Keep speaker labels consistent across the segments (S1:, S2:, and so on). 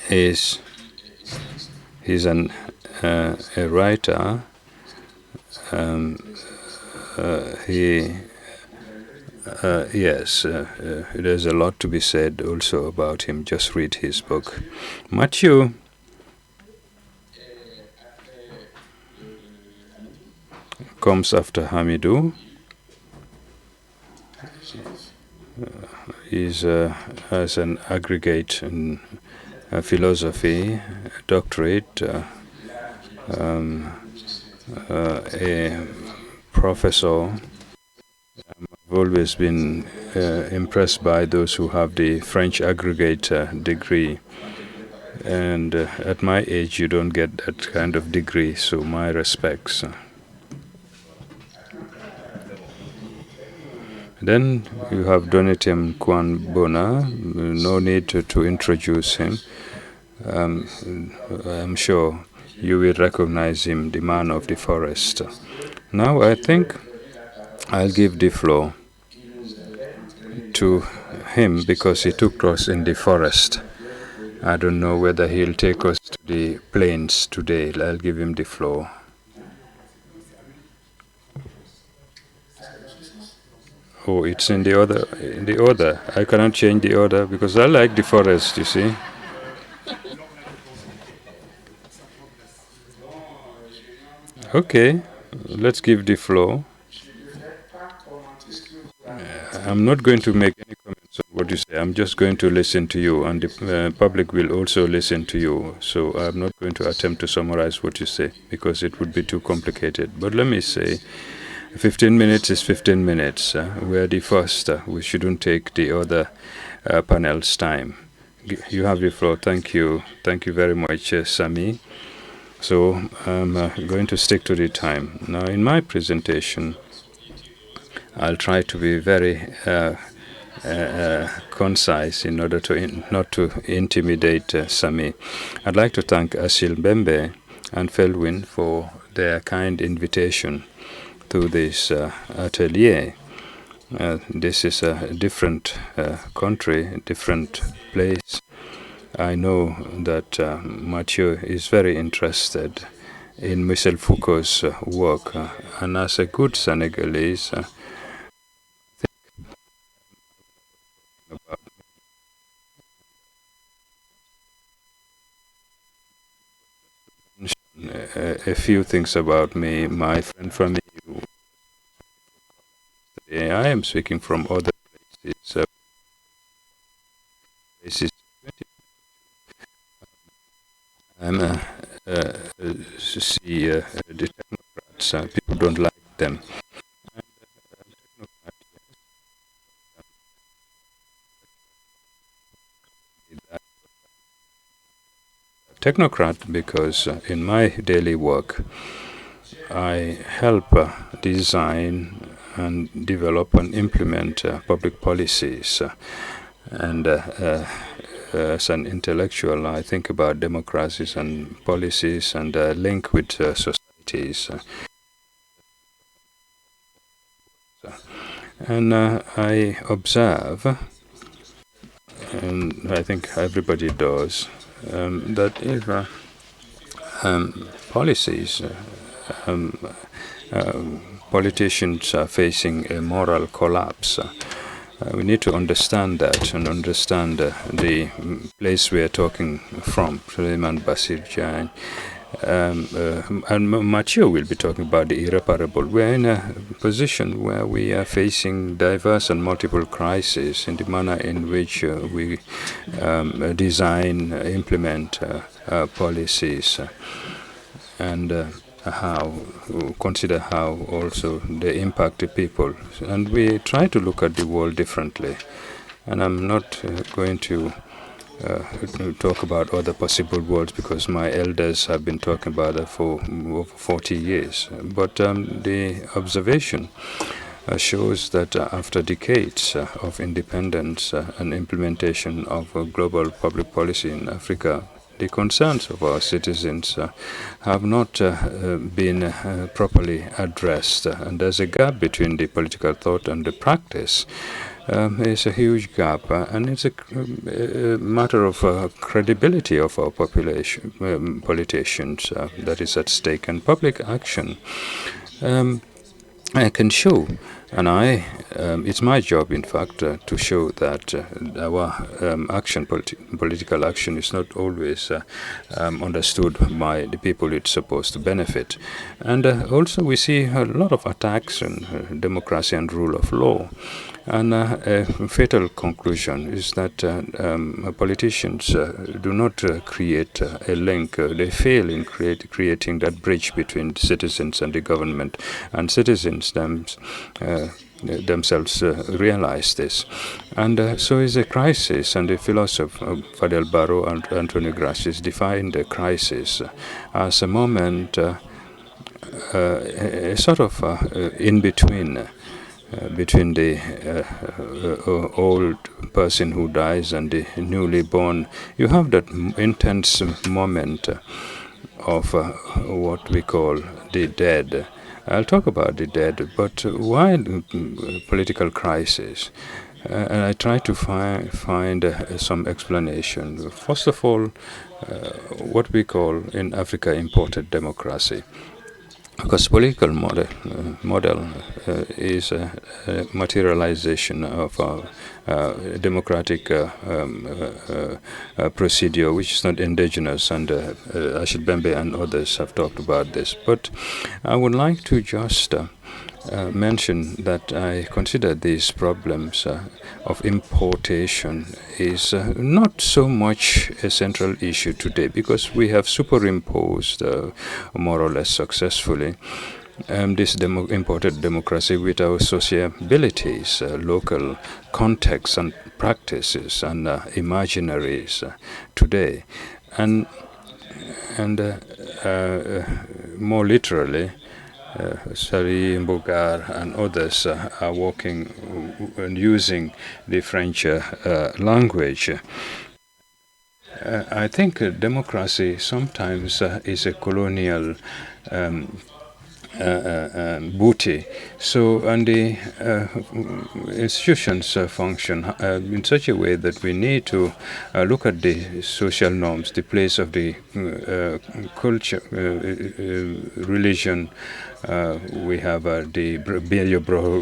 S1: is he's a writer. He Yes, there's a lot to be said also about him. Just read his book. Matthew comes after Hamidou. He's has an aggregate in philosophy, doctorate, a professor. I've always been impressed by those who have the French aggregate degree. And at my age, you don't get that kind of degree, so my respects. Then you have Donitim Kwan Bona. No need to introduce him. I'm sure you will recognize him, the man of the forest. Now I think I'll give the floor to him because he took us in the forest. I don't know whether he'll take us to the plains today. I'll give him the floor. Oh, it's in the order. I cannot change the order because I like the forest, you see. Okay, let's give the floor. I'm not going to make any comments on what you say. I'm just going to listen to you, and the public will also listen to you. So I'm not going to attempt to summarize what you say because it would be too complicated. But let me say, 15 minutes is 15 minutes. We're the first. We shouldn't take the other panel's time. You have the floor. Thank you. Thank you very much, Sami. So I'm going to stick to the time. Now, in my presentation, I'll try to be very concise in order to not to intimidate Sami. I'd like to thank Asil Bembe and Felwin for their kind invitation to this atelier. This is a different country, a different place. I know that Mathieu is very interested in Michel Foucault's work, and as a good Senegalese, a few things about me. My friend from the EU. I am speaking from other places. I'm see the technocrats. People don't like them. Technocrat because in my daily work, I help design and develop and implement public policies. And as an intellectual, I think about democracies and policies and link with societies. And I observe, and I think everybody does, that if policies, politicians are facing a moral collapse, we need to understand that and understand the place we are talking from. Suleiman Basir Jain and Mathieu will be talking about the irreparable. We're in a position where we are facing diverse and multiple crises in the manner in which we design, implement policies, and how consider how also they impact the people. And we try to look at the world differently. And I'm not going to talk about other possible worlds because my elders have been talking about that for over 40 years. But the observation shows that after decades of independence and implementation of global public policy in Africa, the concerns of our citizens have not been properly addressed, and there's a gap between the political thought and the practice. is a huge gap, and it's a matter of credibility of our population, politicians that is at stake, and public action. I can show, and it's my job, in fact, to show that our political action, is not always understood by the people it's supposed to benefit. And also, we see a lot of attacks on democracy and rule of law. And a fatal conclusion is that politicians do not create a link. They fail in creating that bridge between citizens and the government, and citizens themselves realize this. And so is a crisis, and the philosopher Fadel Barro and Antonio Gracias defined the crisis as a moment, a sort of in between the old person who dies and the newly born. You have that intense moment of what we call the dead. I'll talk about the dead, but why political crisis? And I try to find some explanation. First of all, what we call in Africa imported democracy. Because political model is a materialization of democratic procedure, which is not indigenous, and Ashid Bembe and others have talked about this. But I would like to just mention that I consider these problems of importation is not so much a central issue today, because we have superimposed more or less successfully this imported democracy with our sociabilities, local contexts and practices and imaginaries today. And more literally, Sari Mbogar and others are working and using the French language. I think democracy sometimes is a colonial booty. So, and the institutions function in such a way that we need to look at the social norms, the place of the culture, religion. We have the Berio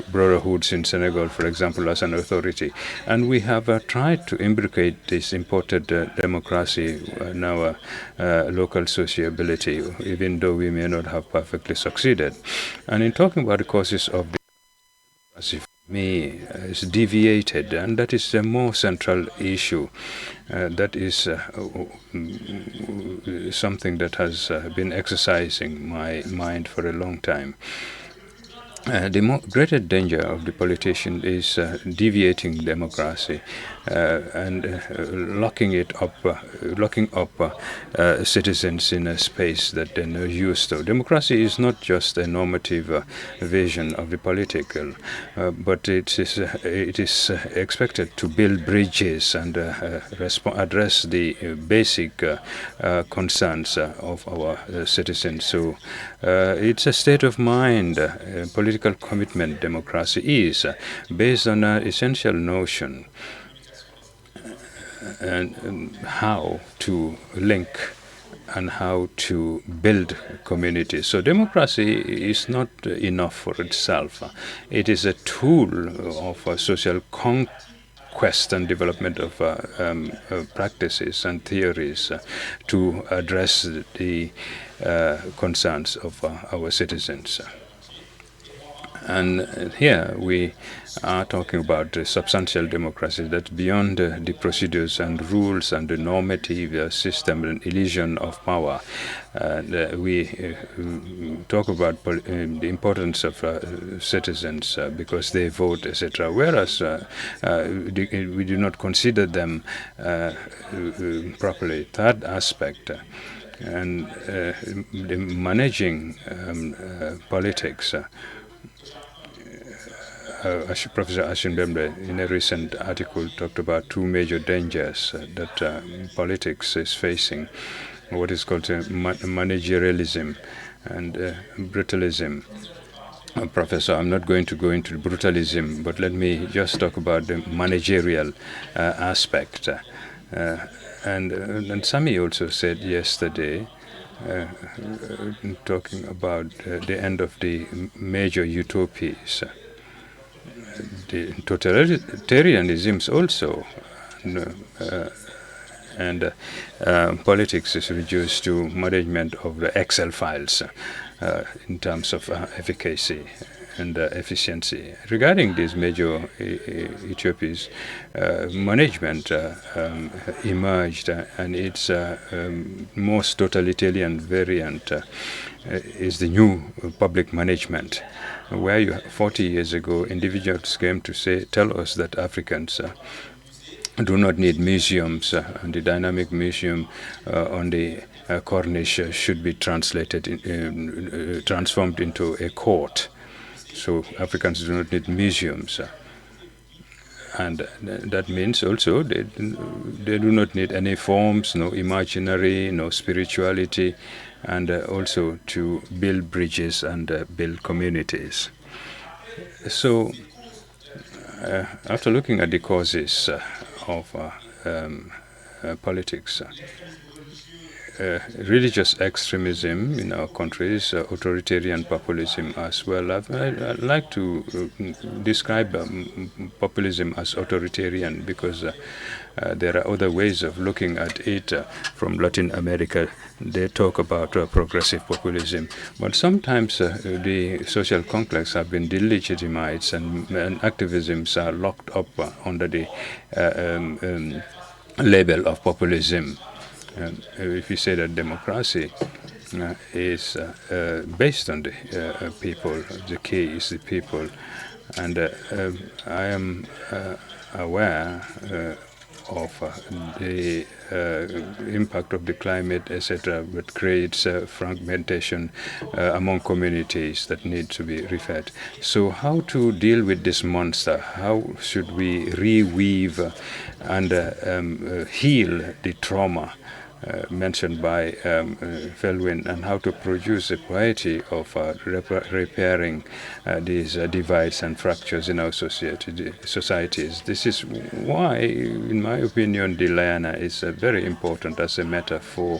S1: Brotherhoods in Senegal, for example, as an authority. And we have tried to imbricate this imported democracy in our local sociability, even though we may not have perfectly succeeded. And in talking about the causes of democracy, for me, is deviated, and that is a more central issue. That is something that has been exercising my mind for a long time. The greater danger of the politician is deviating democracy and locking up citizens in a space that they're not used to. Democracy is not just a normative vision of the political, but it is expected to build bridges and address the basic concerns of our citizens. So it's a state of mind. Political commitment democracy is based on an essential notion and how to link and how to build communities. So democracy is not enough for itself. It is a tool of social conquest and development of practices and theories to address the concerns of our citizens. And here we are talking about substantial democracy that's beyond the procedures and rules and the normative system and illusion of power. We talk about the importance of citizens because they vote, etc. Whereas we do not consider them properly. Third aspect. And the managing politics. Professor Ashin Bembe, in a recent article, talked about two major dangers that politics is facing: what is called managerialism and brutalism. Professor, I'm not going to go into brutalism, but let me just talk about the managerial aspect. And Sami also said yesterday, talking about the end of the major utopias, the totalitarianisms also, and politics is reduced to management of the Excel files in terms of efficacy and efficiency. Regarding these major utopias, management emerged, and its most totalitarian variant is the new public management, where 40 years ago individuals came to tell us that Africans do not need museums, and the dynamic museum on the Corniche should be transformed into a court. So Africans do not need museums. And that means also they do not need any forms, no imaginary, no spirituality, and also to build bridges and build communities. So after looking at the causes of politics, religious extremism in our countries, authoritarian populism as well. I'd like to describe populism as authoritarian because there are other ways of looking at it. From Latin America, they talk about progressive populism, but sometimes the social complex have been delegitimized, and activisms are locked up under the label of populism. If you say that democracy is based on the people, the key is the people, and I am aware of the impact of the climate, etc., that creates fragmentation among communities that need to be referred. So how to deal with this monster? How should we reweave and heal the trauma mentioned by Felwyn, and how to produce a variety of repairing these divides and fractures in our societies. This is why, in my opinion, the Liana is very important as a metaphor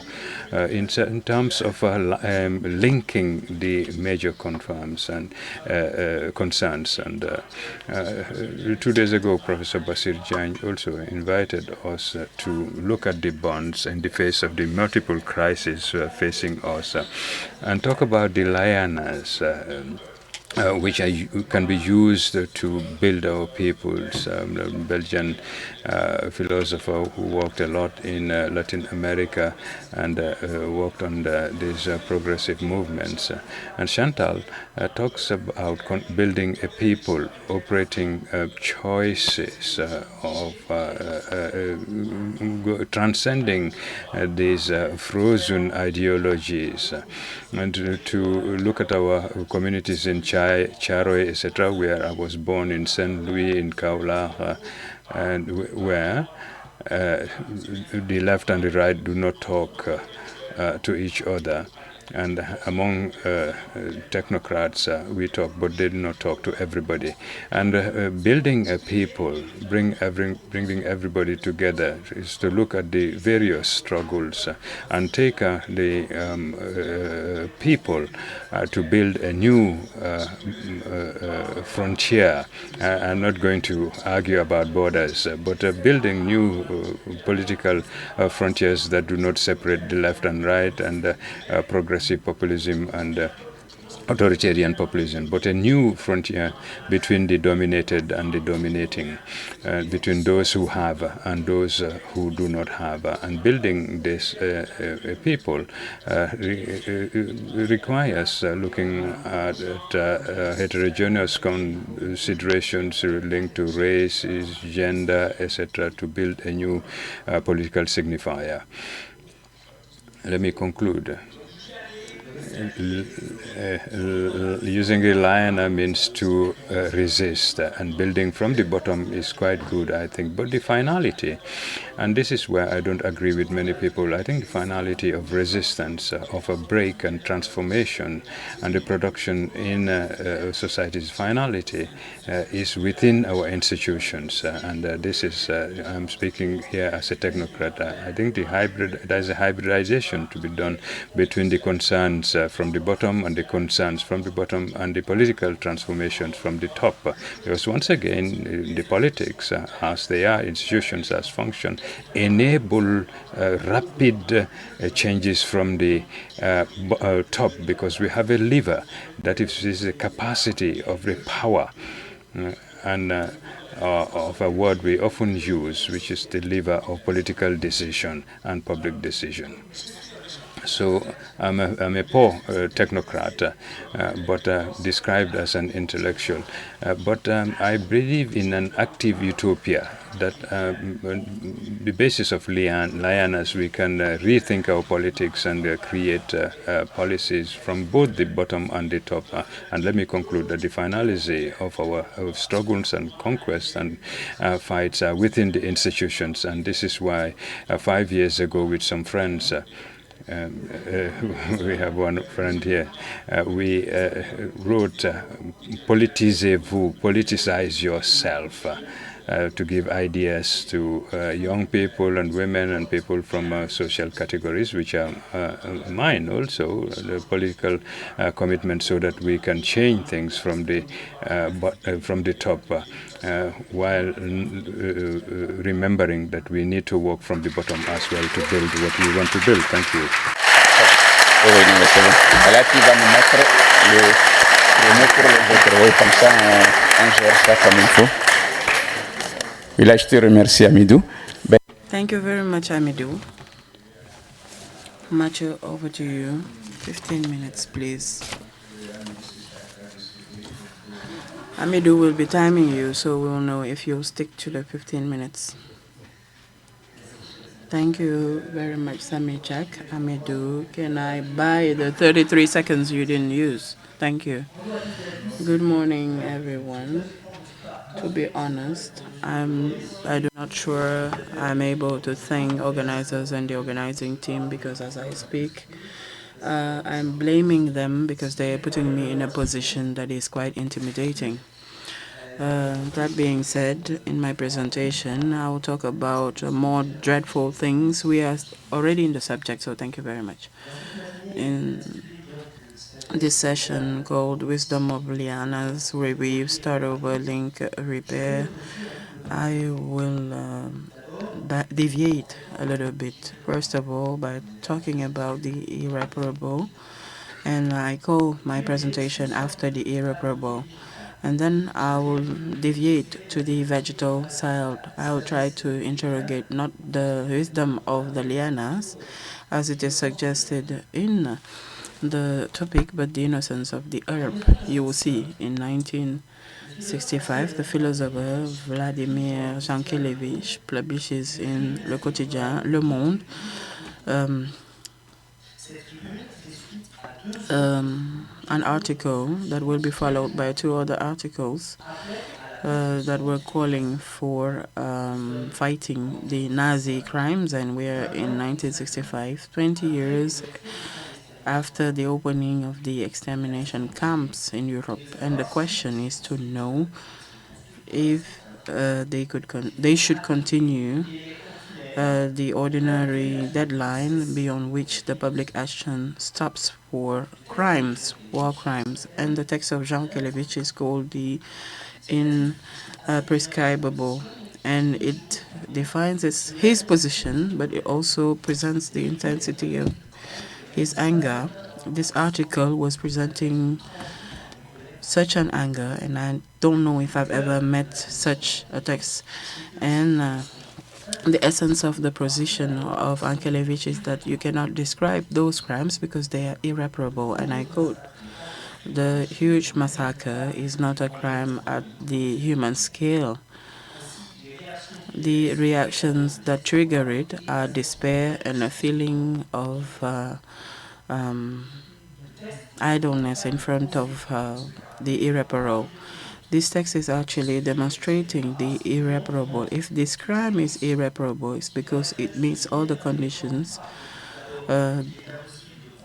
S1: in terms of linking the major concerns and concerns. And 2 days ago, Professor Basir Jain also invited us to look at the bonds in the face of the multiple crises facing us and talk about the lianas which can be used to build our peoples. The Belgian philosopher who worked a lot in Latin America and worked on these progressive movements. And Chantal talks about building a people, operating choices of transcending these frozen ideologies, and to look at our communities in Charoe, etc., where I was born in Saint Louis in Kaula, and where the left and the right do not talk to each other. And among technocrats, we talk, but they do not talk to everybody. And building a people, bringing everybody together, is to look at the various struggles and take the people to build a new frontier. I'm not going to argue about borders, but building new political frontiers that do not separate the left and right, and progressive populism and authoritarian populism, but a new frontier between the dominated and the dominating, between those who have and those who do not have. And building this people requires looking at heterogeneous considerations linked to race, gender, etc., to build a new political signifier. Let me conclude. using a lion means to resist, and building from the bottom is quite good, I think. But the finality, and this is where I don't agree with many people, I think the finality of resistance, of a break and transformation, and the production in society's finality is within our institutions. And this is, I'm speaking here as a technocrat. I think there's a hybridization to be done between the concerns from the bottom and the concerns from the bottom and the political transformations from the top. Because once again, the politics, as they are, institutions as function, enable rapid changes from the top, because we have a lever that is the capacity of the power. And of a word we often use, which is the lever of political decision and public decision. So I'm a poor technocrat, but described as an intellectual. But I believe in an active utopia that the basis of Lianas, we can rethink our politics and create policies from both the bottom and the top. And let me conclude that the finality of our struggles and conquests and fights are within the institutions. And this is why 5 years ago, with some friends, we have one friend here. We wrote Politisez-vous, politicize yourself, to give ideas to young people and women and people from social categories, which are mine also, the political commitment, so that we can change things from the top, while remembering that we need to work from the bottom as well to build what we want to build. Thank you.
S2: Oui, non, mais c'est bon. Là, tu vas me mettre le mot pour le vôtre. Oui, comme ça, on gère ça comme il faut. Et là, je te remercie, Amidou.
S3: Thank you very much, Amidou. Mathieu, over to you. 15 minutes, please. Amidou will be timing you, so we'll know if you'll stick to the 15 minutes. Thank you very much, Sami Jack. Amidou, can I buy the 33 seconds you didn't use? Thank you. Good morning, everyone. To be honest, I'm not sure I'm able to thank organizers and the organizing team, because as I speak, I'm blaming them because they are putting me in a position that is quite intimidating. That being said, in my presentation, I will talk about more dreadful things. We are already in the subject, so thank you very much. In this session called Wisdom of Lianas, where we start over, link, repair, I will deviate a little bit, first of all, by talking about the irreparable, and I call my presentation After the Irreparable. And then I will deviate to the vegetal side. I will try to interrogate not the wisdom of the lianas, as it is suggested in the topic, but the innocence of the herb. You will see in 1965, the philosopher Vladimir Jankelevich publishes in Le Quotidien, Le Monde, an article that will be followed by 2 other articles that were calling for fighting the Nazi crimes, and we're in 1965, 20 years after the opening of the extermination camps in Europe. And the question is to know if they should continue the ordinary deadline beyond which the public action stops for crimes, war crimes. And the text of Jean Kelevich is called the Imprescribable, and it defines his position, but it also presents the intensity of his anger. This article was presenting such an anger, and I don't know if I've ever met such a text. And the essence of the position of Ankelevich is that you cannot describe those crimes because they are irreparable. And I quote, "The huge massacre is not a crime at the human scale. The reactions that trigger it are despair and a feeling of idleness in front of the irreparable. This text is actually demonstrating the irreparable. If this crime is irreparable, it's because it meets all the conditions, and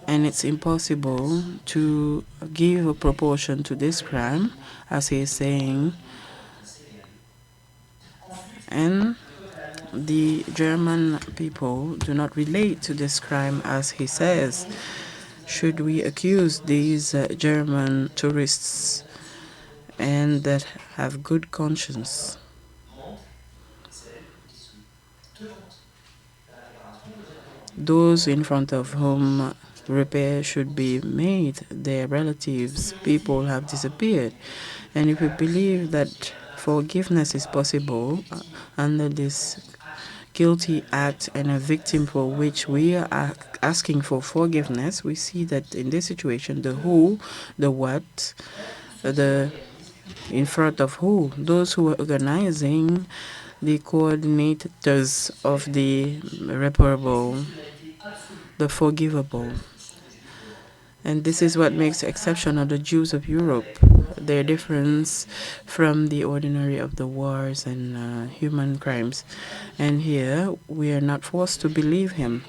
S3: it's impossible to give a proportion to this crime, as he is saying. And the German people do not relate to this crime as he says. Should we accuse these German tourists and that have good conscience? Those in front of whom repair should be made, their relatives, people have disappeared. And if we believe that forgiveness is possible under this guilty act and a victim for which we are asking for forgiveness, we see that in this situation, the who, the what, the in front of who, those who are organizing, the coordinators of the reparable, the forgivable. And this is what makes the exception of the Jews of Europe, their difference from the ordinary of the wars and human crimes. And here we are not forced to believe him.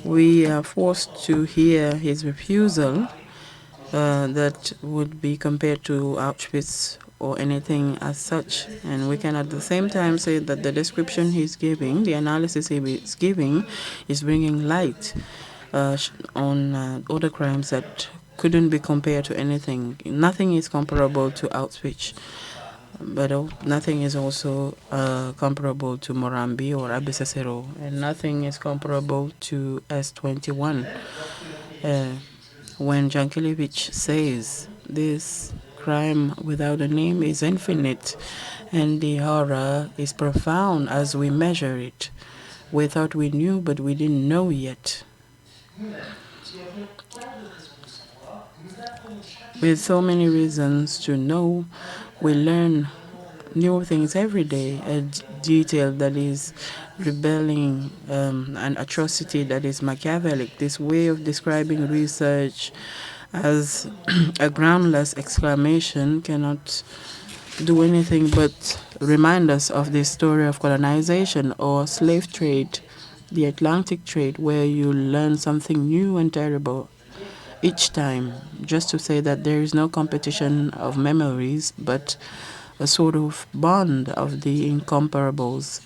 S3: We are forced to hear his refusal that would be compared to Auschwitz or anything as such. And we can at the same time say that the description he's giving, the analysis he's giving, is bringing light on other crimes that couldn't be compared to anything. Nothing is comparable to Auschwitz, but nothing is also comparable to Morambi or Abisasero, and nothing is comparable to S21. When Jankelevich says this crime without a name is infinite and the horror is profound as we measure it. We thought we knew, but we didn't know yet. With so many reasons to know, we learn new things every day, a detail that is rebelling, an atrocity that is Machiavellic. This way of describing research as a groundless exclamation cannot do anything but remind us of the story of colonization or slave trade, the Atlantic trade, where you learn something new and terrible each time, just to say that there is no competition of memories, but a sort of bond of the incomparables,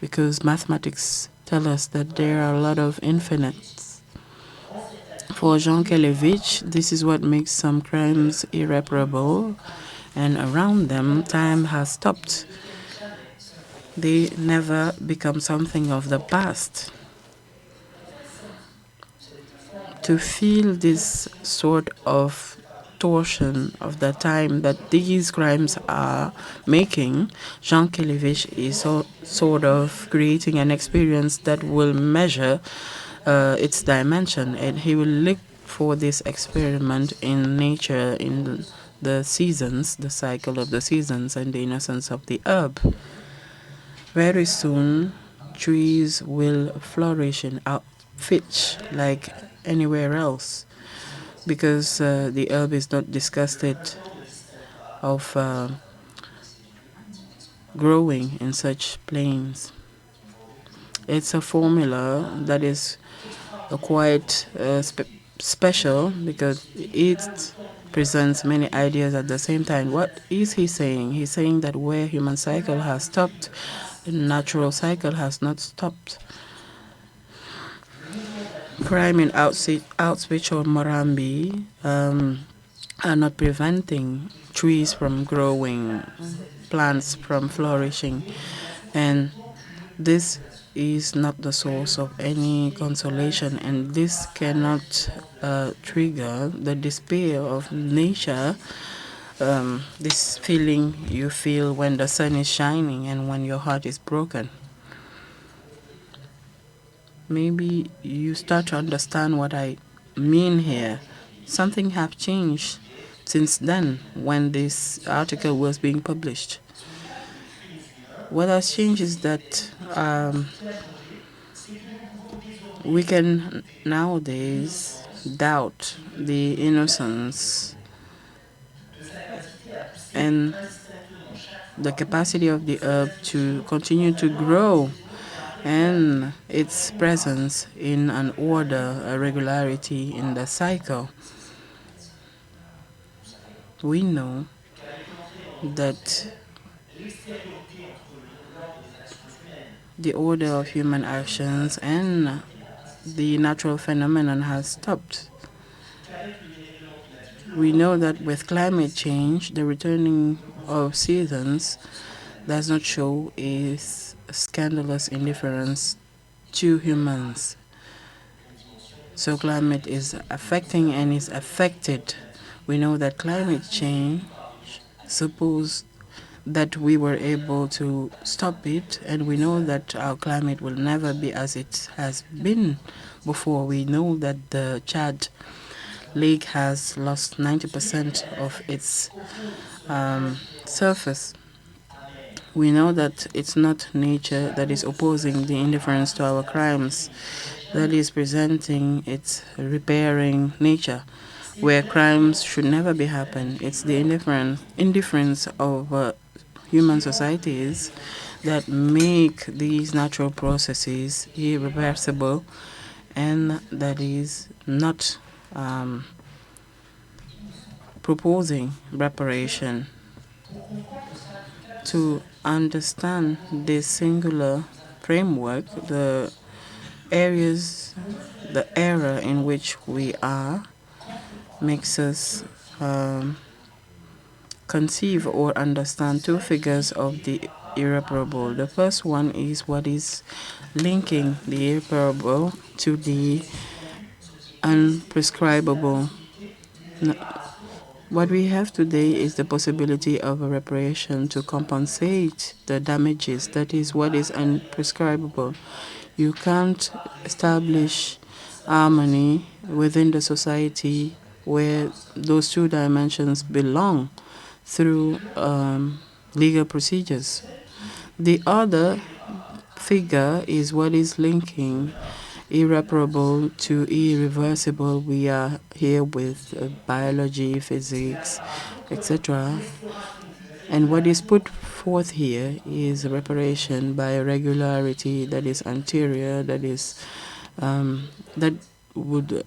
S3: because mathematics tell us that there are a lot of infinites. For Jean Kelevich, this is what makes some crimes irreparable, and around them, time has stopped. They never become something of the past. To feel this sort of torsion of the time that these crimes are making, Jean Kelevich is sort of creating an experience that will measure its dimension, and he will look for this experiment in nature, in the seasons, the cycle of the seasons, and the innocence of the herb. Very soon, trees will flourish and outfitch like anywhere else, because the herb is not disgusted of growing in such plains. It's a formula that is quite special because it presents many ideas at the same time. What is he saying? He's saying that where human cycle has stopped, the natural cycle has not stopped. Crime in Auschwitz or Morambi are not preventing trees from growing, plants from flourishing, and this is not the source of any consolation, and this cannot trigger the despair of nature, this feeling you feel when the sun is shining and when your heart is broken. Maybe you start to understand what I mean here. Something have changed since then when this article was being published. What has changed is that we can nowadays doubt the innocence and the capacity of the earth to continue to grow and its presence in an order, a regularity in the cycle. We know that the order of human actions and the natural phenomenon has stopped. We know that with climate change, the returning of seasons does not show a scandalous indifference to humans. So climate is affecting and is affected. We know that climate change, suppose that we were able to stop it, and we know that our climate will never be as it has been before. We know that the Chad Lake has lost 90% of its surface. We know that it's not nature that is opposing the indifference to our crimes, that is presenting its repairing nature, where crimes should never be happen. It's the indifference of human societies that make these natural processes irreversible, and that is not proposing reparation. To understand this singular framework, the areas, the era in which we are, makes us conceive or understand two figures of the irreparable. The first one is what is linking the irreparable to the unprescribable. What we have today is the possibility of a reparation to compensate the damages. That is what is unprescribable. You can't establish harmony within the society where those two dimensions belong through legal procedures. The other figure is what is linking irreparable to irreversible. We are here with biology, physics, etc. And what is put forth here is reparation by a regularity that is anterior, that is that would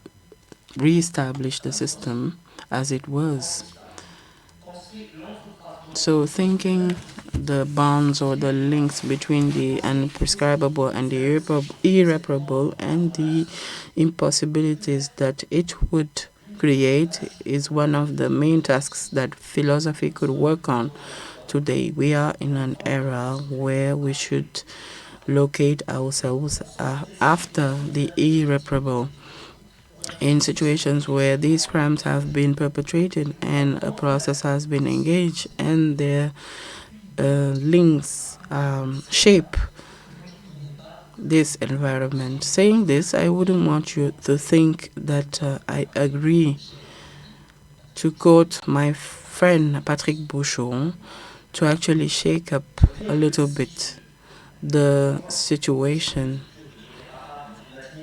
S3: reestablish the system as it was. So thinking the bonds or the links between the unprescribable and the irreparable and the impossibilities that it would create is one of the main tasks that philosophy could work on today. We are in an era where we should locate ourselves after the irreparable, in situations where these crimes have been perpetrated and a process has been engaged and their links shape this environment. Saying this, I wouldn't want you to think that I agree, to quote my friend Patrick Bouchon, to actually shake up a little bit the situation.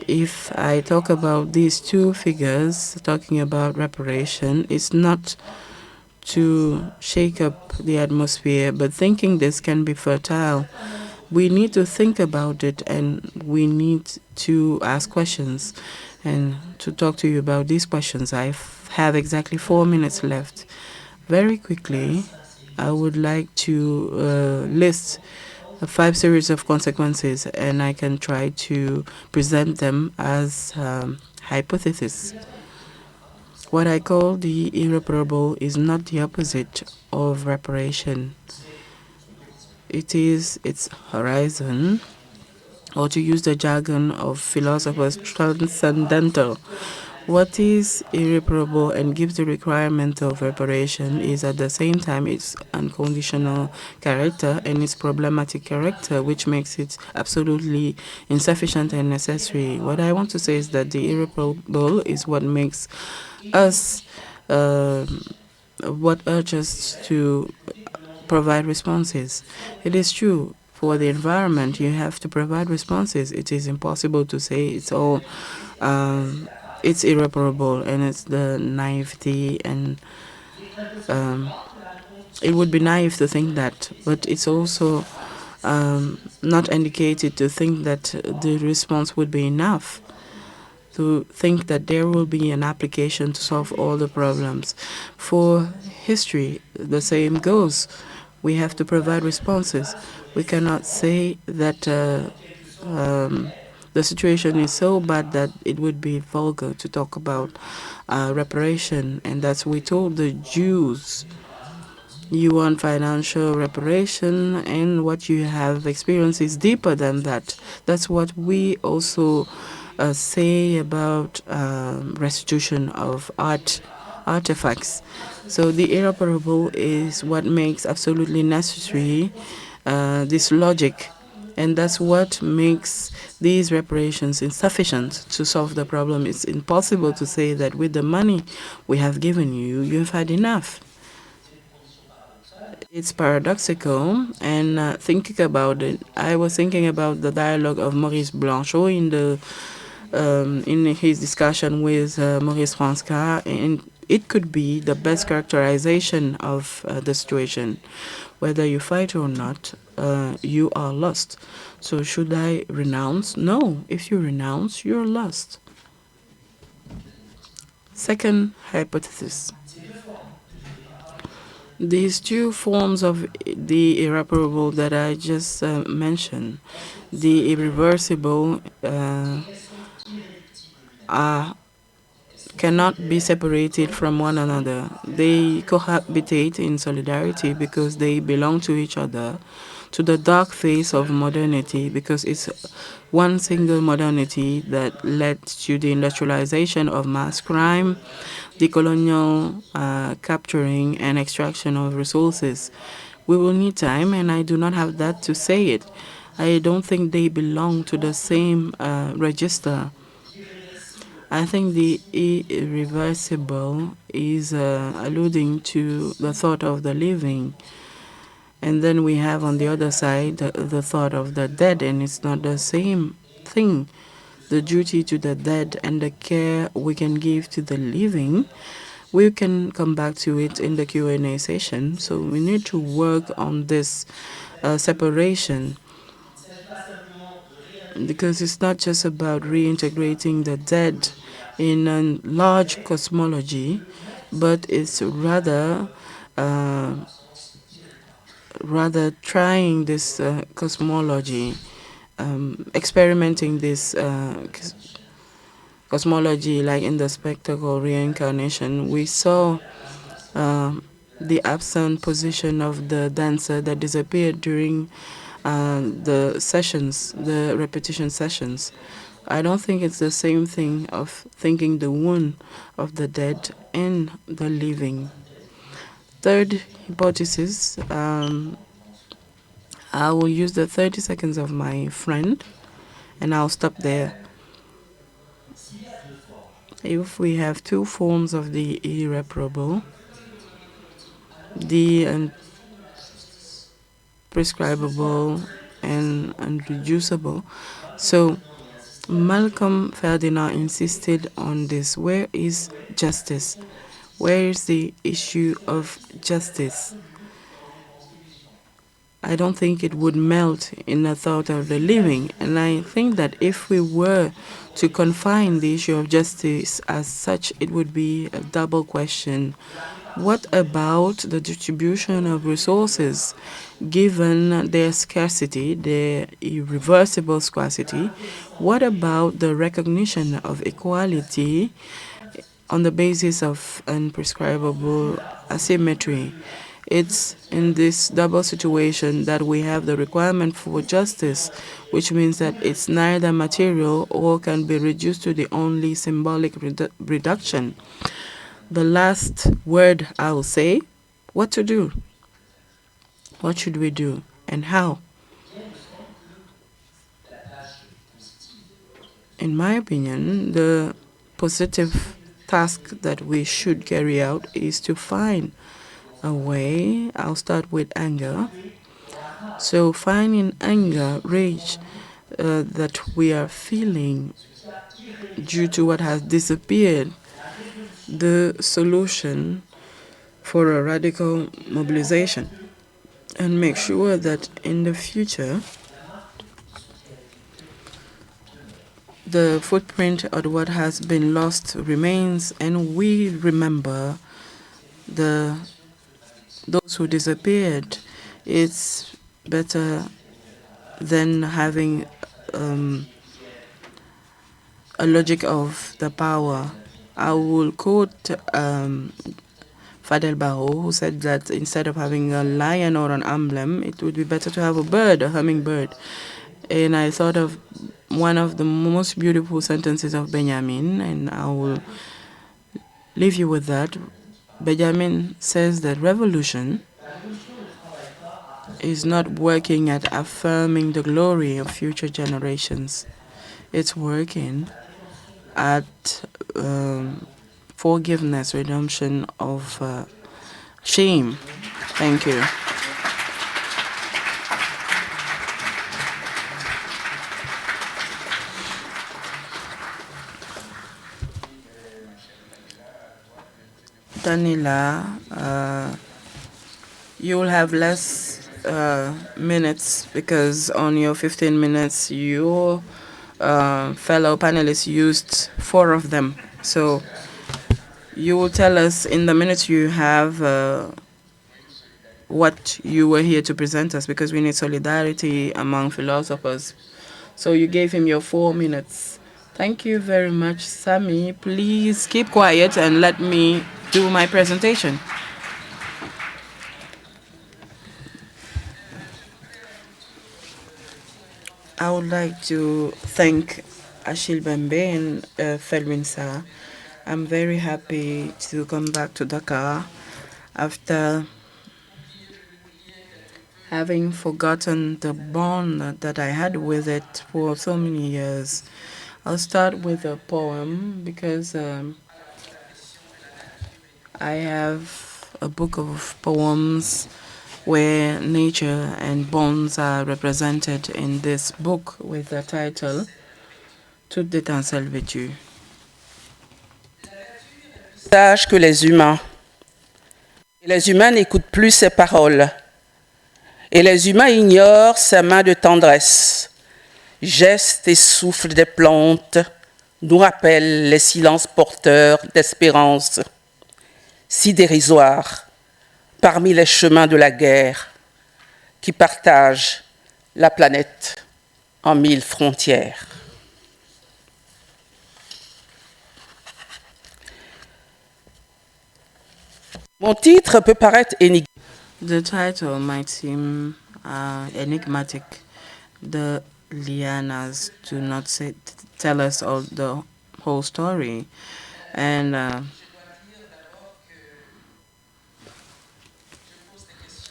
S3: If I talk about these two figures, talking about reparation, it's not to shake up the atmosphere, but thinking this can be fertile. We need to think about it, and we need to ask questions. And to talk to you about these questions, I have exactly 4 minutes left. Very quickly, I would like to list 5 series of consequences, and I can try to present them as hypothesis. What I call the irreparable is not the opposite of reparation. It is its horizon, or to use the jargon of philosophers, transcendental. What is irreparable and gives the requirement of reparation is at the same time its unconditional character and its problematic character, which makes it absolutely insufficient and necessary. What I want to say is that the irreparable is what makes us, what urges to provide responses. It is true, for the environment, you have to provide responses. It is impossible to say it's all it's irreparable, and it's the naivety, and it would be naive to think that, but it's also not indicated to think that the response would be enough, to think that there will be an application to solve all the problems. For history, the same goes. We have to provide responses. We cannot say that the situation is so bad that it would be vulgar to talk about reparation, and that's we told the Jews, you want financial reparation, and what you have experienced is deeper than that. That's what we also say about restitution of artifacts. So the irreparable is what makes absolutely necessary this logic, and that's what makes these reparations insufficient to solve the problem. It's impossible to say that with the money we have given you, you've had enough. It's paradoxical, and thinking about it, I was thinking about the dialogue of Maurice Blanchot in his discussion with Maurice Franska, and it could be the best characterization of the situation. Whether you fight or not, you are lost. So should I renounce? No. If you renounce, you're lost. Second hypothesis. These two forms of the irreparable that I just mentioned, the irreversible, cannot be separated from one another. They cohabitate in solidarity because they belong to each other, to the dark face of modernity, because it's one single modernity that led to the industrialization of mass crime, the colonial capturing and extraction of resources. We will need time, and I do not have that to say it. I don't think they belong to the same register. I think the irreversible is alluding to the thought of the living. And then we have on the other side the thought of the dead, and it's not the same thing. The duty to the dead and the care we can give to the living, we can come back to it in the Q&A session. So we need to work on this separation, because it's not just about reintegrating the dead in a large cosmology, but it's rather trying this cosmology, experimenting this cosmology, like in the spectacle reincarnation. We saw the absent position of the dancer that disappeared during the sessions, the repetition sessions. I don't think it's the same thing of thinking the wound of the dead and the living. Third hypothesis, I will use the 30 seconds of my friend, and I'll stop there. If we have two forms of the irreparable, the prescribable and unreducible. So Malcolm Ferdinand insisted on this. Where is justice? Where is the issue of justice? I don't think it would melt in the thought of the living. And I think that if we were to confine the issue of justice as such, it would be a double question. What about the distribution of resources, given their scarcity, their irreversible scarcity? What about the recognition of equality on the basis of unprescribable asymmetry? It's in this double situation that we have the requirement for justice, which means that it's neither material or can be reduced to the only symbolic reduction. The last word I will say, what to do? What should we do and how? In my opinion, the positive task that we should carry out is to find a way. I'll start with anger. So find in anger, rage, that we are feeling due to what has disappeared, the solution for a radical mobilization, and make sure that in the future the footprint of what has been lost remains, and we remember those who disappeared. It's better than having a logic of the power. I will quote Fadel Barro, who said that instead of having a lion or an emblem, it would be better to have a bird, a hummingbird. And I thought of one of the most beautiful sentences of Benjamin, and I will leave you with that. Benjamin says that revolution is not working at affirming the glory of future generations. It's working at forgiveness, redemption of shame. Thank you. Danila, you will have less minutes because on your 15 minutes, your fellow panelists used 4 of them. So you will tell us in the minutes you have what you were here to present us, because we need solidarity among philosophers. So you gave him your 4 minutes. Thank you very much, Sami. Please keep quiet and let me do my presentation. I would like to thank Achille Bembe and Felwin Sa. I'm very happy to come back to Dakar after having forgotten the bond that I had with it for so many years. I'll start with a poem because I have a book of poems where nature and bonds are represented in this book with the title Toute d'étincelle vêtue.
S4: Sage que les humains. Et les humains n'écoutent plus ses paroles. Et les humains ignorent ses mains de tendresse. Gestes et souffles des plantes nous rappellent les silences porteurs d'espérance, si dérisoires, parmi les chemins de la guerre qui partagent la planète en 1000 frontières. Mon titre peut paraître énigmatique.
S3: The title might seem enigmatic. The lianas do not tell us all the whole story, and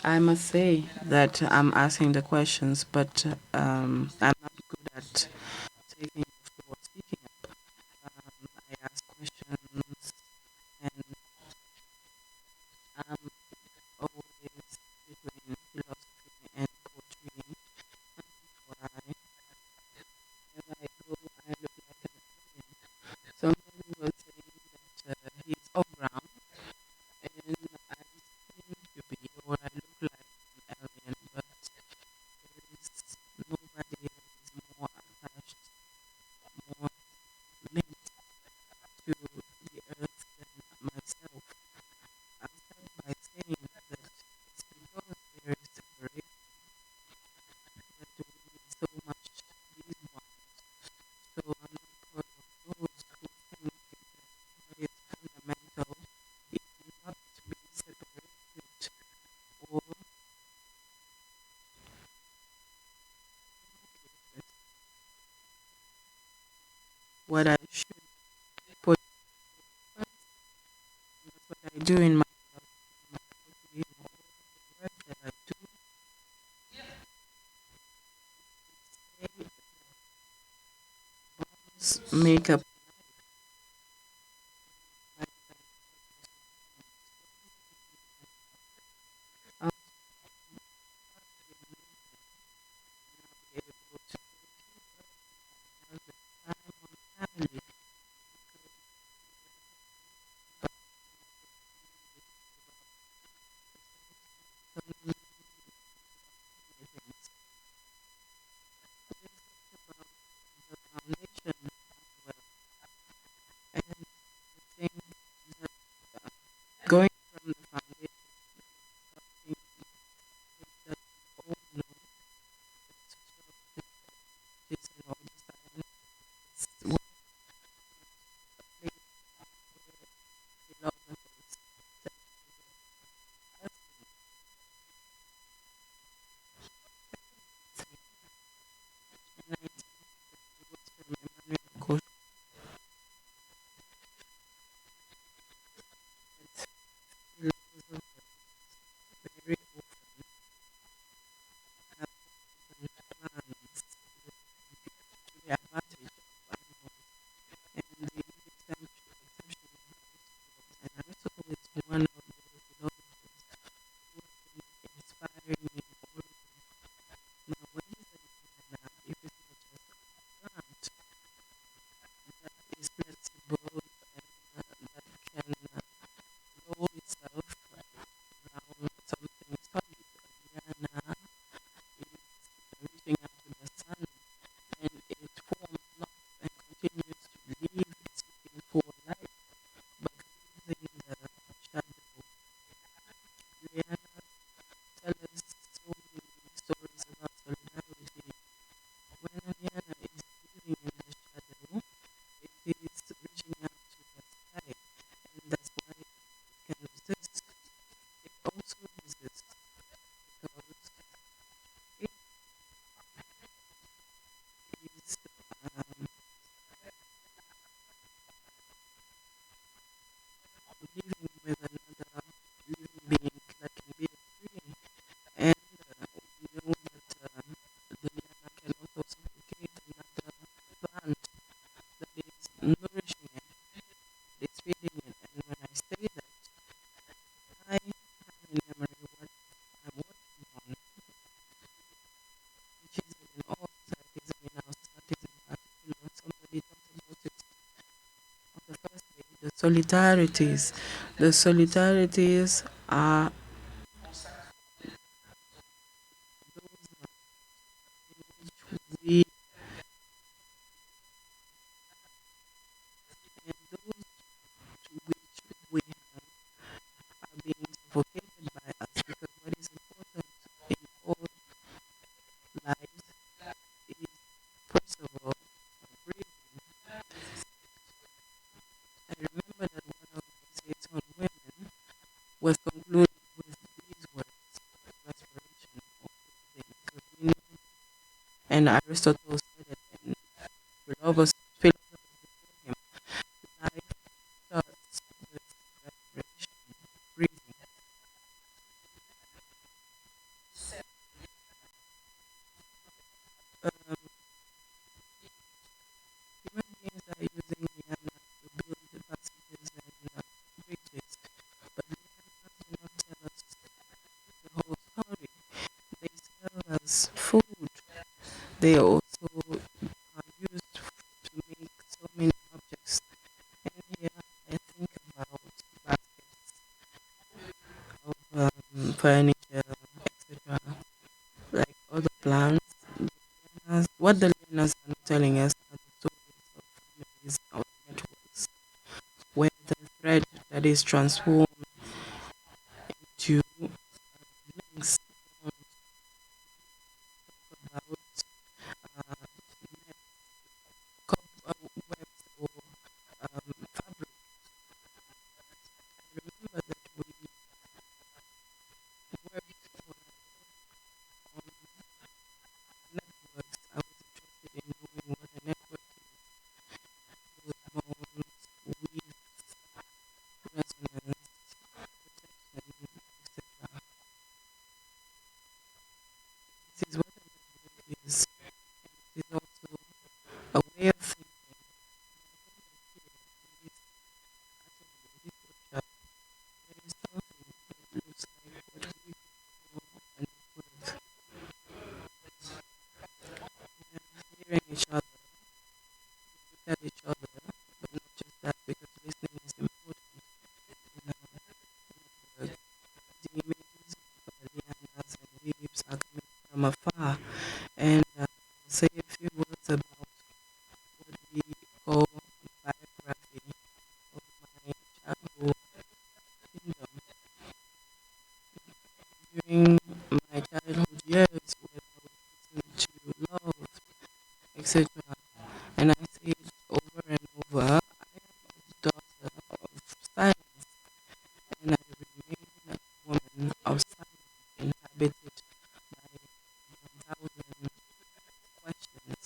S3: I must say that I'm asking the questions, but I'm not good at taking the floor, speaking up. I ask questions, and I'm always between philosophy and poetry. Why? When I go, I look like an alien. Somebody was saying that he's off ground, and I seem to be, or I look like an alien, but there is nobody that is more attached, more linked to the earth than myself. I'll start by saying that it's because there is separation that we need so much these ones. So I'm not part of those who think that what is fundamental is not to be separated or what I should put first. That's what I do in my poetry, all the work that I do. Say that bonds make up life. I'll be able to the solidarities. The solidarities are we and those to which we are being suffocated by us, because what is important in all lives is, first of all, breathing. I remember that one of my essays on women was concluded with these words: respiration or breathing. Because we know, and Aristotle said it, and philosophers before him, life starts with respiration, breathing. Um, Human beings are using lianas to build the passages and bridges, but lianas do not tell us the whole story. They serve as food. They also are used to make so many objects. And here I think about baskets of furniture, etc. Like other plants, what the lianas are not telling us are the stories of families, of networks, where the thread that is transformed into links about net, webs or fabric. I remember that we worked on networks. I was interested in knowing what a network is. Those bones, weave, resonance, protection, etc. This is what a network is. It is also a way of thinking. In this atelier, this workshop, there is something that looks like what we call a network. We are hearing each other, look at each other, but not just that, because listening is important in our network. The images of lianas and weaves are coming from afar, and I'll say a few words about what we call biography of my childhood kingdom. During my childhood years, when I was listening to love, etc., and I say it over and over, I am a daughter of silence, and I remain a woman of silence, inhabited by 1,000 questions.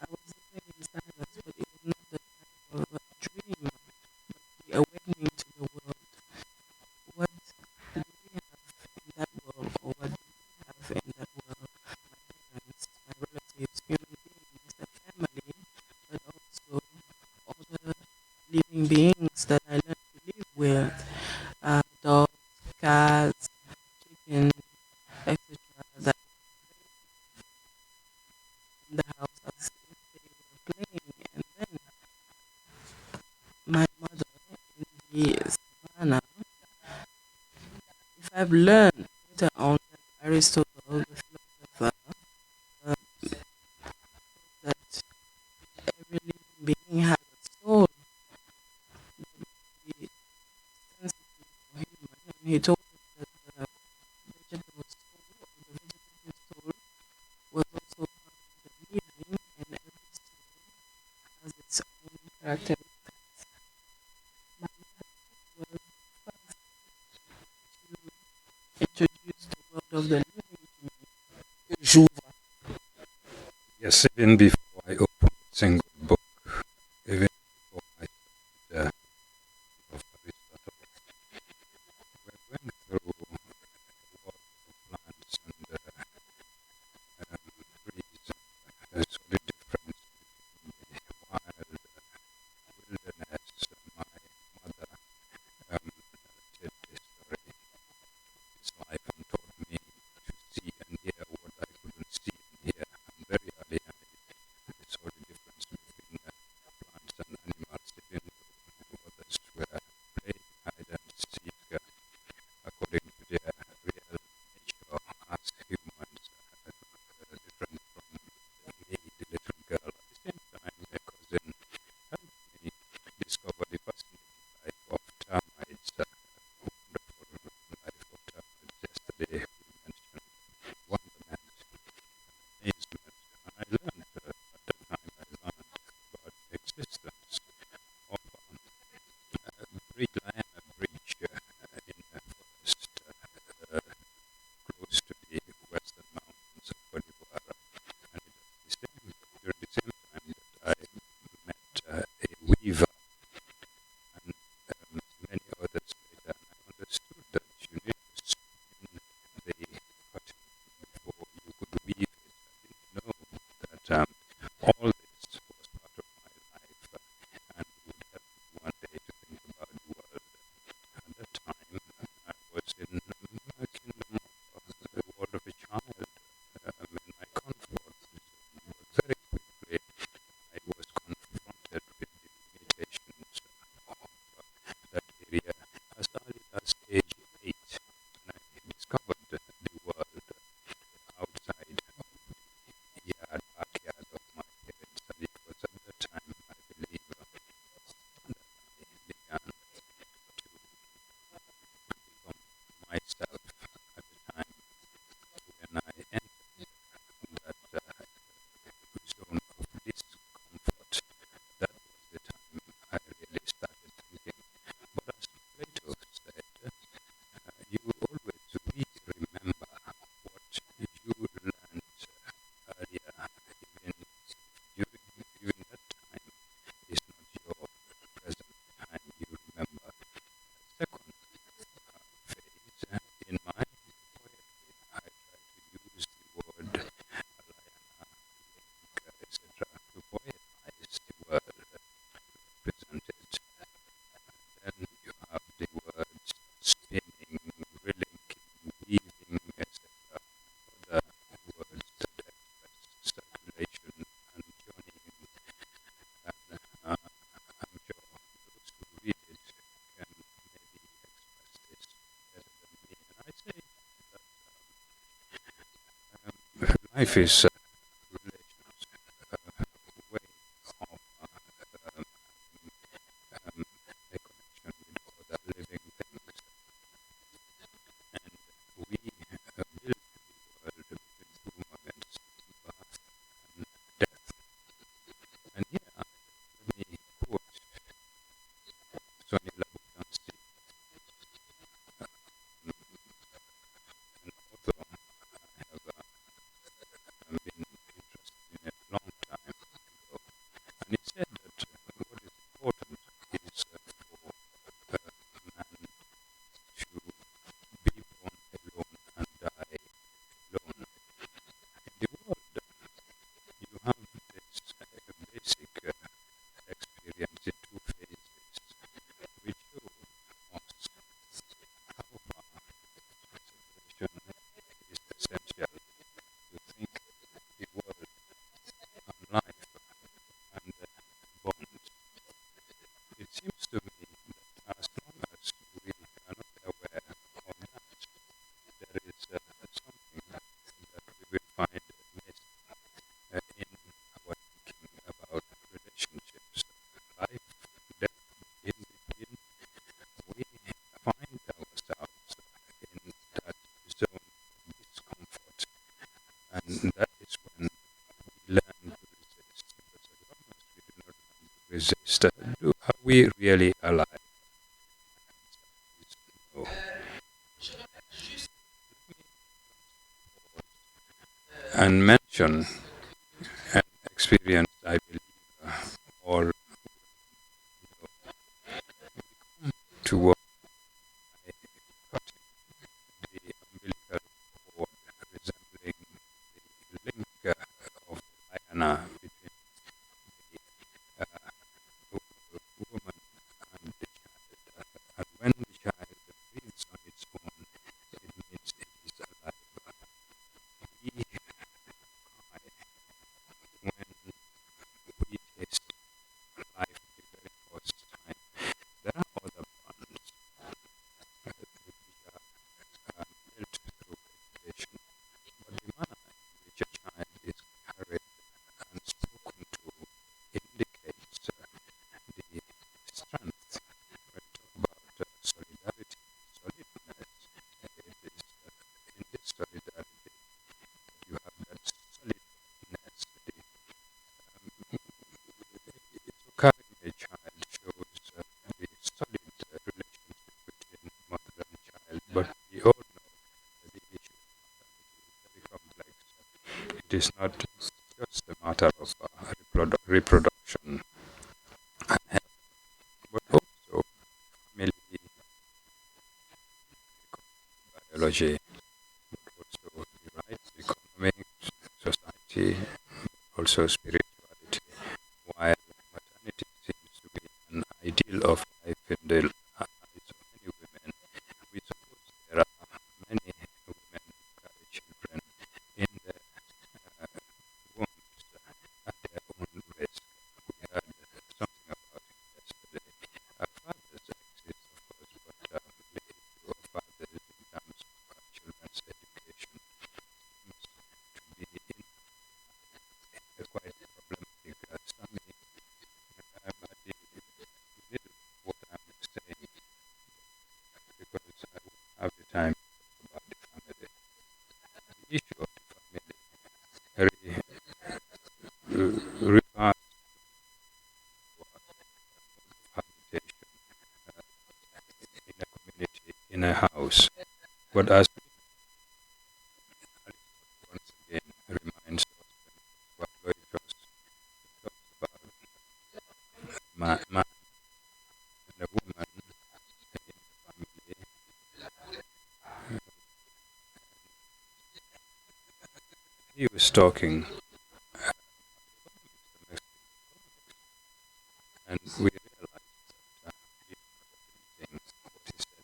S3: I was living in silence, but it was not the kind of a dream, but the awakening to the world. What do we have in that world, or what do we have in that world? My parents, my relatives, human beings, the family, but also other living beings that I learned to live with, dogs, cats, chickens, etc. that in the house as if they were playing. And then my mother in the savannah, if I've learned later on that Aristotle, the philosopher, uh, that every living being has a soul, the sensitive or human, and he told us that the vegetable soul or the vegetative soul was also part of the living, and every soul has its own characteristics. My mother was first to introduce the world of the living to me.
S4: Jour.
S1: Yes, even before I opened a single book, even before I started of Aristotle, we're going through a world of plants and trees. There's a the difference between the wild wilderness. My mother narrated this story of his life and taught me to see and hear what I couldn't see and hear. I'm very early, life is relations, way of a connection with other living things, and we build the world between two moments, birth and death. And here, let me quote Sonny Labutansi, an author I have been interested in a long time ago. And he said that what is important is for man to be born alone and die alone. In the world, you have this basic experience in two phases, which show us how far separation is essential to think the world and life and bonds. It seems to me that as long as we are not aware of that, there is something that we will find missing in our thinking about relationships, life, death, in between. We find ourselves in that zone of discomfort, and that is when we learn to resist. Because as long as we do not learn to resist, are we really alive? No. And mention an experience I believe all know. To work by cutting the umbilical cord resembling the link of the liana between the woman and the child. And when the child breathes on its own, it means it is alive. We cry when we taste life the very first time. There are other bonds which are built through education, but the manner in which a child is carried and spoken to indicates the strength. When we talk about solidarity, solidness, it is in this solidarity that you have that solidness. So carrying a child shows the solid relationship between mother and child, but we all know that the issue of maternity is very complex. It is not just a matter of reproduction and health, but also family, biology, but also the rights, economics, society, also spirituality. While maternity seems to be an ideal of life in the eyes of many women, we suppose there are many women who carry children in their wombs at their own risk. We heard something about it yesterday. Fathers exist, of course, but the issue of fathers in terms of children's education seems to be in quite problematic. Stanley, I'm at the middle of what I'm saying because I won't have the time to talk about the family. The issue of the family refers to a mode of habitation in a community, in a house. But as Aristotle once again reminds us, what Loitos talks about man and a woman in the family, he was talking and we realized that he was not repeating what he said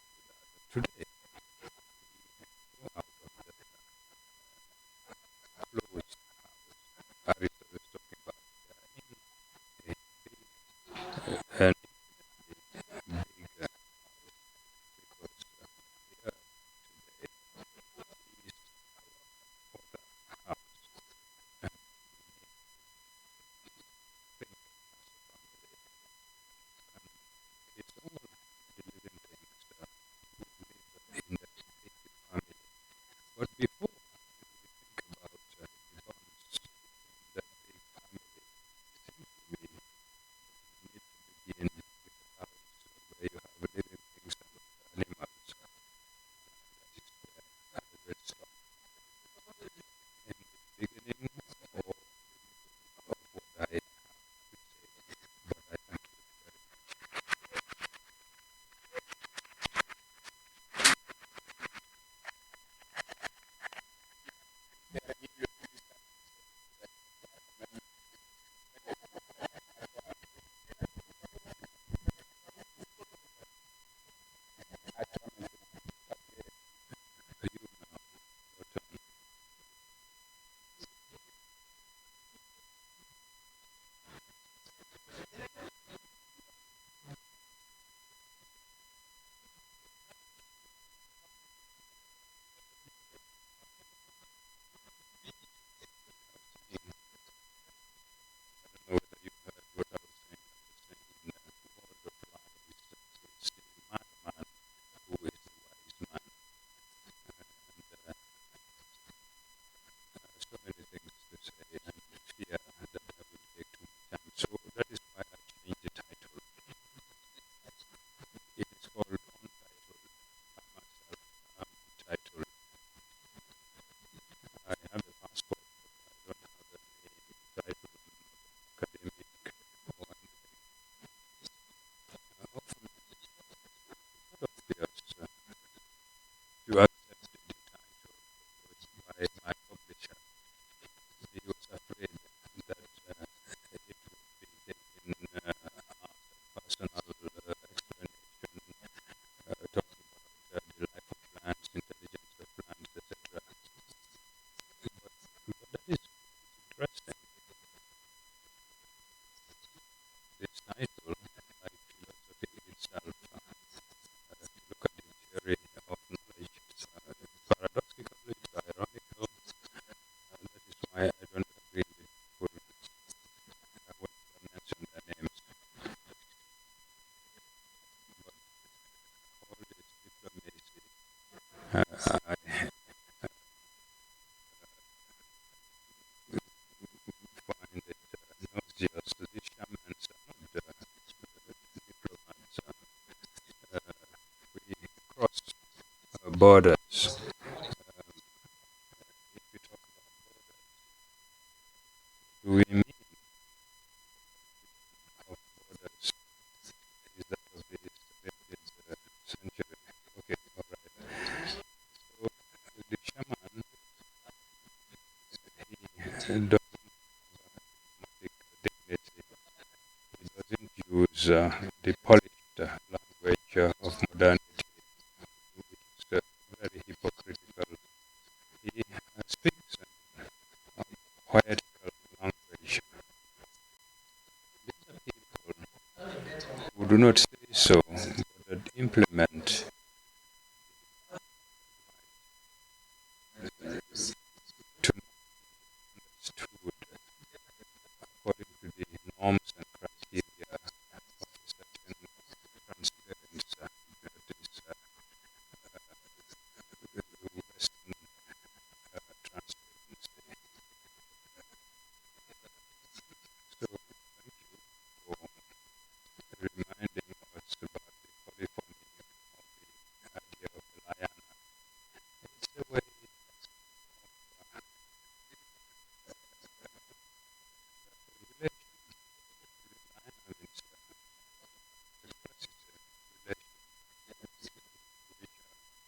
S1: to the other. Today, we go out of the closed house. Aristotle is talking about in a big, an infinitely big house because the earth today is our other house. But before we think about the bonds in that big family, we need to begin with the house where you have living things and animals. That is where I will start. In the beginning or of what I have to say, but I thank you very much. You now, your turn. I don't know whether you heard what I was saying. I was saying in the world of life is that it's the madman who is the wise man. And so many things to say and fear that I will take too much time. So that is why I changed the title. It is called Untitled. I myself am untitled. I have a passport, but I don't have any title, not academic or anything. Often it appears to accept the title was by my publisher. He was afraid that it would be taken as a personal explanation, talking about the life of plants, intelligence of plants, etc. But that is interesting. This title, like philosophy itself, if you look at the theory of knowledge, it's paradoxical, it's ironical, and that is why I don't agree with people when people mention their names. But all this diplomacy, I find it nauseous. The shamans are not diplomats. We cross borders. If we talk about borders, do we mean of borders is that of the 17th century? Okay, all right. So the shaman, he doesn't have diplomatic dignity. He doesn't use the polished language of modernity, which is very hypocritical. He speaks a poetical language. These are people who do not say so, but that implement to not be understood according to the norms and criteria of a certain transference that is Western transparency. So thank you for reminding us about the polyphony of the idea of the lion. It's a way of relation. Lion means expresses a relation which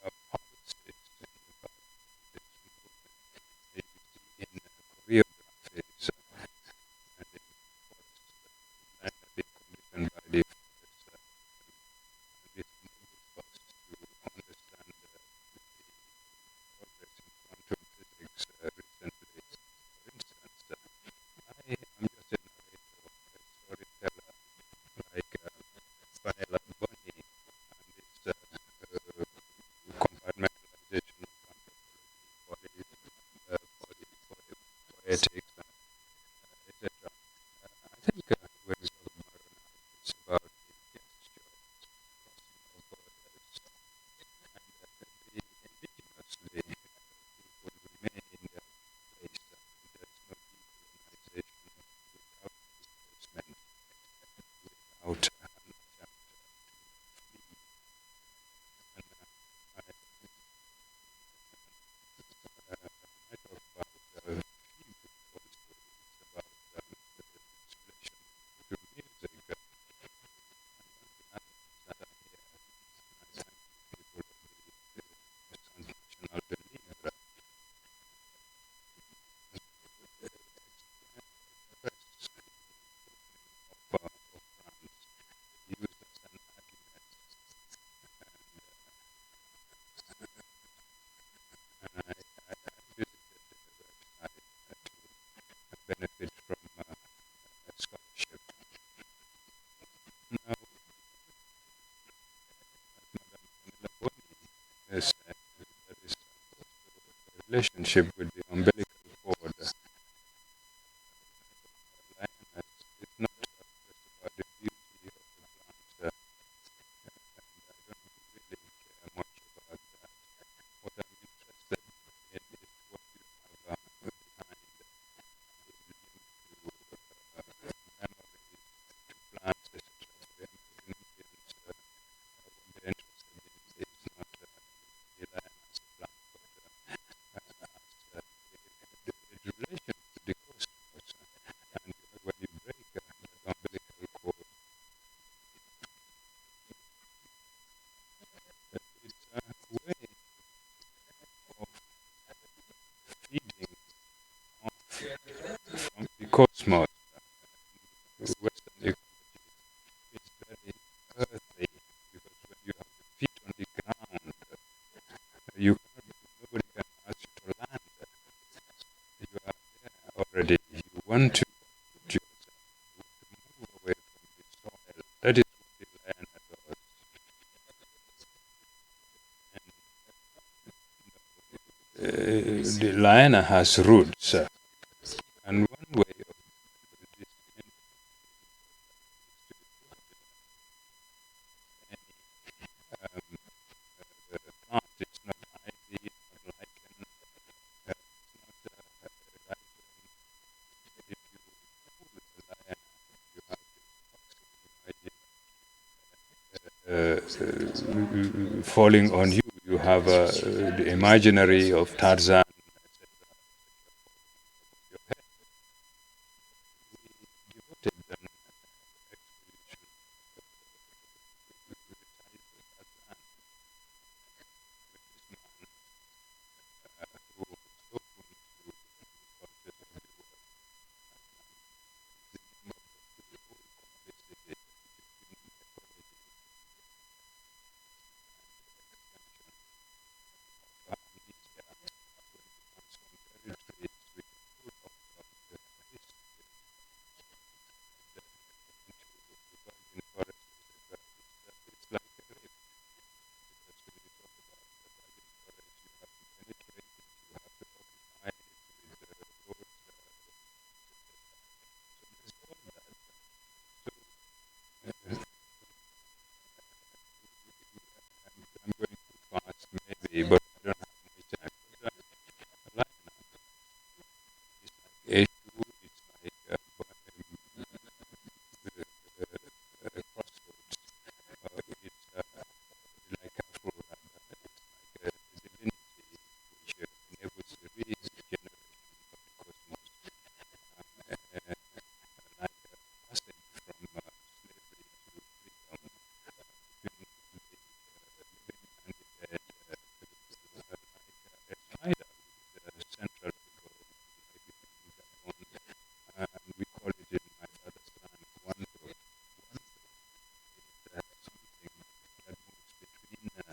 S1: are pulses in fact this movement that you see in choreographies and in forests. Land are being conditioned by the forests, and this enables us to understand the progress in quantum physics recently. For instance, I am just a narrator, a storyteller, like Vanilla Bunny, and this compartmentalization of anthropology, poetics, etc. I think when we talk about art, it's about the gesture, crossing of borders, and the indigenous, the relationship with the umbilical cord. Lioness is not just about the beauty of the plant, and I don't really care much about that. What I'm interested in is what you have behind the link to memories, to plants, etc. For the American Indians, what they're interested in is not the lion as a plant, but as the relation to the cosmos. And when you break that umbilical cord, it's a way of feeding off from the cosmos. Western ecology is very earthy because when you have your feet on the ground, you cannot, nobody can ask you to land. You are there already. You want to put yourself, you want to move away from the soil. That is what the lion does. And the lion has roots, and one way of this any plant, it's not ivy, it's not lichen, it's not rhizome. If you pull the lion, you have this oxygen falling on you. You have the imaginary of Tarzan, etc. Your head. We devoted an expedition with the title Tarzan, with this man who was open to the cultures of the world. Is the name of the whole complicity between ecology and extension of amnesia when it comes from territories which are full of history into the virgin forest, etc. It's like a rift because when you talk about the virgin forest, you have to penetrate it, you have to occupy it with roads, etc. So there's all that. So I'm going too fast maybe, but I don't have much time. But Lina is like A2, it's like crossroads. It's like Afro rather. It's like a divinity which enables the regeneration of the cosmos, like a passage from slavery to freedom between the living and the dead, like a spider with a central figure, like between Gabon, and we call it in my father's land one dot. One dot is something that moves between the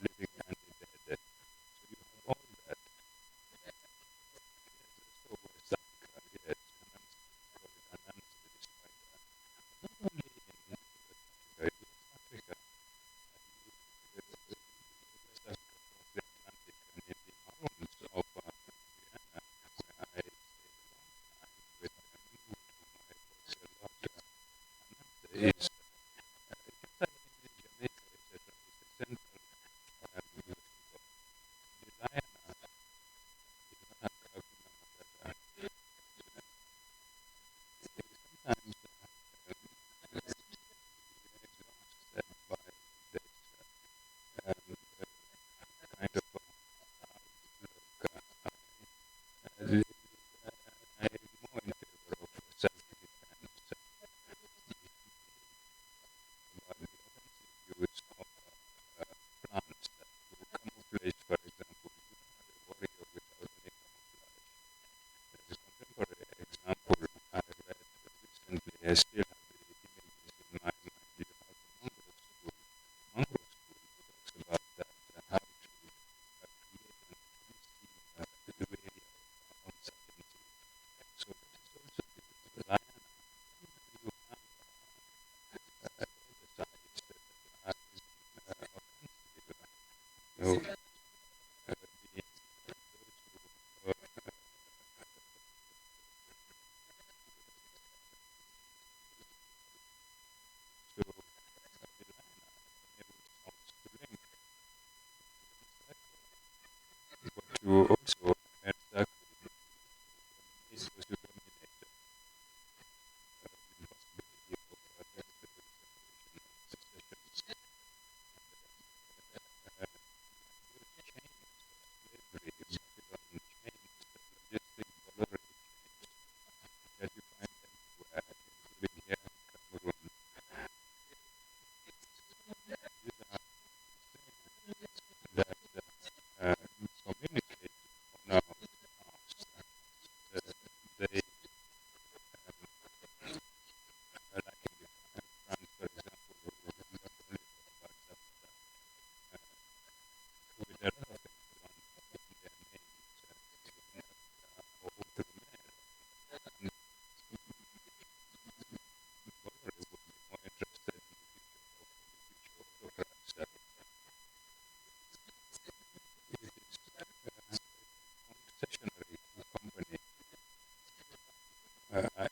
S1: living and the dead. So you have all that. Yes, that's for West Africa, yes, Anansi, we call it Anansi, the spider. Not only in West Africa, in West Africa, West Africa across the Atlantic and in the mountains of Guyana, where I stayed a long time with Mahmoud, whom I also loved. Anansi is, just like in Jamaica, etc., is the central figure. The lion is not a Hakuna Matata. Sometimes we are exhausted by this kind of outlook. I'm more in favor of self-defense, about the offensive use of plants to camouflage, for example. You are not a warrior without any camouflage. There's a contemporary example I read recently. I still have the images in my mind. You have the Mongol school. Mongol school talks about that, how to create an unseen way of uncertainty. So that is also the lion. You have the other sides that are offensive. You know, to also exactly this was to dominate the possibility of secession chains of slavery, Babylon chains, logistic boundary that you find everywhere, including here in Cameroon. These are that communicate on our past. They like in France, for example, who not only talk about that, with a lot of people in their names, in or outre-mer, and Bolloré would be more interested in the future autocrats. It is concessionary company. I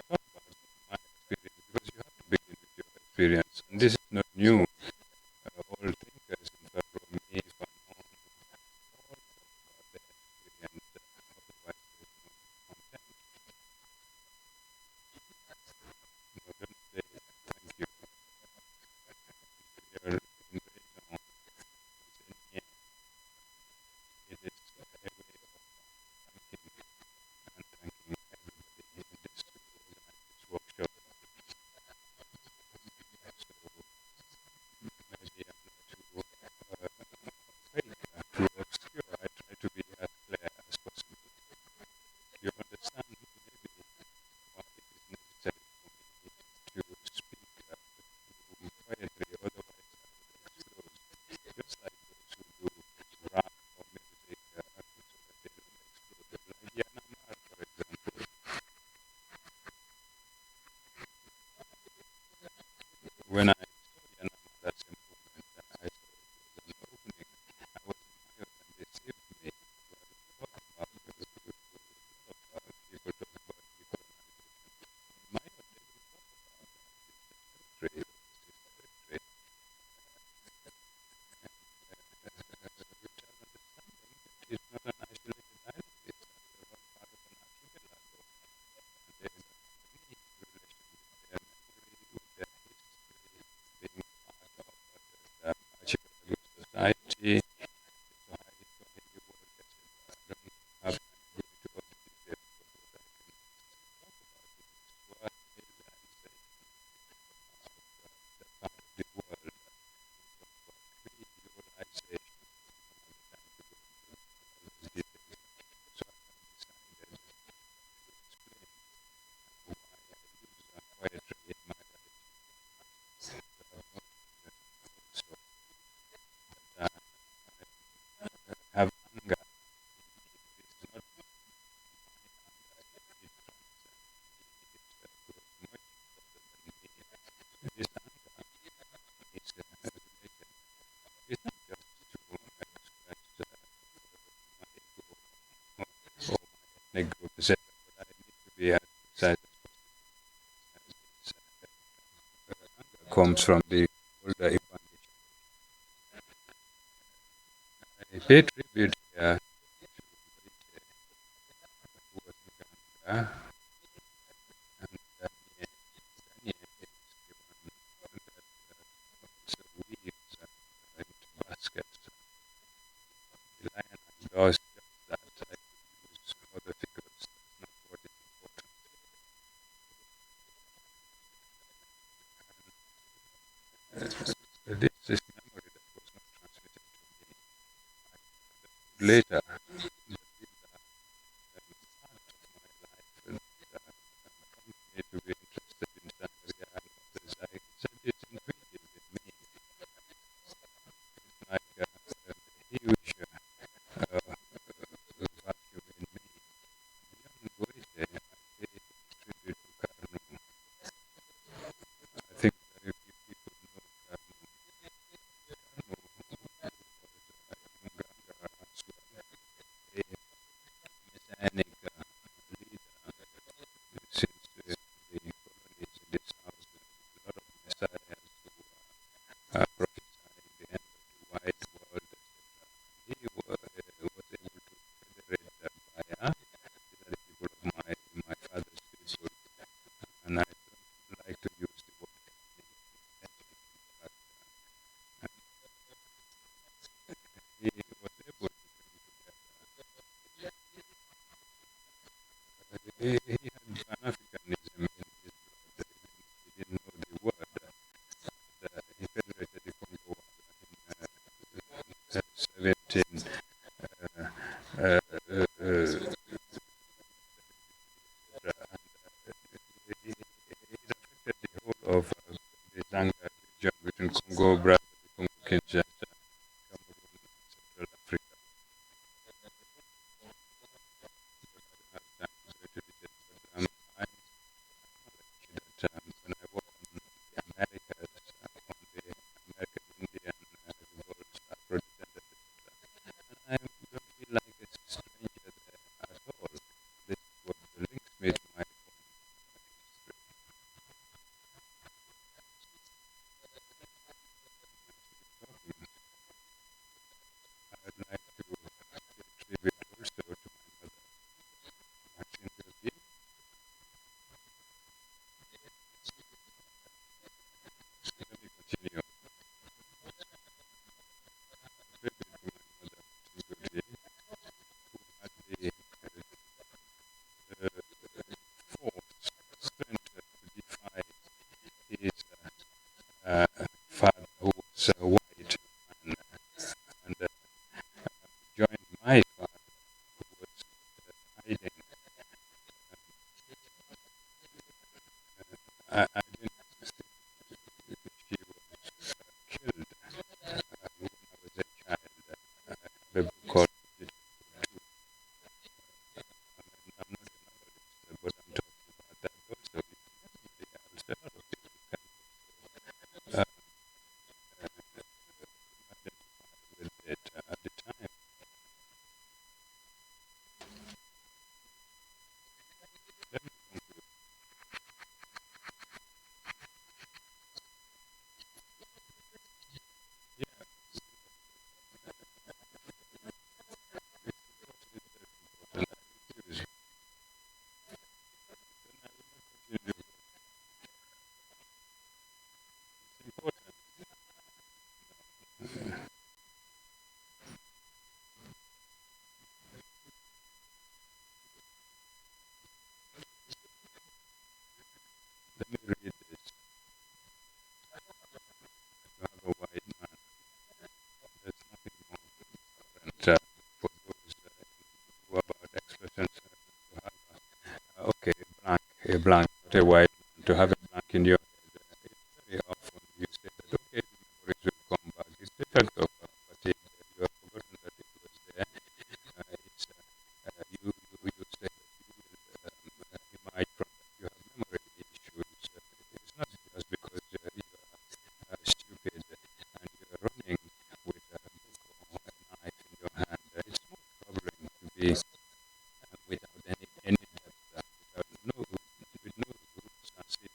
S1: talk about my experience because you have to begin with your experience. And this is not new. All thinkers in Ferromi, Fanon, all talk about their experience. Otherwise, there's no content. No, don't say thank you. You're in very long. Say, yeah, it is a way of thanking and thanking everybody in this to organize this workshop. So maybe I'm not too fake, too obscure. I try to be as clear as possible. You understand maybe why it is necessary for me to speak through poetry, otherwise I would explode. Just like those who do rap or music so that they don't explode. Like Yanamar, for example. When I saw Yanamar as a movement, I saw it was an opening. I was admired and they saved me. But talk about people talk about decolonization. In my own, they will talk about that. It's a territory, this is territory. Which are understanding it is not an isolated island, it's after all part of an archipelago. And they don't have any relation with their memory, with their history, being part of the archipelago society, Swahili world, etc. I don't have time to go into all the details, but what I can talk about is what civilization of the part of the world we talk about creolization. I don't have the time to go into all those details. So I have decided to explain why I use poetry in my writing. So also that I have anger in me. It is not my anger, it transcends me, it goes much further than me. This anger is related. It's not just to express my ego or my ethnic group, etc., but I need to be as precise as possible. As this anger comes from the older Ibanez. I pay tribute here to Boite, who was in Uganda, and Daniel. Daniel is the one that also weaves into baskets. The lion does just that. I could use other figures. That's not what is important. This is memory that was not transmitted to me. go Brother Congo Kinshasa, Cameroon, Central Africa. I acknowledge that when I work on the Americas, on the American Indian revolts, Afro-descendant, and I don't feel like a stranger there at all. This is what links me to my own history. I'd like to pay tribute also to my mother, Maxine Gervais. Let me continue. Tribute to my mother, Maxine Gervais, who had the force, strength to defy his father, who was white, and joined my father, who was hiding. I didn't think she was killed when I was a child. I have a book called Digital Two. I'm not a novelist, but I'm talking about that also. If anybody else, a lot of people can uh, identify with it at the time. Let me conclude. Yeah, it's important. I refuse. Then I will not continue. It's important. Let me read this. To have a white man, there's nothing more important for those who are about expressions to have okay, a blank, not a white man, to have a blank in your head. It's very often you say that, okay, the memories will come back. It's effect of fatigue. You have forgotten that it was there. It's, you say that you will emerge from that. You have memory issues. It's not just because you are stupid and you're running with a book or a knife in your hand. It's more troubling to be without any depth, without no with no roots, as if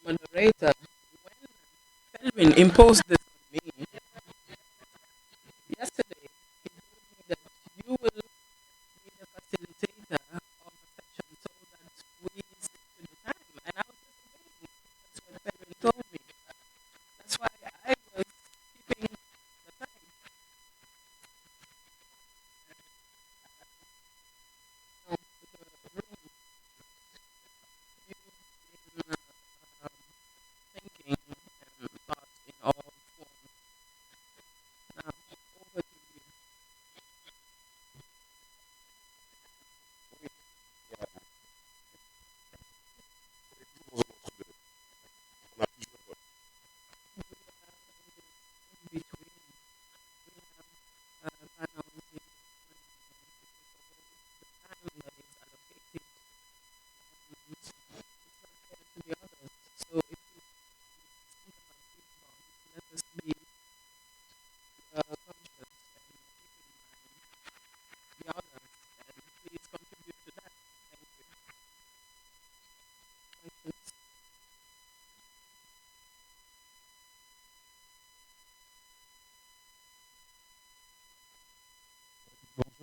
S3: Moderator, when Kelvin imposed this on me yesterday, he told me that you will be the facilitator of the section so that we stick to the time. And I was just obeying. That's what Kelvin told me. That's why I was keeping the time. Now, the room, you've been thinking and thoughts in all forms. Now, over to you. In between, we have panels in the time that is allocated. It's not fair to the others. So if you think about feedback, let us be conscious and keep in mind the others and please contribute to that. Thank you. Questions? Thank you. I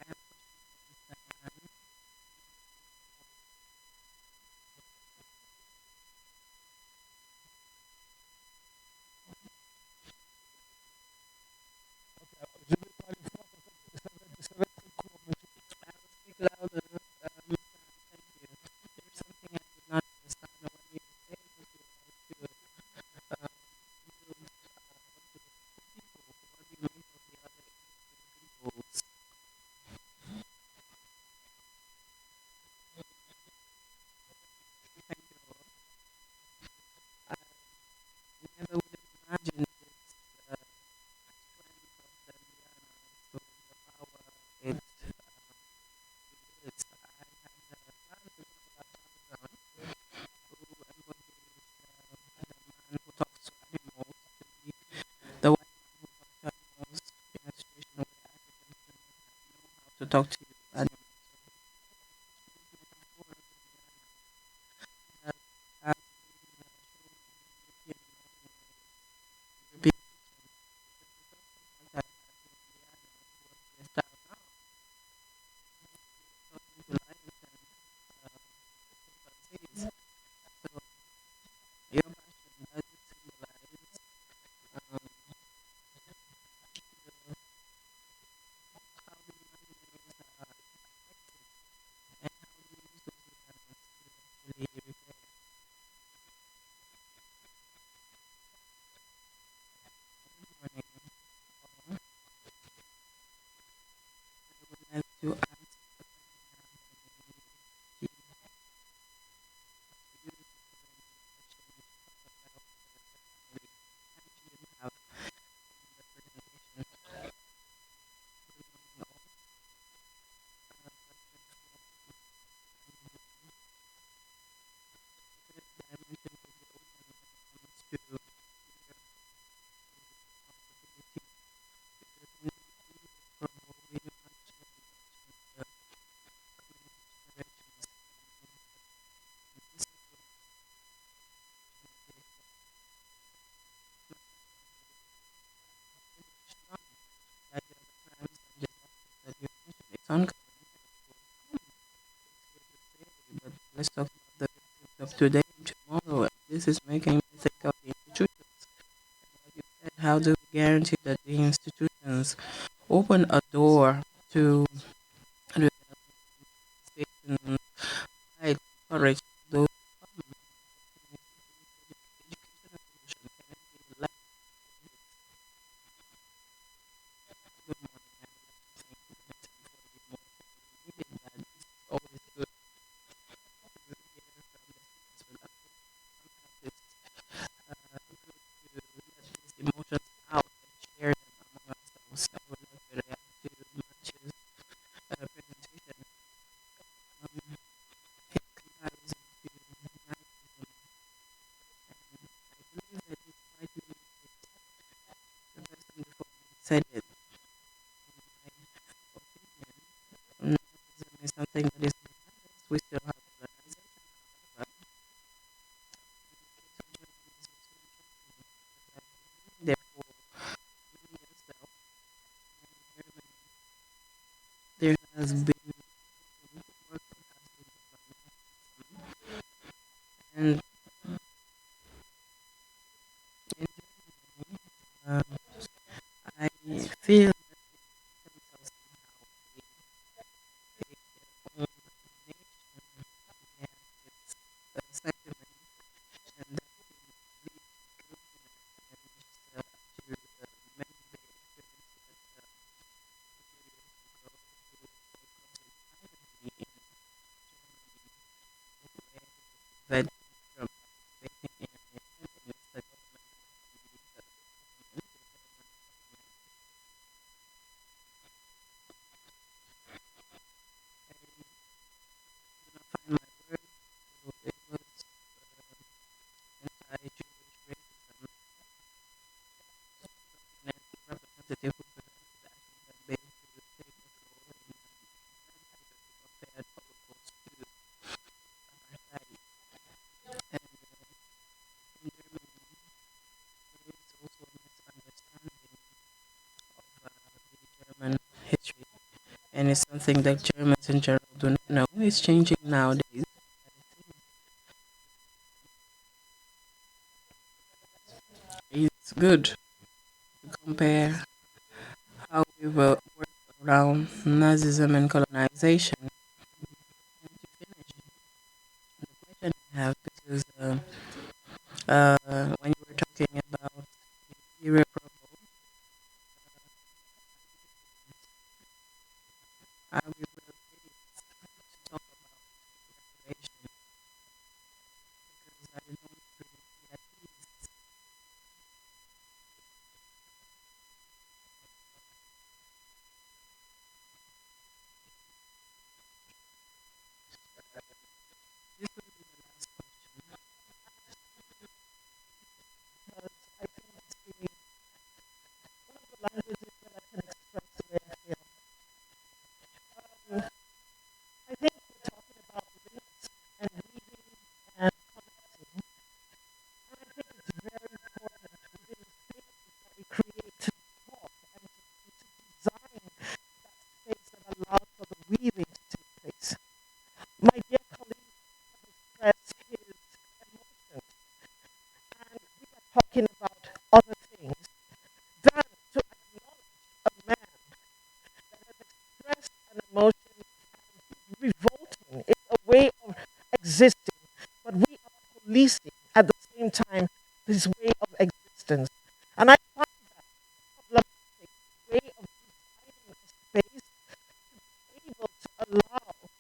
S3: have questions. I will speak louder. Thank you. There's something I did not understand when you say that you like to build onto the people. What do you mean of the other peoples? Thank you. I never would have imagined this strength of the Liana, so the power it is. I had planned to talk about Amazon, who embodies the man who talks to animals, to be the white man who talks to animals in a situation where Africans do not know how to talk to animals. So this metaphor of the Liana has been shown in European European kitchens. The first contact I had with Liana was with Tao talking to lions and chimpanzees. So your passion, does it symbolize um, the, how the animals are affected and how do you use those lianas to actually repair? Good morning, all. I would like to ask if I have any key use when you talk about the family. Actually, we have in the presentation. Good morning, all. The third dimension will be open when it comes to your responsibility because in the promo we do not mention the community generations and this is what finished done by the other crimes and disasters that you mentioned. It's ongoing and of course it's here to stay, but let's talk about the victims of today and tomorrow. And this is making me think of the institutions and what you said. How do we guarantee that the institutions open a door to rehabilitation and provide courage to those who come? Can you speak to this educational solution? Can it be like this? Good morning. I would like to thank you for the time for the emotion needed that. It's always good to hear from the speakers with us. Sometimes it's good to let these emotions out and share them among ourselves. I would like to react to Matthew's presentation. His comparison to Nazism, and I believe that he's quite limited. The person before me said it. In my opinion, Nazism is something that is has been and uh, I feel sentiment and that from participating in the find my word. So it was anti-Jewish racism and representative who actually had been to take control in compared Holocaust to apartheid. And in Germany, there is also a misunderstanding of the German history, and it's something that Germans in general do not know. It's changing nowadays. It's good to compare how we were worked around Nazism and colonization. And to finish, the question I have, because when you were talking about irreparable, are we will ready to talk about reparation? Because I don't really see at least this will be the last question.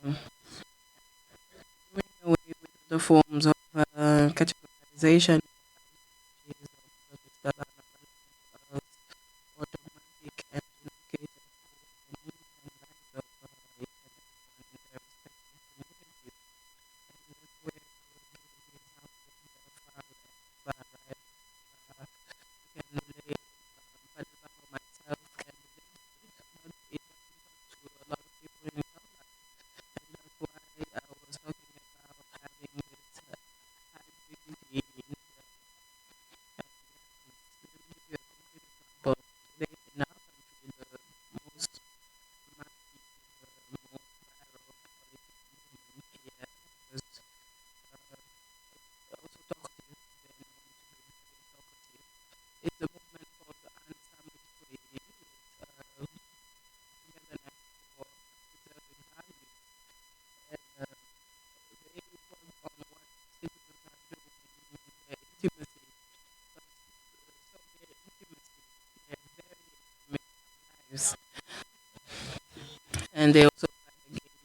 S3: doing away with the forms of categorization that are automatic and indicated for the needs and lives of each and everyone in their respective communities. And that's where I will give the example of the far left, far right. Can relate, for example, myself can relate to it, but it doesn't talk to a lot of people in real life. And that's why I was talking about having this hybridity in the let me give you a concrete example. Today in our country, the most massive, most viral political movement here was also talkative, they're known to be very talkative. It's a movement called the Anti-Sandwich Trade. It's togetherness for preserving values. And they work on what citizens are doing in their intimacy. So their intimacy, their very intimate lives. And they also fight against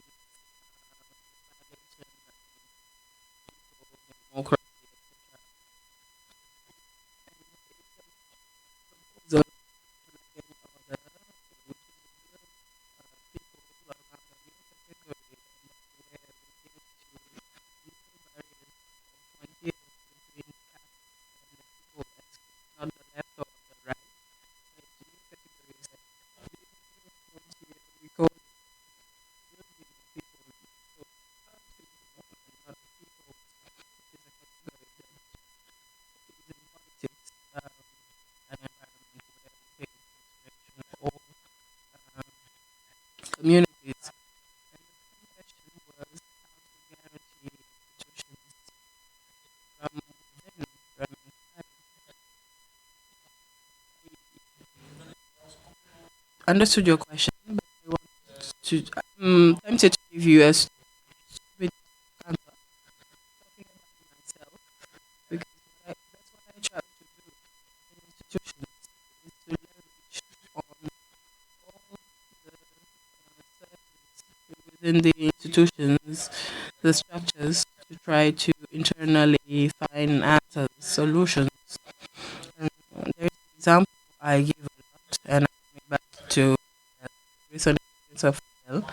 S3: violation and people, democracy, etc. And it's a proposal like any other, which will people around a new category, and that's where we get to new barriers or frontiers between castes and the people. It's not the left or the right, it's new categories. And this new frontier, we call it building the people. So people and not the people is a category that is in politics, an environment where we take into consideration all communities. And the second question was how to guarantee institutions from within, from inside. I understood your question, but I want to, I'm tempted to give you a stupid answer, talking about myself, because that's what I try to do in institutions, is to leverage on all the services within the institutions, the structures, to try to internally find answers, solutions. And there's an example I give a lot, and I bring back to recent experience of Fidel.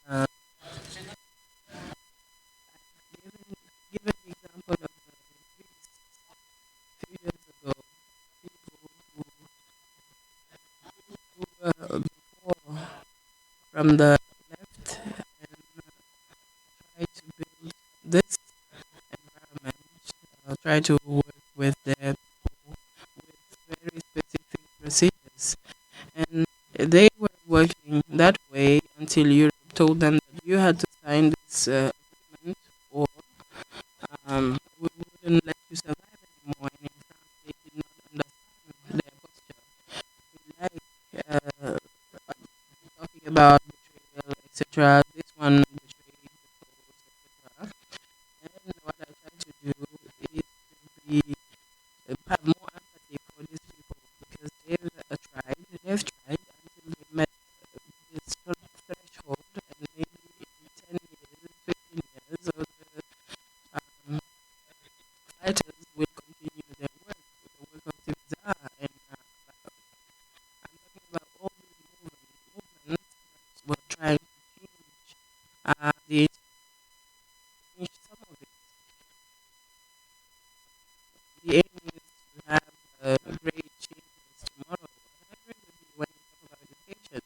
S3: Uh, given, given the example of Greece a few years ago, people who were before from the left and try to build this environment, try to work with their people with very specific procedures. And they were working that way until Europe told them that you had to sign this agreement or we wouldn't let you survive anymore. And in France, they did not understand their posture. Like talking about betrayal, etc. This one betrayed the cause, etc. And what I try to do is to be have more empathy for these people because they've tried until they met this threshold, and maybe in 10 years, 15 years, or the um, fighters will continue their work, the work of Tibza. And I'm talking about all these movements that were trying to change change some of it. The aim is to have great changes tomorrow. And I agree with you when you talk about education.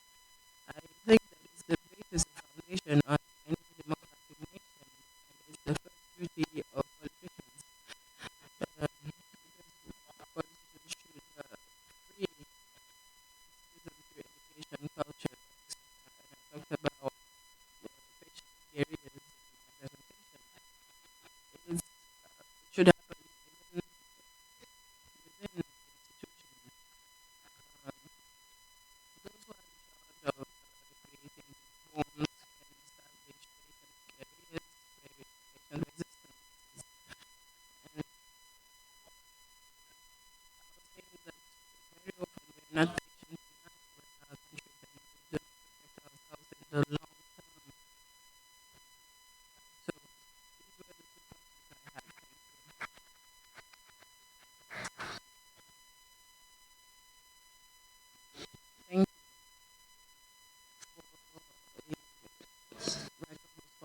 S3: I think that it's the basis and foundation of any democratic nation, and it's the first duty of politicians. Because politicians should free citizens through education, culture, etc. And I talked about patience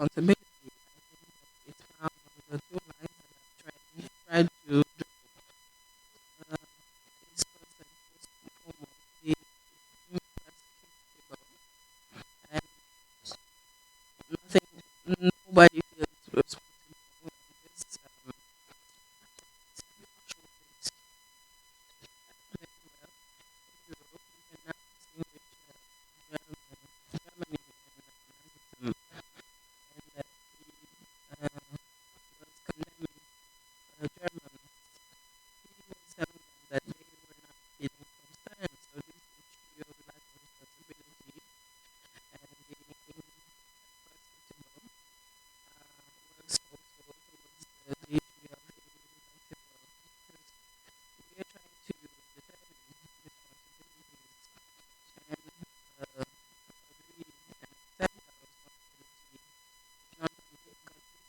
S3: responsibility. I think that it's found on the two lines that I've tried to draw. Is first and foremost the imprescriptible, and nothing, nobody feels responsible in this factual things. Very well. In Europe, you can now distinguish Germany and Nazism, and that he was condemning Germans. He was telling them that they were not feeling concerned. So this issue of lack of responsibility and the imprescriptible works also towards the issue of irreversible, because we are trying to determine responsibilities and agree and accept our responsibility not only God given,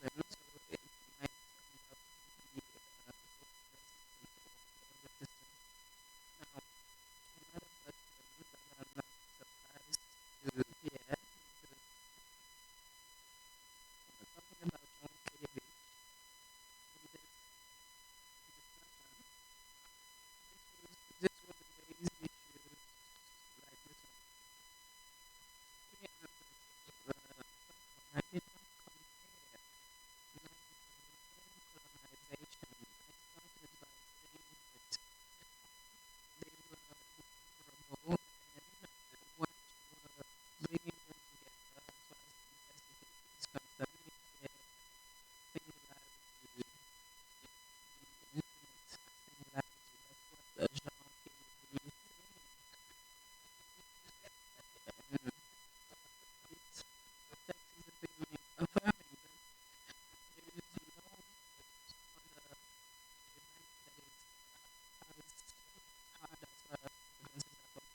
S3: so it might end up be resistance. Now, another question that I'm not surprised to hear, because talking about John Kelly in this discussion, this would raise issues like this one. To be honest, first one, I did not compare non-colonization. I started by saying that they were vulnerable and what were bringing them together as far as the Pacific is concerned is their singularity, the infinite singularity. That's what Jean Kelly is saying. And this text is affirming that there is no other event that is as hard as far as frequencies are concerned as this one.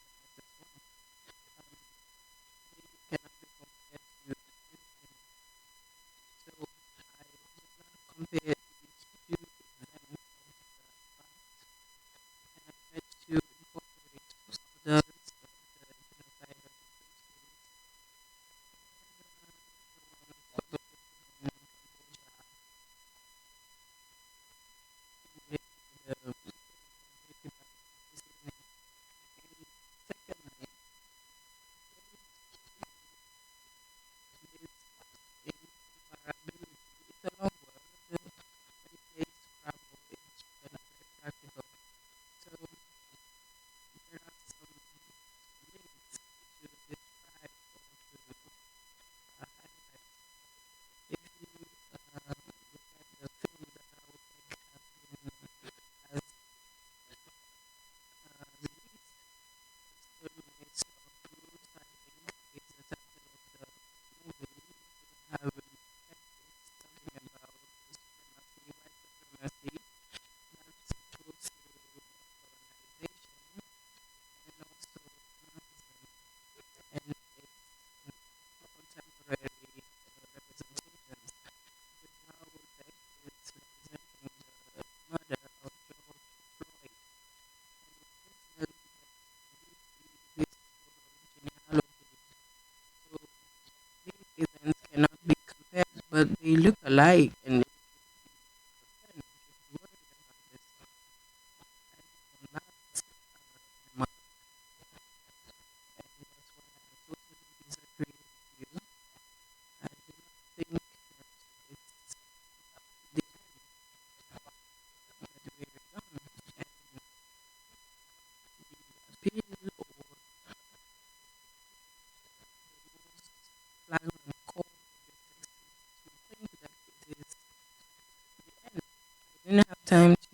S3: They cannot be compared to anything. So I did not compare these two events of the past, and I tried to incorporate others of the genocide of the Tutsis, the ones perpetrated in Cambodia, the British this evening. And secondly, this incomparability. It's a long word. When you say Scrabble, it's not very practical. So there are some links to describe or to highlight. If you look at the films that I would think have been as released, Exterminates of Rules, I think is the title of the movie. You have Netflix talking about the supremacy, white supremacy, that's through colonization, and also Nazism and its contemporary representations. Because now Beck is representing the murder of George Floyd, and it seems that we see this sort of genealogy. So these events cannot be compared, but they look alike, and we should be concerned, we should be worried about this. And one last remark, and that's why I totally disagree with you. I do not think that it's the end that we're done, and the appeal or the most flagrant call for this text is to think that it is the end. I didn't have time to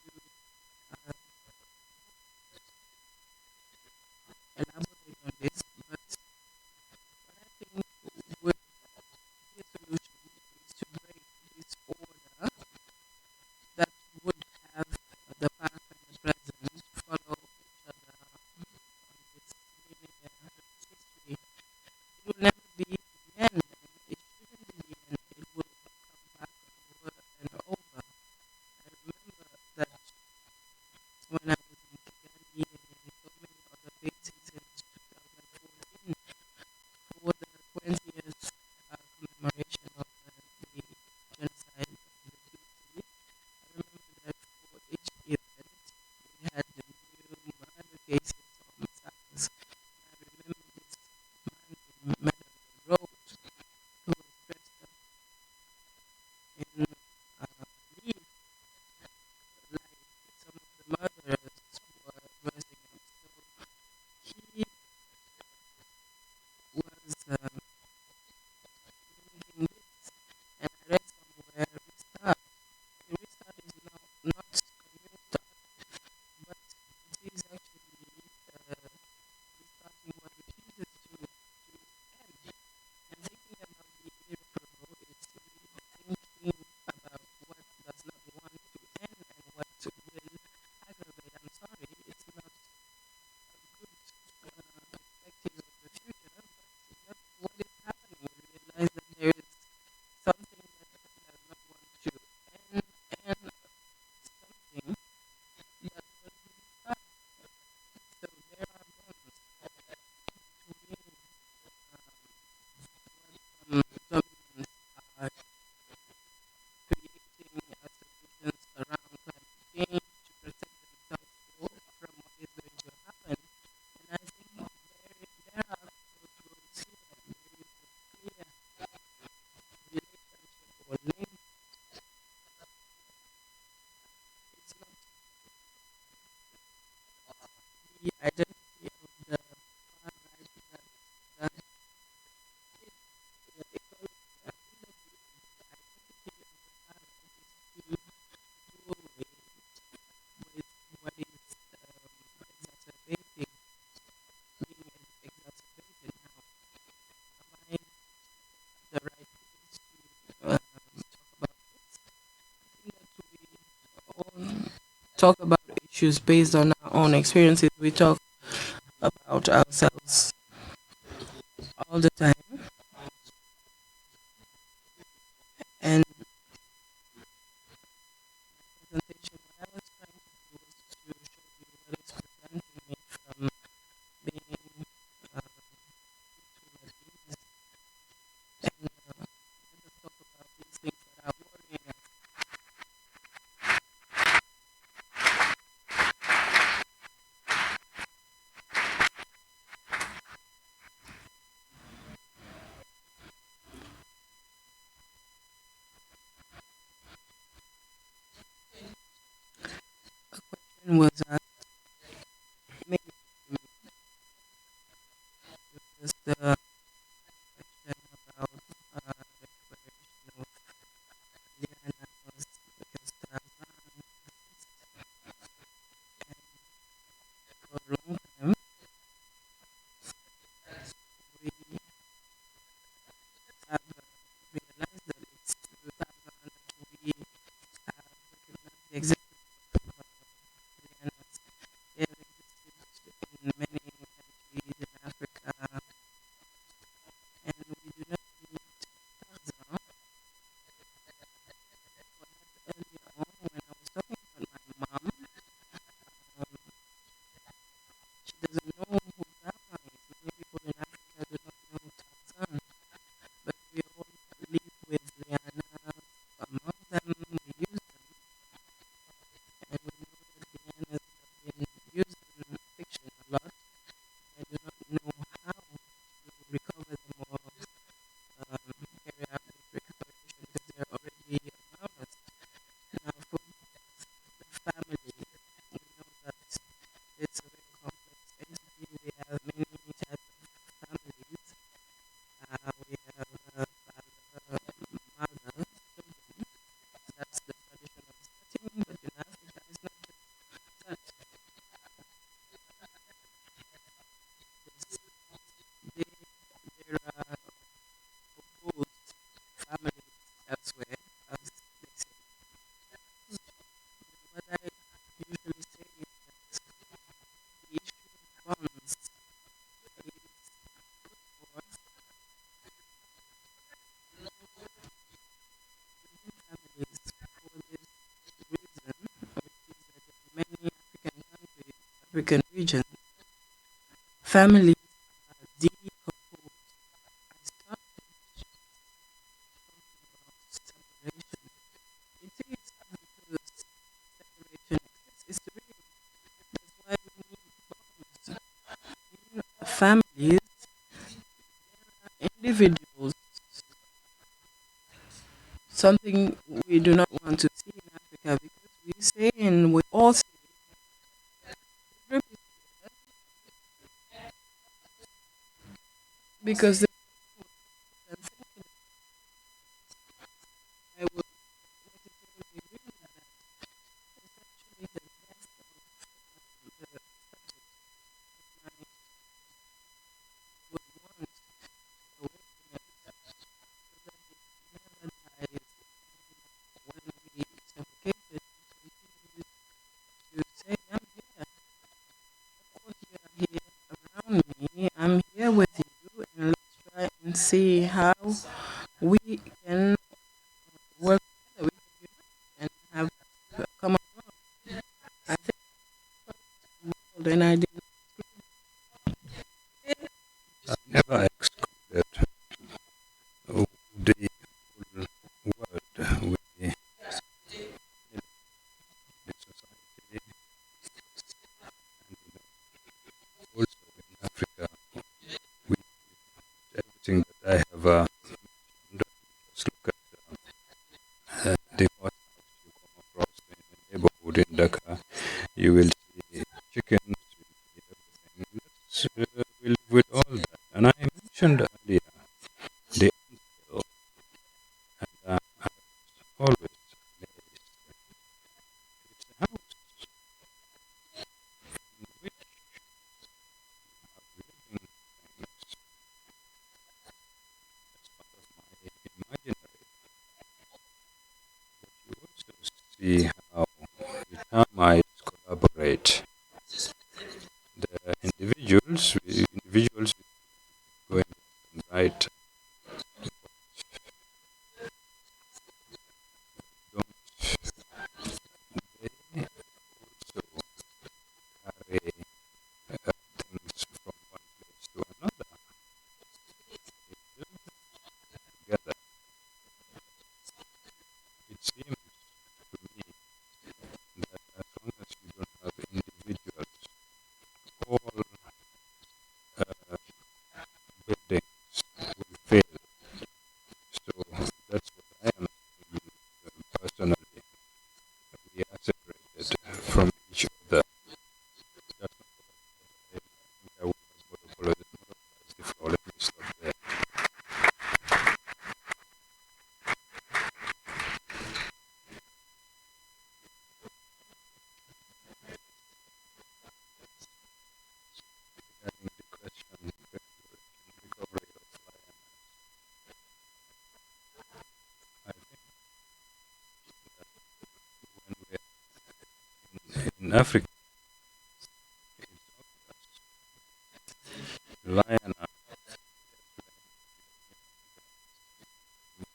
S3: elaborate on this, but what I think would be a solution is to break this order that would have the past and the present follow each other on this linear history. It will never be the end, and it shouldn't be the end. It will come back over and over. I remember that talk about issues based on our own experiences. We talk about ourselves all the time. And presentation, what I was trying to do was to show you what is preventing me from being too at ease. And let us talk about these things that are worrying us. And was maybe it was the question about the exploration of lianas because Tarzan for a long time we have realized that it's through Tarzan that we have recognized the existence of lianas. They have existed in many countries in Africa, and we do not need Tarzan. But earlier on, when I was talking about my mom, she doesn't know who Tarzan is. Many people in Africa do not know Tarzan, but we all live with lianas among them. We use them, and we know that lianas have been used in fiction a lot. I do not know how to recover them or carry out this recoveration because they are already around us. Now, for the family, we know that it's a very complex entity. We have many types of families. We have father, mother, children. That's the traditional setting, but in Africa, it's not just that. There are opposed families elsewhere, as they say. What I usually say is that the issue of bonds is put forth within families for this reason, which is that in many African countries, African regions, families are decomposed. I started talking about separation. It is because separation exists. It's real. That's why we need bonds. In families, individuals, something we do not want to see in Africa because we say and we all say because the I would necessarily agree with that. It's actually the death of the subject I would want to awaken it so that it never dies. When we suffocate it, it continues to say, I'm here. Of course, you are here around me. I'm here with you, and let's try and see how we can work together, we can unite and have common ground. I think world, and I didn't.
S1: Never excluded the whole world we the society and also in Africa we everything that I have mentioned. Just look at the hot house you come across in the neighborhood in Dakar. You will see chickens, you will see everything. We live with all that. And I mentioned earlier the uncle, and I was always amazed. It's a house in which you have living things as part of my imaginary. But you also see how the termites in Africa, lion are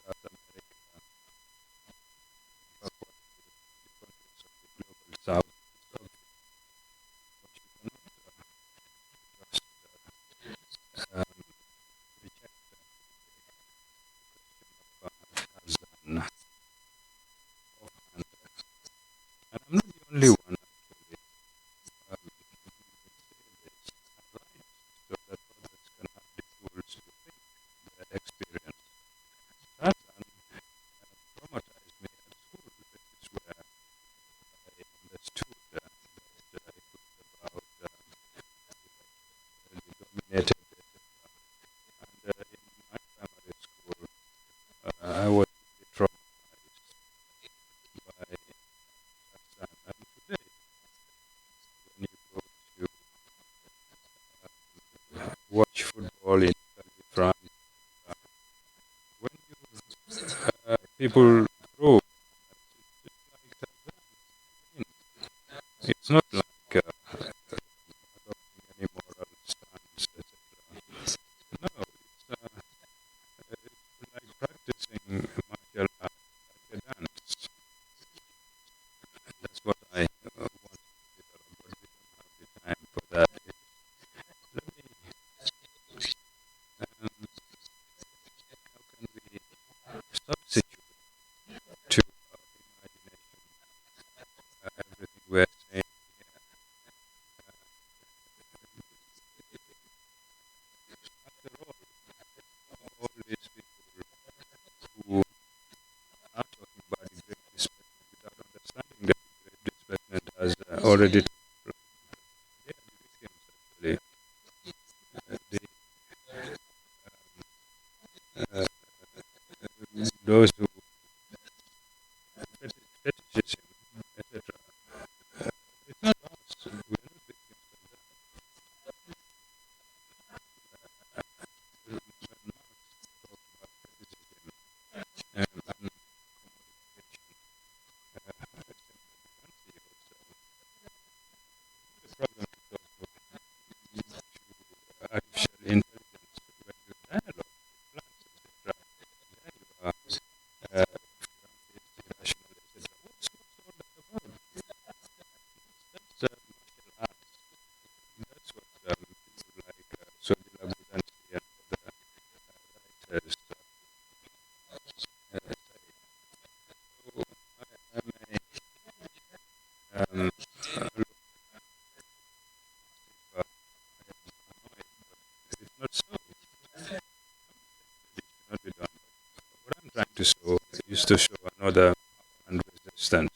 S1: South America, countries of the global south. But you cannot just reject the question of Tarzan offhand. And I'm not the only one actually say this. I write so that others can have the tools to think their experience. Tarzan traumatized me at school. This is where I understood that it was about the dominated, etc. And in my primary school, I was really traumatized by Tarzan. And today, when you go to watch football in Italy, France, when people grow, it's just like Tarzan. It's not like adopting any moral stance, etc. No, it's like practicing martial arts like a dance. That's what I want to develop, but we don't have the time for that. Let me, how can we substitute to our imagination everything we're saying here? After all these people who are talking about the Great Displacement without understanding that the Great Displacement has already taken place. They are the victims, actually. Those who fetishism, etc. It's not us. We are not victims of that. When Marx talked about fetishism and commodification, saying that the country also, the problem to talk to artificial intelligence when you dialogue with plants, etc. There you are, irrational, etc. What's all that about? That's martial arts. That's what people like Sodila Budansi and other writers say. So I may look if I am annoyed, but it's not so. It cannot be done. But what I'm trying to show is to show another power and resistance.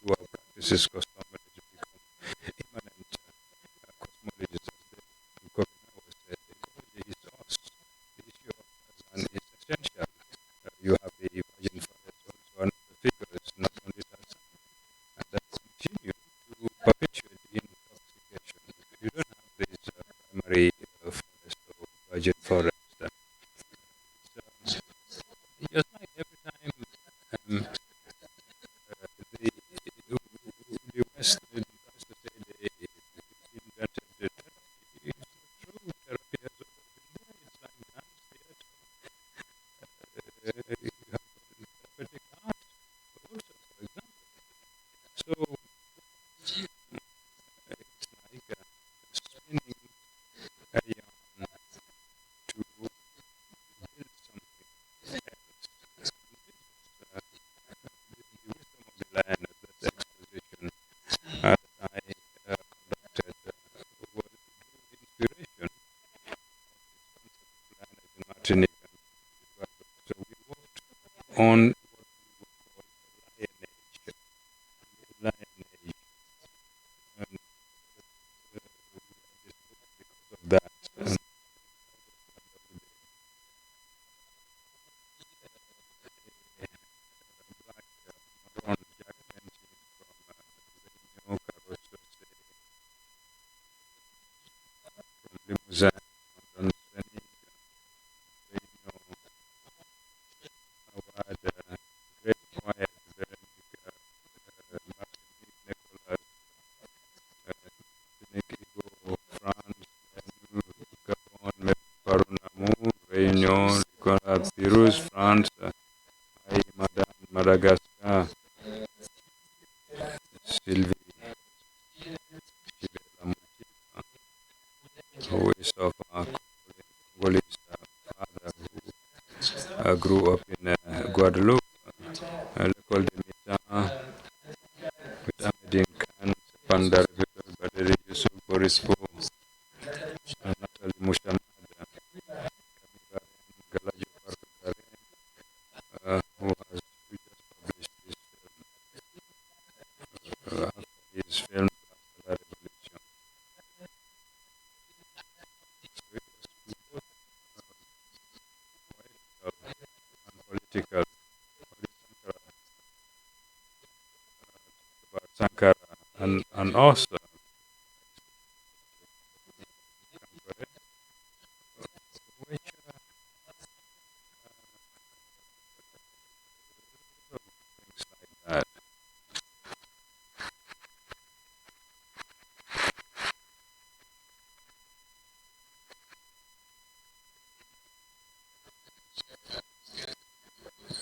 S1: Do our practices cosmology become immanent cosmologies, as the Kopenhagen said? Ecology is us. The issue of Tarzan is essential. You have the virgin forest also another figures, not only Tarzan, and that continue to perpetuate the intoxication. You don't have this primary forest or virgin forest. It's just like every time the West tries to say they invented the therapy. It's not true. Therapy has always been there. It's like dance, theater. You have therapeutic art also, for example. So it's like spinning a yarn to build something else. This was the wisdom of the lioness, that exposition that I conducted was the inspiration of this concept of lioness in Martinique and Guadeloupe. So we worked on what we would call the lion age, and we have this book because of that. And black maroon Jack Pensee from Réunion, Carosse, from Limousin, London, Réunion, Awad, Pirus, France, Hi, Madame Madagascar, Sylvie Chibela who is of Congolese father who grew up in Guadeloupe, l'école de Mitan, with Amedine Khan, Pandar Vidal Baderi Yusuf Borispo, Nathalie Mushamad, Galajo Farfagare, who just published his film, after his film La Revolution. So it was both and political. About Sankara and also which things like that.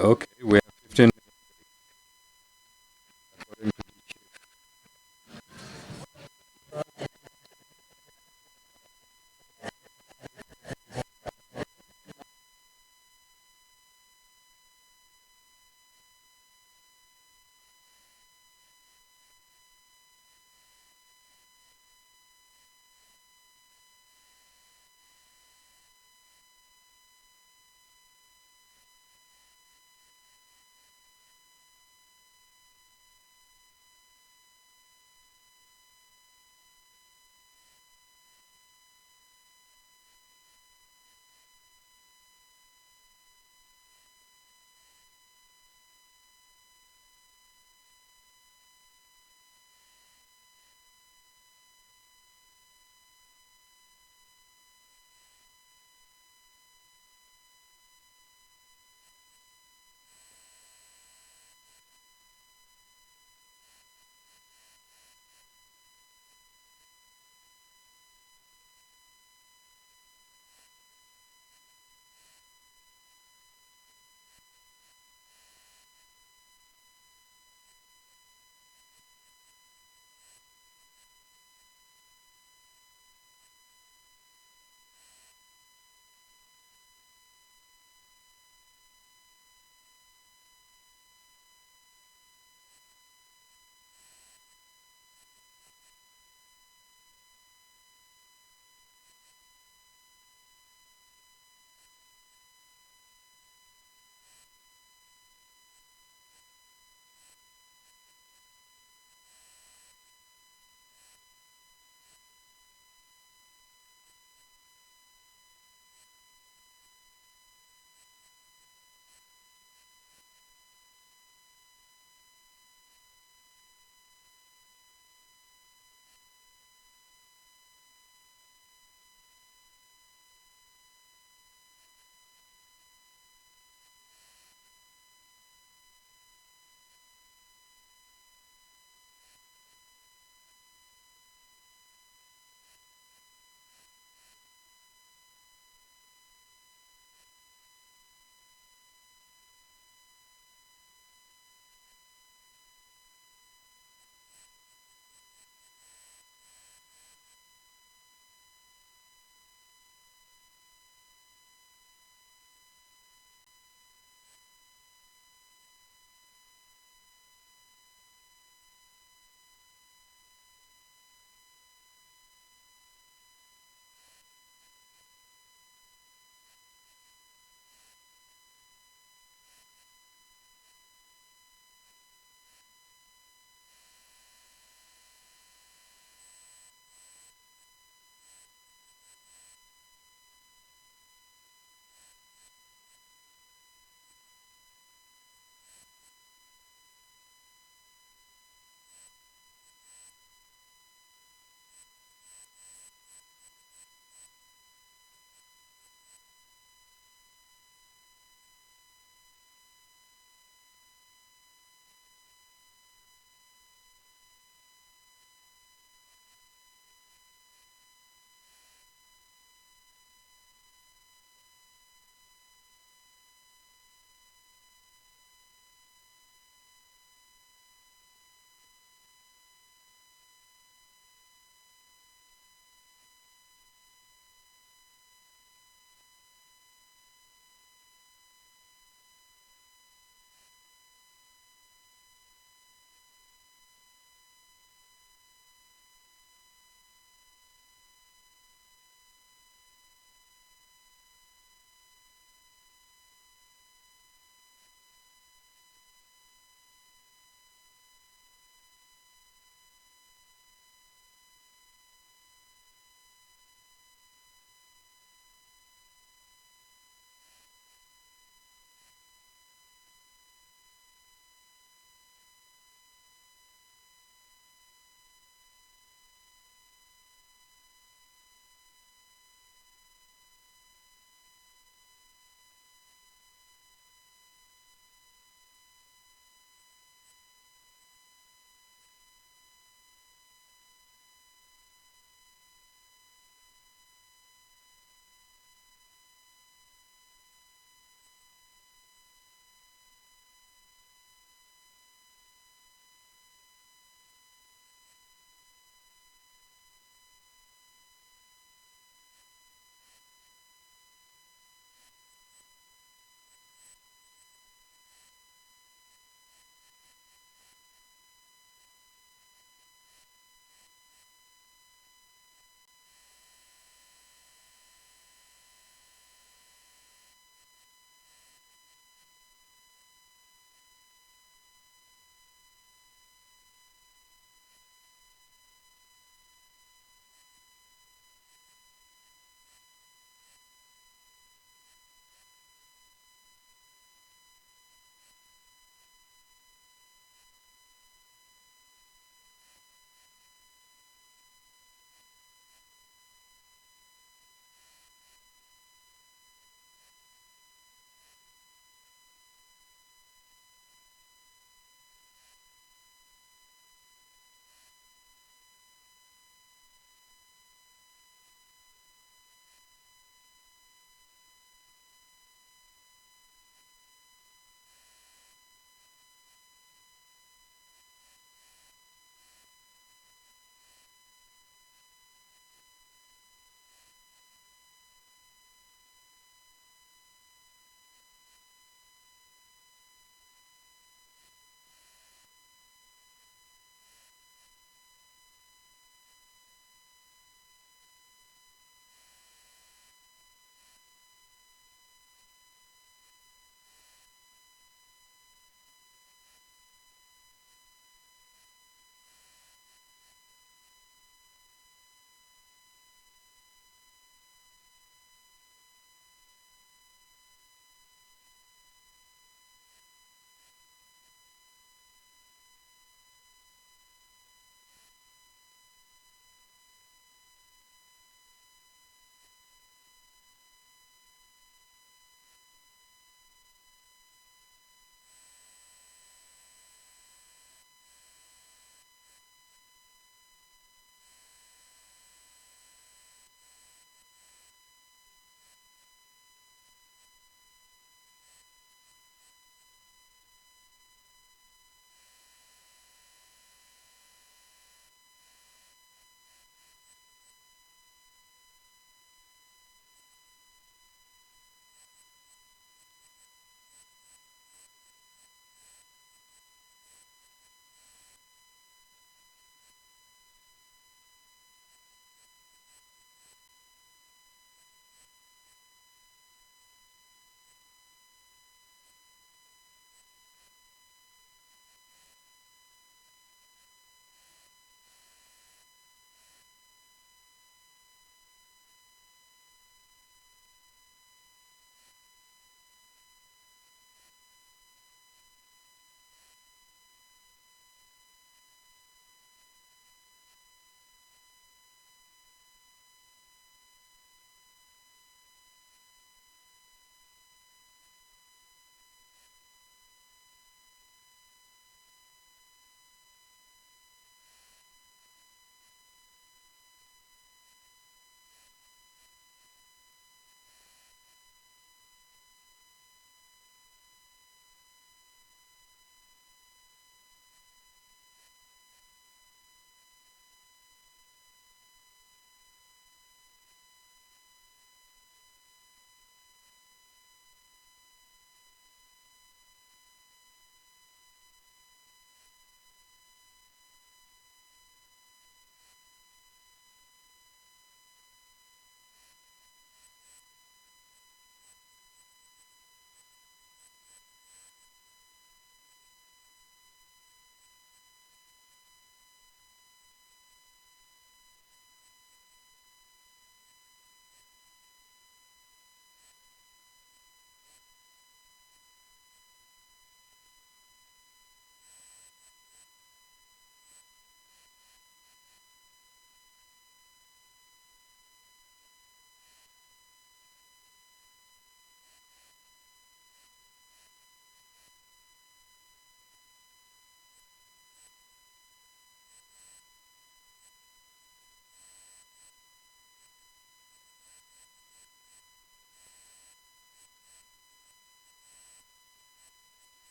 S1: Okay, we have 15 minutes according to the chief.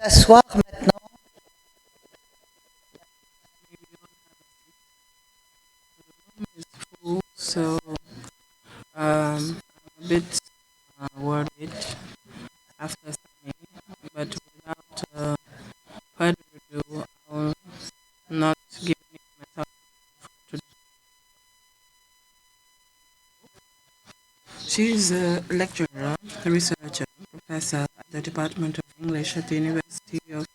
S5: s'asseoir maintenant.
S3: So I'm a bit worried after Sunday, but without further ado, I'll not give myself to. She's a lecturer, researcher, professor at the Department of English at the University of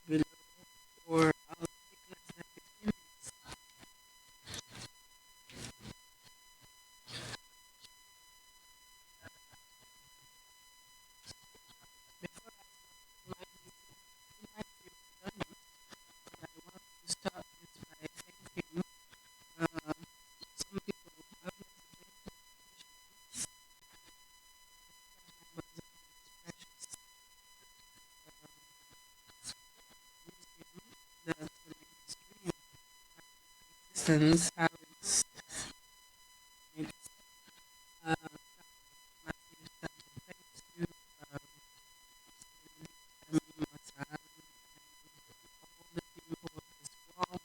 S3: below, or I'll take less than 15 minutes. Before I start, you might be redundant, but I want to start this by thanking some people who have made members of this precious museum that will make this dream existence have its massive thanks to Amin Masar and all the people of this warm welcome.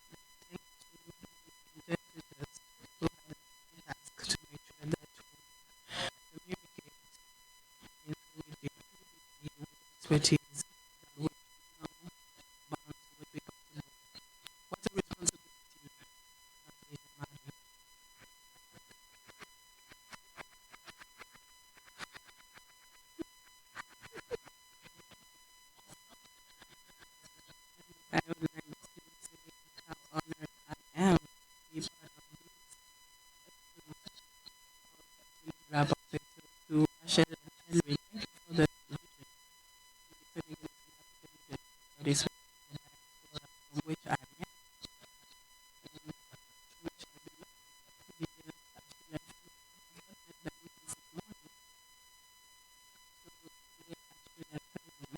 S3: Thanks to the interpreters who had the task to make sure that we communicate in fluidity with expertise that would no bounds would be possible. What a responsibility, Lady Madam. I would like to say how honored I am to be part of this wrap up it to Rashid and Henry. Thank you for the vision. Listening is the opportunity that is the diaspora from which I am and which I belong. The actual that we this morning so we actually have family.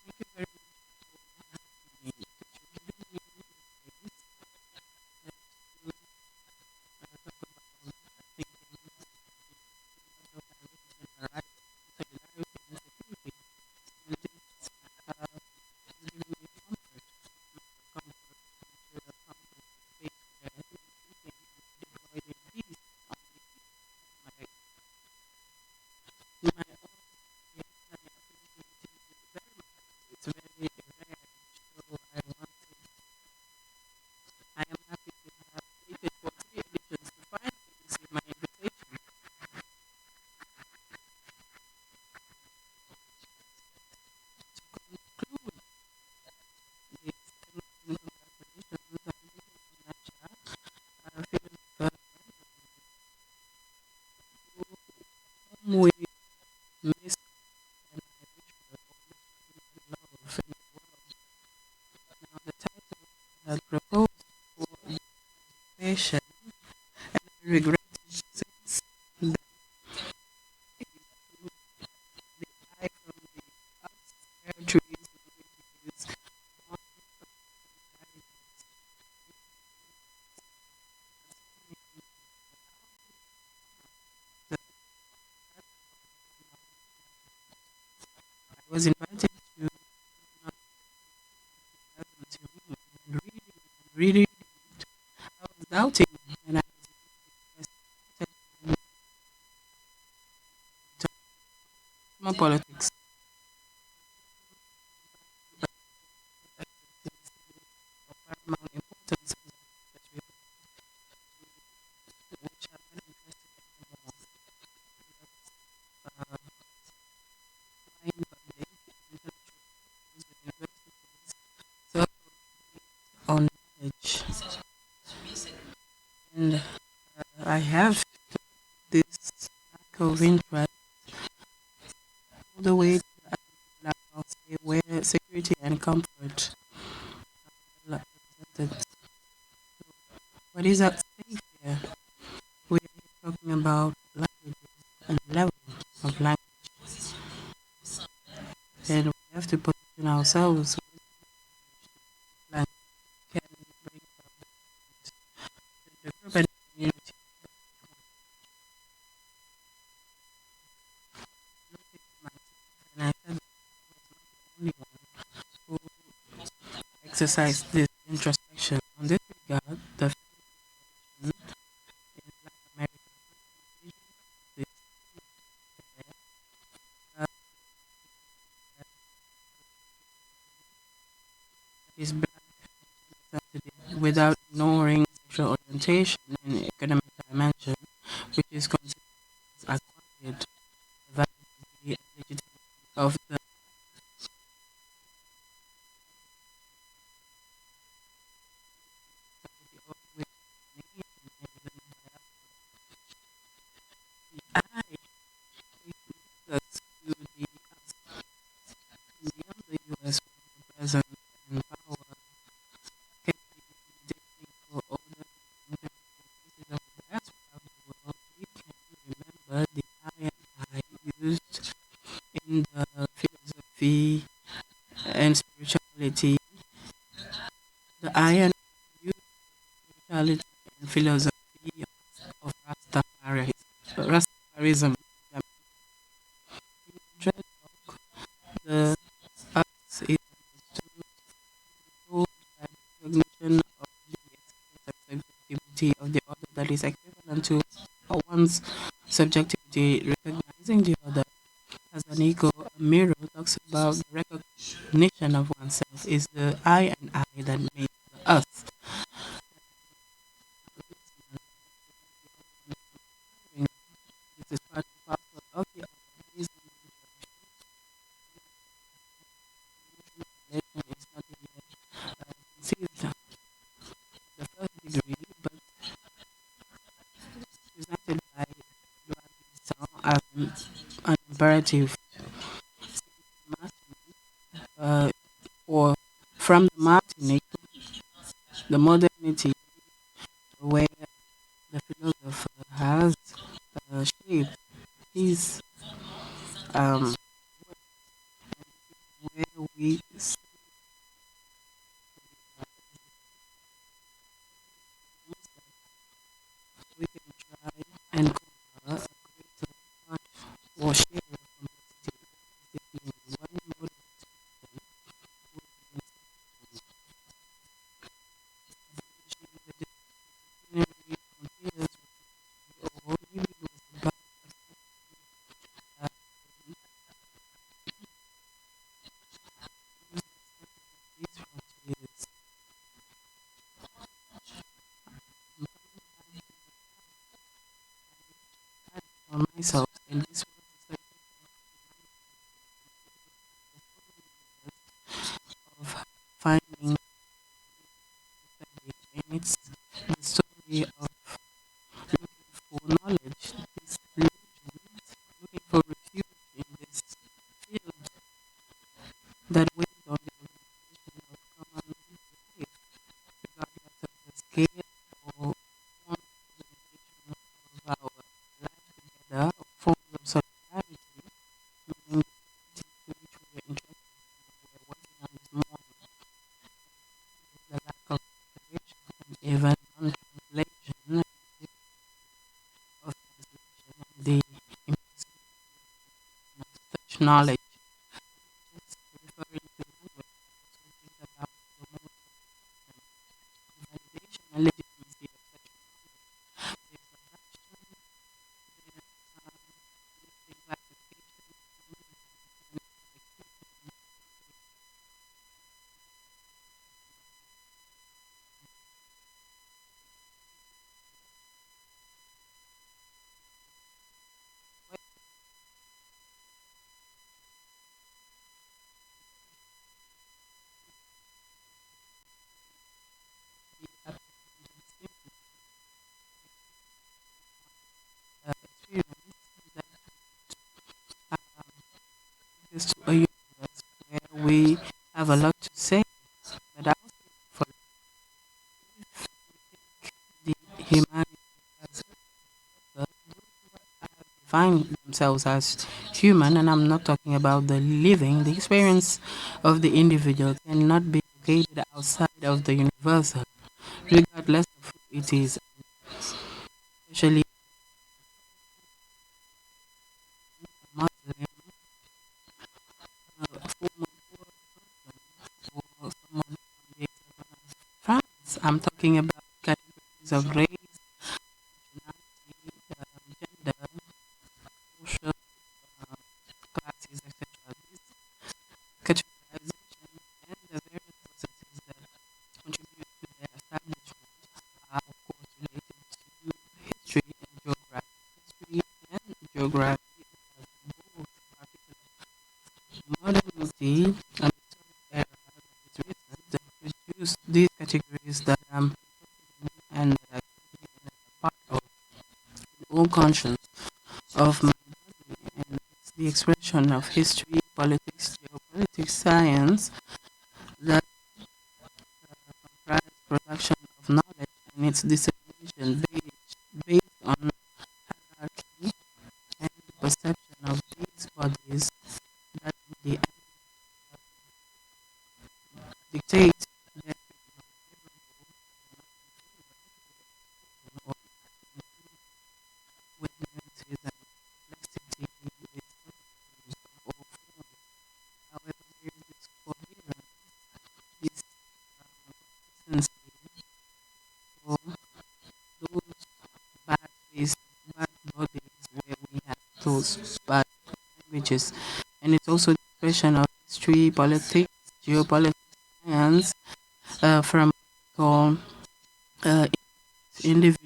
S3: Thank you very much for having me to join me in this space to talk about thinking of diversity and variety, solidarity and security. And this is giving me comfort, comfort, material comfort, space where we can deploy in peace on my own yes, I appreciate it very much. It's very rare, so I am happy to have waited for 3 editions to finally receive my invitation. To conclude this congratulations, I'm leaving Nacha, feeling whom we miss and I wish her all the happiness and love in the world. Now the title had proposed for the patient and I regret it since then is to the eye from the upstairs trees which is one of the guidance that I was invited to not pleasant to me and reading it, I was doubting and I was excited to more politics. But of paramount importance that we which I'm not interested in anymore. language. And I have this lack of interest all the way to I'll say where security and comfort are represented. What is at stake here? We are talking about languages and level of language, and we have to position ourselves with language can bring about the group and community. And I said I was not the only one who exercised this introspection. On this regard, the in Black American is uh, is black identity without ignoring sexual orientation and economic dimension, which is considered as acquired validity and legitimacy of the society of which nation and even the I leads us to the us beyond the US presence and power can be dating for older pieces of the diaspora of the world. We can remember the I and I used in the philosophy and spirituality. The I and I used spirituality and philosophy of Rastafarism. In dreadlock, the us is understood by the recognition of the subjectivity of the other that is equivalent to one's subjectivity, recognizing the other as an ego. A mirror talks about the recognition of oneself is the I and I that makes the us. This is part and parcel of the organism. Relation is not yet conceived at the first degree, but presented by as an imperative uh, or from the Martinic, the modernity where the philosopher has shaped his um, where we can try and cover a greater part or share of complexity discipline. One mode of expression would be the disciplinary frontiers or maybe it was about uh, these frontiers for myself and this was the of finding and it's the story of looking for knowledge, this legend, looking for refuge in this field that weighs on the organization of common life, regardless of the scale or form of organization of our life together, or forms of solidarity, meaning the activities to which we are interested in, we're working on this morning, the lack of preparation and even non-translation of translation and the impossibility of such knowledge. Just referring to language, also think about the mode of validation and legitimacy of such knowledge. There's adoption, there's listing classification, and have a lot to say, but also for the humanity as define themselves as human, and I'm not talking about the living. The experience of the individual cannot be located outside of the universal, regardless of who it is, especially Muslim, former or someone from the France. I'm talking about categories of race, nationality, gender, social classes, etc. This categorization and the various processes that contribute to their establishment are, of course, related to history and geography. History and geography are both particular modernity and historic era that is recent that produce these categories that I'm and that I am a part of in all conscience of my body, and it's the expression of history, politics, geopolitics, science that comprise production of knowledge and its dissemination based on hierarchy and the perception of these bodies that in the end dictate their with nuances and complexity with of all forms. However, there is this coherence, this consistency for those bad spaces, bad bodies where we have those bad languages. And it's also the expression of history, politics, geopolitics, science, from uh, individuals.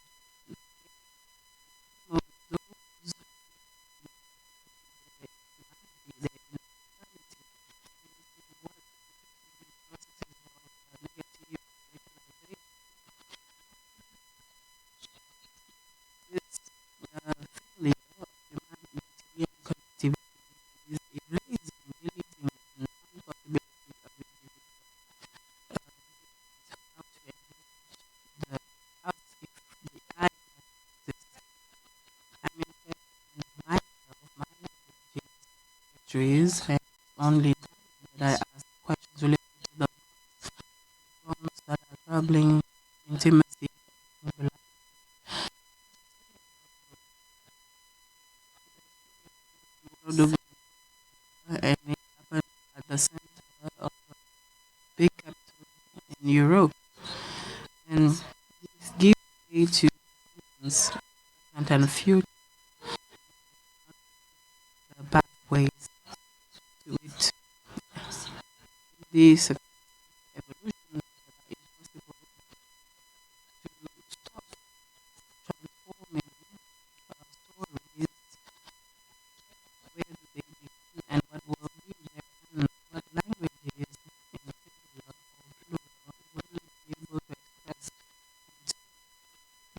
S3: Those failure of humanity and collectivity is erasing, deleting the non-possibility of individual how to envisage the us if the I exists. I manifest in myself, my languages, histories, and only time that I ask questions related to the problems that are troubling intimacy in the world and it happened at the center of a big capital in Europe. And this gives way to things and future pathways to it. This evolution that are impossible to stop transforming stories. Where do they begin and what will be their end? What languages in singular or plural will be able to express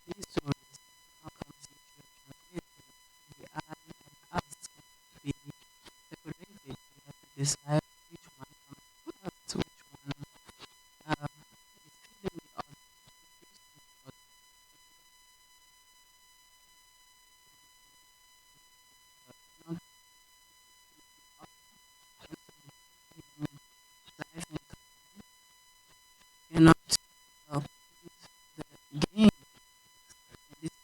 S3: these stories? How can future translation the I and us be separated? We have to decide which one comes first, which one is feeling the other, producing the other, not life cannot put the game. This is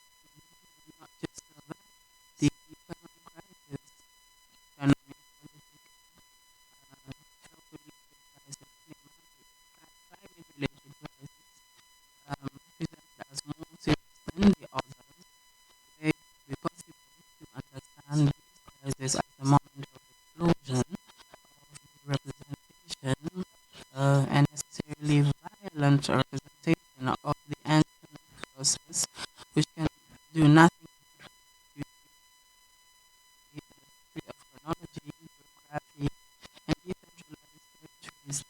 S3: not just about the economic crisis, economic, political, health related crisis, climate related crisis, presented as more serious than the others, where it would be possible to understand this crisis as a moment of explosion of representation and necessarily violent representation of the ancient process, which can do nothing but the history of chronology, geography, and decentralized territories.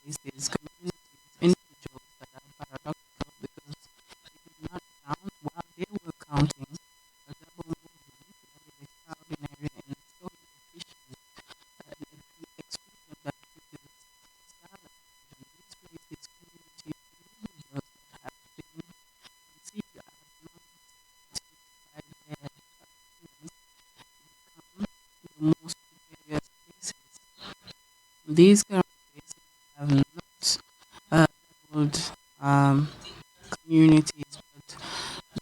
S3: These places, communities, individuals that are paradoxical because they did not count while they were counting, a double movement that is extraordinary and so These current places have not labeled communities, but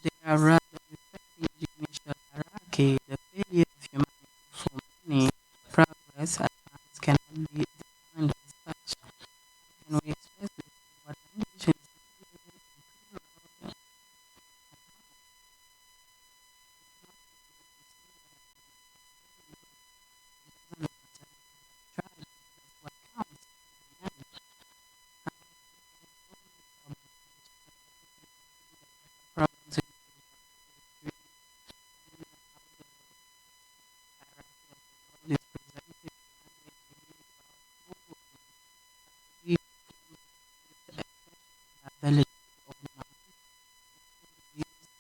S3: they are rather reflecting the initial hierarchy. The failure of humanity for many progress advance cannot be defined as such. Can we express this in what language is what counts in the end? Problems in the world is presented ability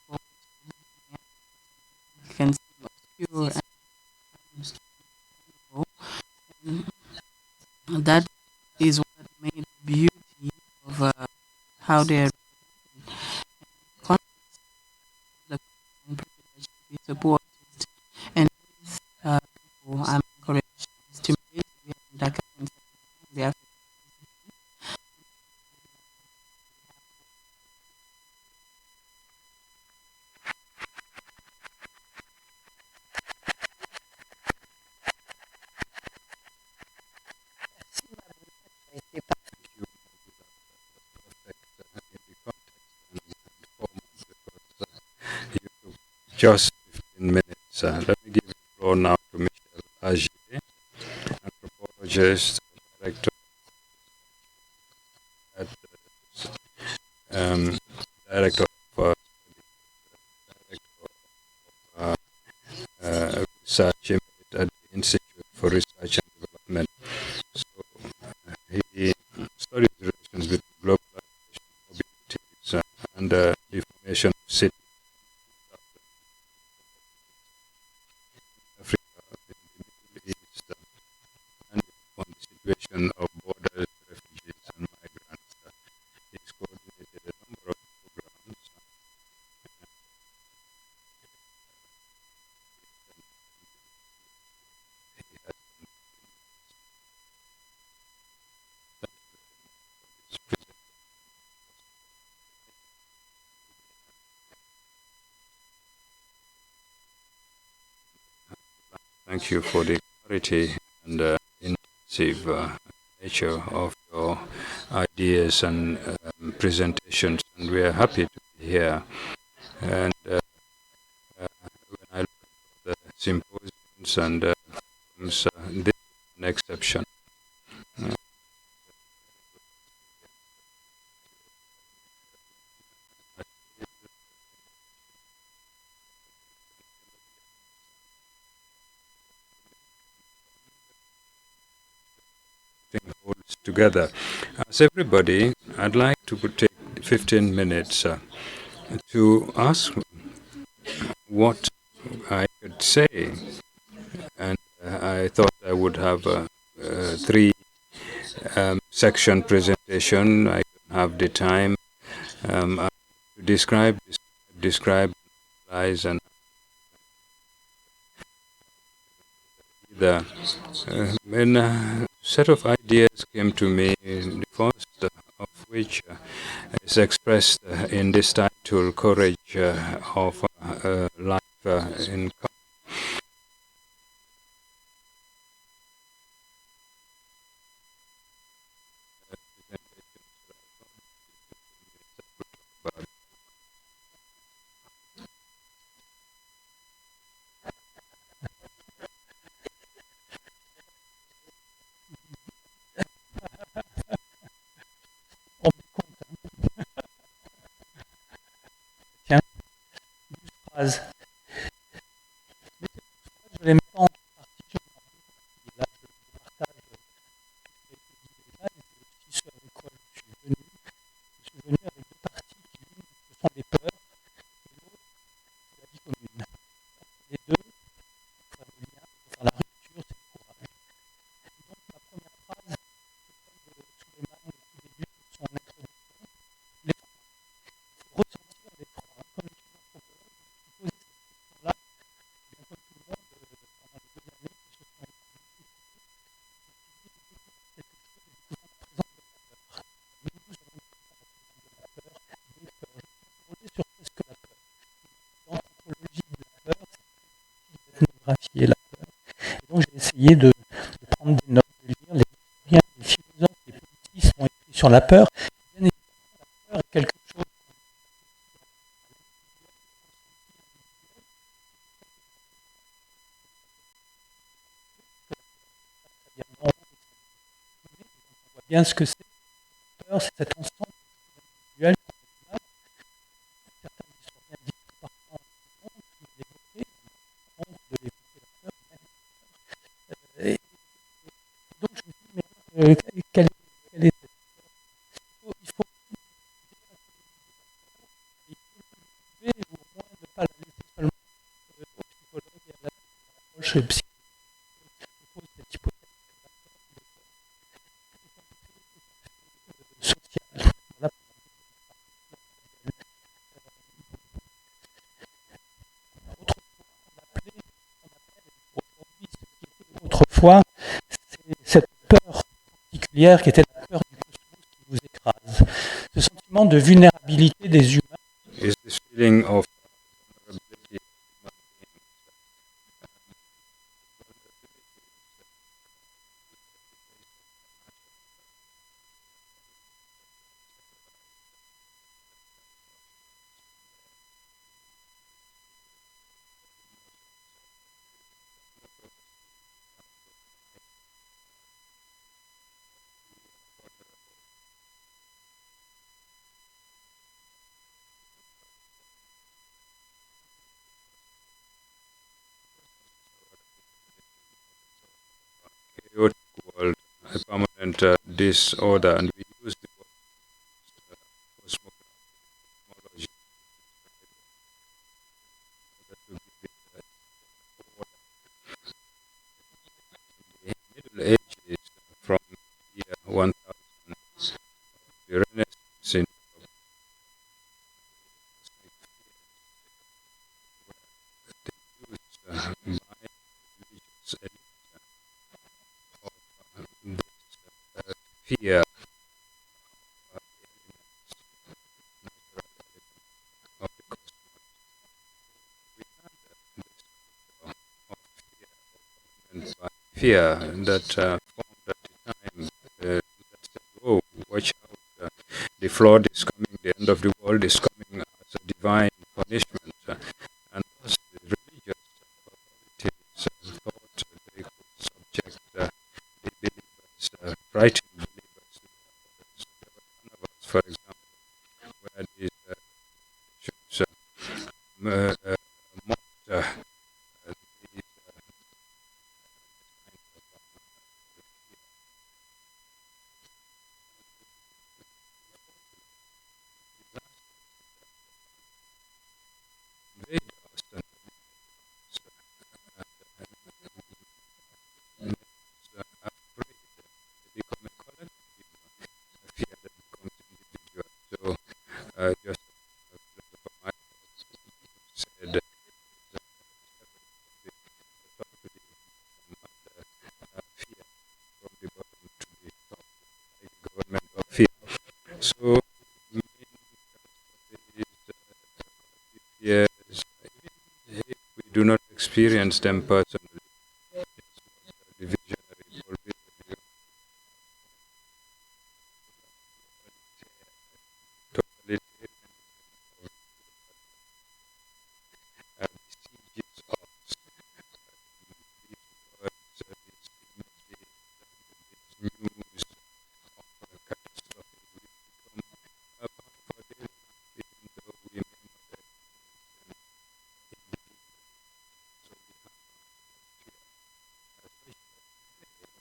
S3: or can seem obscure and understandable. And that is what made the beauty of how they are context the and privilege to be supported. And these people I'm encouraged, stimulated, and that kind of the African.
S1: Just 15 minutes. Let me give the floor now to Michel Agier, anthropologist, director at um, director of uh, research at the Institute for Research and Development. So he studies relations between globalization, mobilities, and the formation of cities in Africa, in the Middle East, and on the situation of borders, refugees, and migrants. He's coordinated a number of programs. He has Thank you for the clarity and intensive nature of your ideas and presentations, and we are happy to be here. And when I look at the symposiums and forums, this is an exception. Thing holds together. As everybody, I'd like to take 15 minutes to ask what I could say, and I thought I would have a three section presentation. I don't have the time to describe, analyze, and the when a set of ideas came to me, the first of which is expressed in this title, Courage of Life in
S5: Tiens, 12 phrases. Je les mets pas en partition. Là, je partage ce qui a été dit déjà, et c'est aussi ce avec quoi je suis venu. Je suis venu avec deux parties qui, l'une, ce sont les peurs, et l'autre, c'est la vie commune. Les deux, pour faire le lien, pour faire la rupture, c'est le courage. Et donc, ma première phrase, c'est celle de Suleiman au tout début de son introduction, l'effroi. Il faut ressentir l'effroi. Comme je suis anthropologue, je me suis posé cette cartographier la peur. Et donc j'ai essayé de prendre des notes, de lire les historiens, les philosophes, les politistes ont écrit sur la peur. Bien évidemment, la peur est quelque chose on voit bien ce que c'est. La peur, c'est cet ensemble individuel qu'on a. Certains historiens disent que parfois on a honte de l'évoquer, on a honte de l'évoquer la peur, même. Et donc je me dis, mais quelle est cette peur? Il faut l'identifier ou au moins ne pas la laisser seulement au psychologue et à l'approche psychologique. Je pose cette hypothèse que la peur est sociale. Voilà. Autrefois, c'est cette peur particulière qui était la peur du cosmos qui vous écrase. Ce sentiment de vulnérabilité des humains.
S1: Is this feeling of vulnerability chaotic world, a permanent disorder, and we use the word cosmology that to give it order. In the Middle Ages, from year 1000, the Renaissance in Europe, they used by religious elite of this fear of elements, natural elements of the cosmos. We had this of fear that formed at the time that said, "Oh, watch out! The flood is coming. The end of the world is coming as a divine punishment." And thus, the religious authorities thought they could subject the believers, frighten believers to their orders. So there were carnivals, for example, where these should mocked these invade us and make us afraid. They become a collective fear that becomes individual. So just for my said, the top to the bottom and fear from the bottom to the top, like the government of fear. So main collective fears, even if we do not experience them personally, it's what the visionary Paul Visionary totalitarianism of besieges us. These words, these images, these news of catastrophe will become a part of our daily life, even though we may not experience them individually. So we have fear. Especially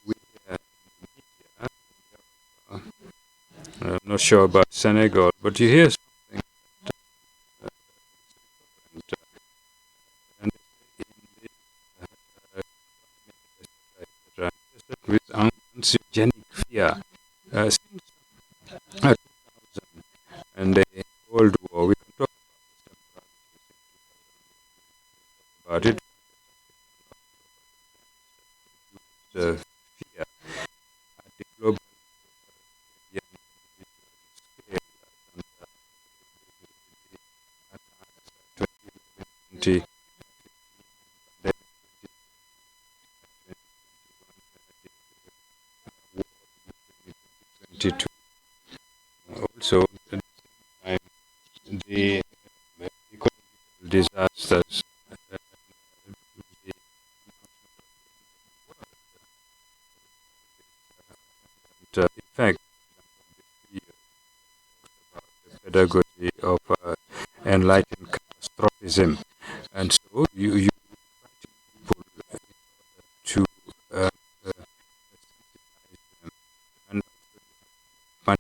S1: we here in the media in Europe. I'm not sure about Senegal, but you hear something uh, different. And in this etc., with anxiogenic fear since 2000 and the Cold War. We can talk about this temporality since 2000. About it. Fear at the global scale and the attacks 2020 1992. Also, the ecological disasters, the in fact, we about the pedagogy of enlightened catastrophism, and so you people to sensitize them and find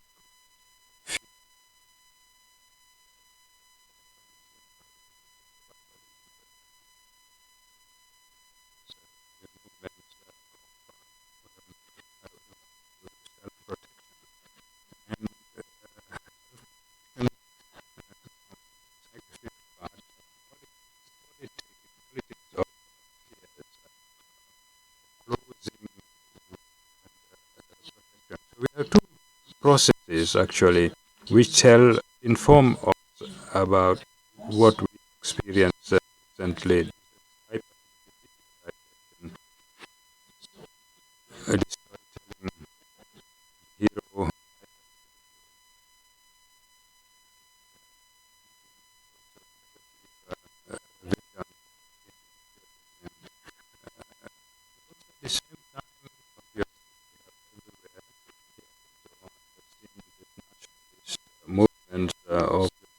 S1: movements self-protection and psychotherapy part, politics of fears, closing protection. So we have two processes actually which inform us about what we experience recently. Storytelling hero vision. At the same time, obviously, everywhere have seen this nationalist movement of the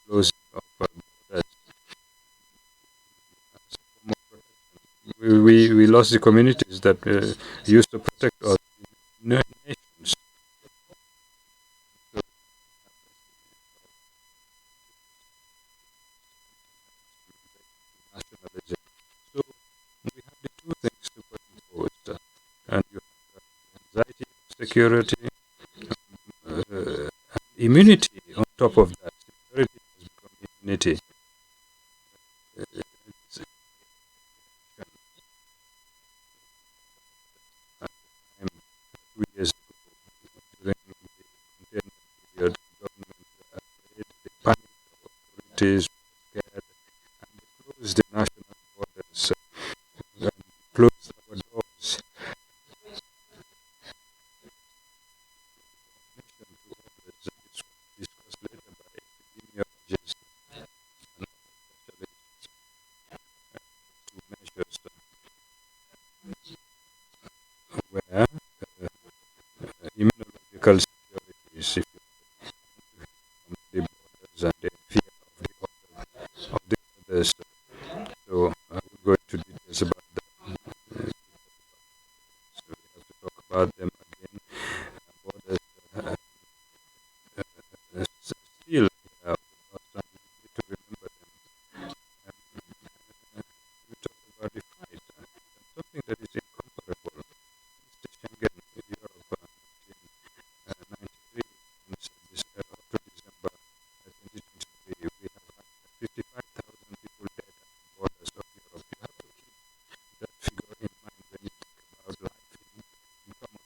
S1: closing of borders as a form of protection. We lost the communities that used to protect us, nations. So, nationalism. So we have the two things superimposed, and you have anxiety, security, and immunity on top of that. Security has become immunity. It's time 2 years ago during the containment period, government were afraid, they panicked, the authorities were scared, and they closed the national borders and closed our doors. Nation to others. This was discussed later by epidemiologists and other specialists through measures where immunological securities, if you come to the borders and the fear of the others. So I will go into details about that. So we have to talk about them again. Borders still because we need to remember them. We talk about the fight. Something that is incomparable. It's the Schengen Europe 1993 up to December 2023. We have had 55,000 people dead at the borders of Europe. You have to keep that figure in mind when you think about life in common.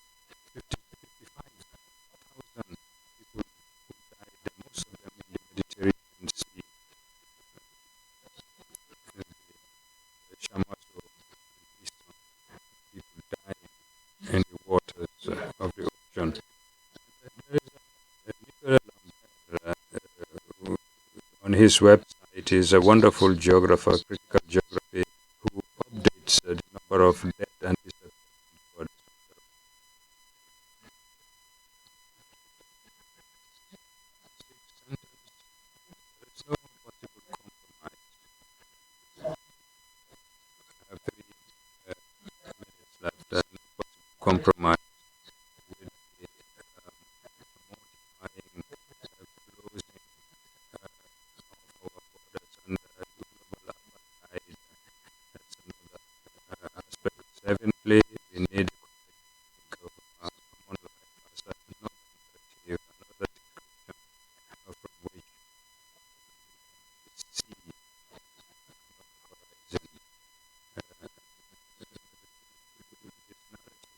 S1: 55,000 people who died, most of them in the Mediterranean Sea. The Shamaso and Eastern people dying in the waters of the ocean. There is Nicolas Lambert on his website. He's a wonderful geographer, critical geography, who updates the number of dead and disappeared birds. There is no possible compromise. I have 3 minutes left. No possible compromise with the mortifying closing of our borders and global apartheid. That's another aspect. Seventhly, we need to think of common life as a non-imperative, another description from which we see another horizon.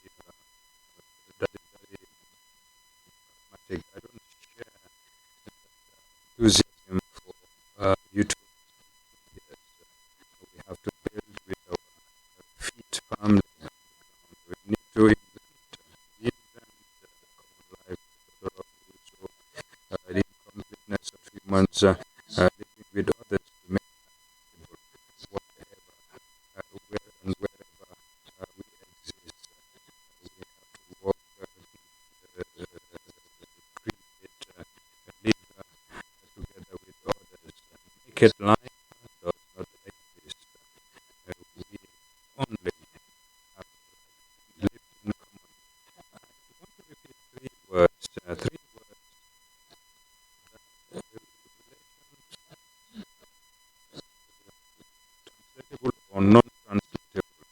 S1: This narrative that is very pragmatic. I don't share enthusiasm for utopia. Yes, we have to build with our feet firmly on the ground. We need to invent common life, living with others to make whatever, where and wherever we exist. We have to work, create, live together with others. Naked life does not exist. We only have lived in common. I want to repeat three words translatable or non-translatable,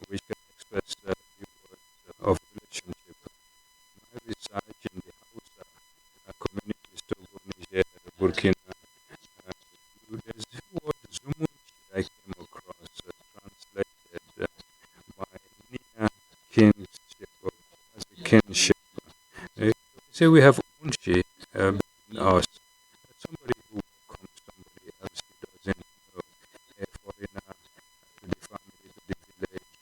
S1: which can express the words of relationship. My research in the Hausa communities, Togo, Niger, Burkina, there's the word Zumunchi I came across, translated by near kinship or quasi-kinship. Say we have unshi between us, somebody who welcomes somebody else who doesn't know, a foreigner to the family, to the village,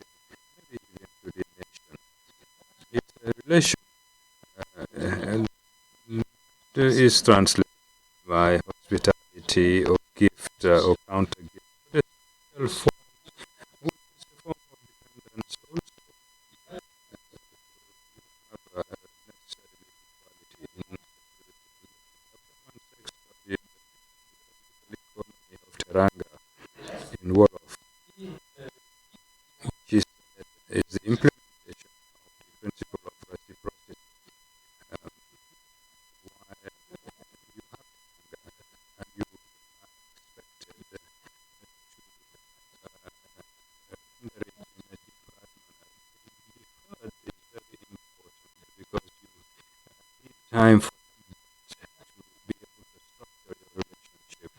S1: maybe even to the nation. It's a relation is translated by hospitality or gift or counter gift. But it's still it's a form of dependence also. Have necessarily equality in the context of the economy of Teranga in Wolof, which is the implementation of the principle of reciprocity. While you have and you are expected to render it in a different manner. The third is very important because you need time for to be able to structure your relationship.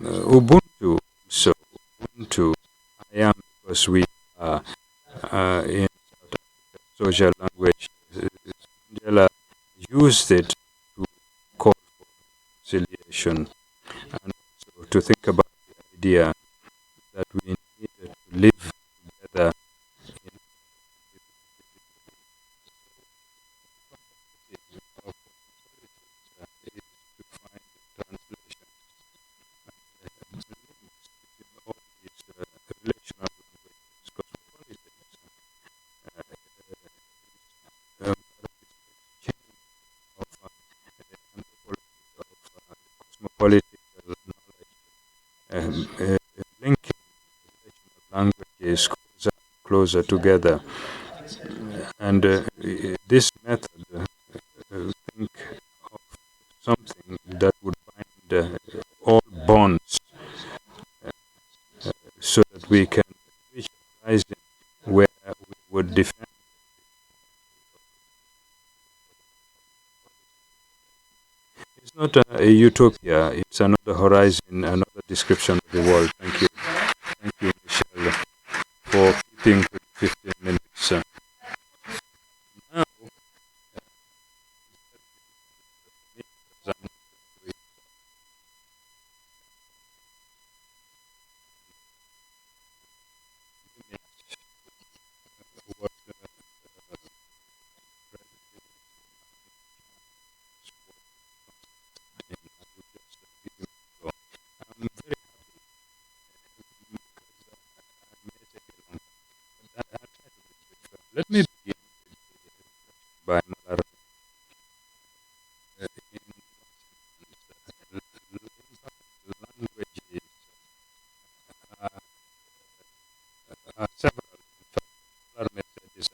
S1: Ubuntu, so Ubuntu, I am because we are in South Africa, social language. Mandela used it to call for reconciliation and also to think about the idea that we needed to live together in of is to find translations and links between all these relational languages, cosmopolitans, part of this exchange of anthropology, of cosmopolitical knowledge, linking relational languages closer together. And this method, think of something that would bind all bonds so that we can reach a horizon where we would defend. It's not a utopia, it's another horizon, another description of the world. Thank you. Thank you, Michelle, for keeping to 15 minutes. Now, what I'm very happy because I may take a long time, but I'll try to be brief. Let me begin by Malar. In languages are several. In fact, Malar messages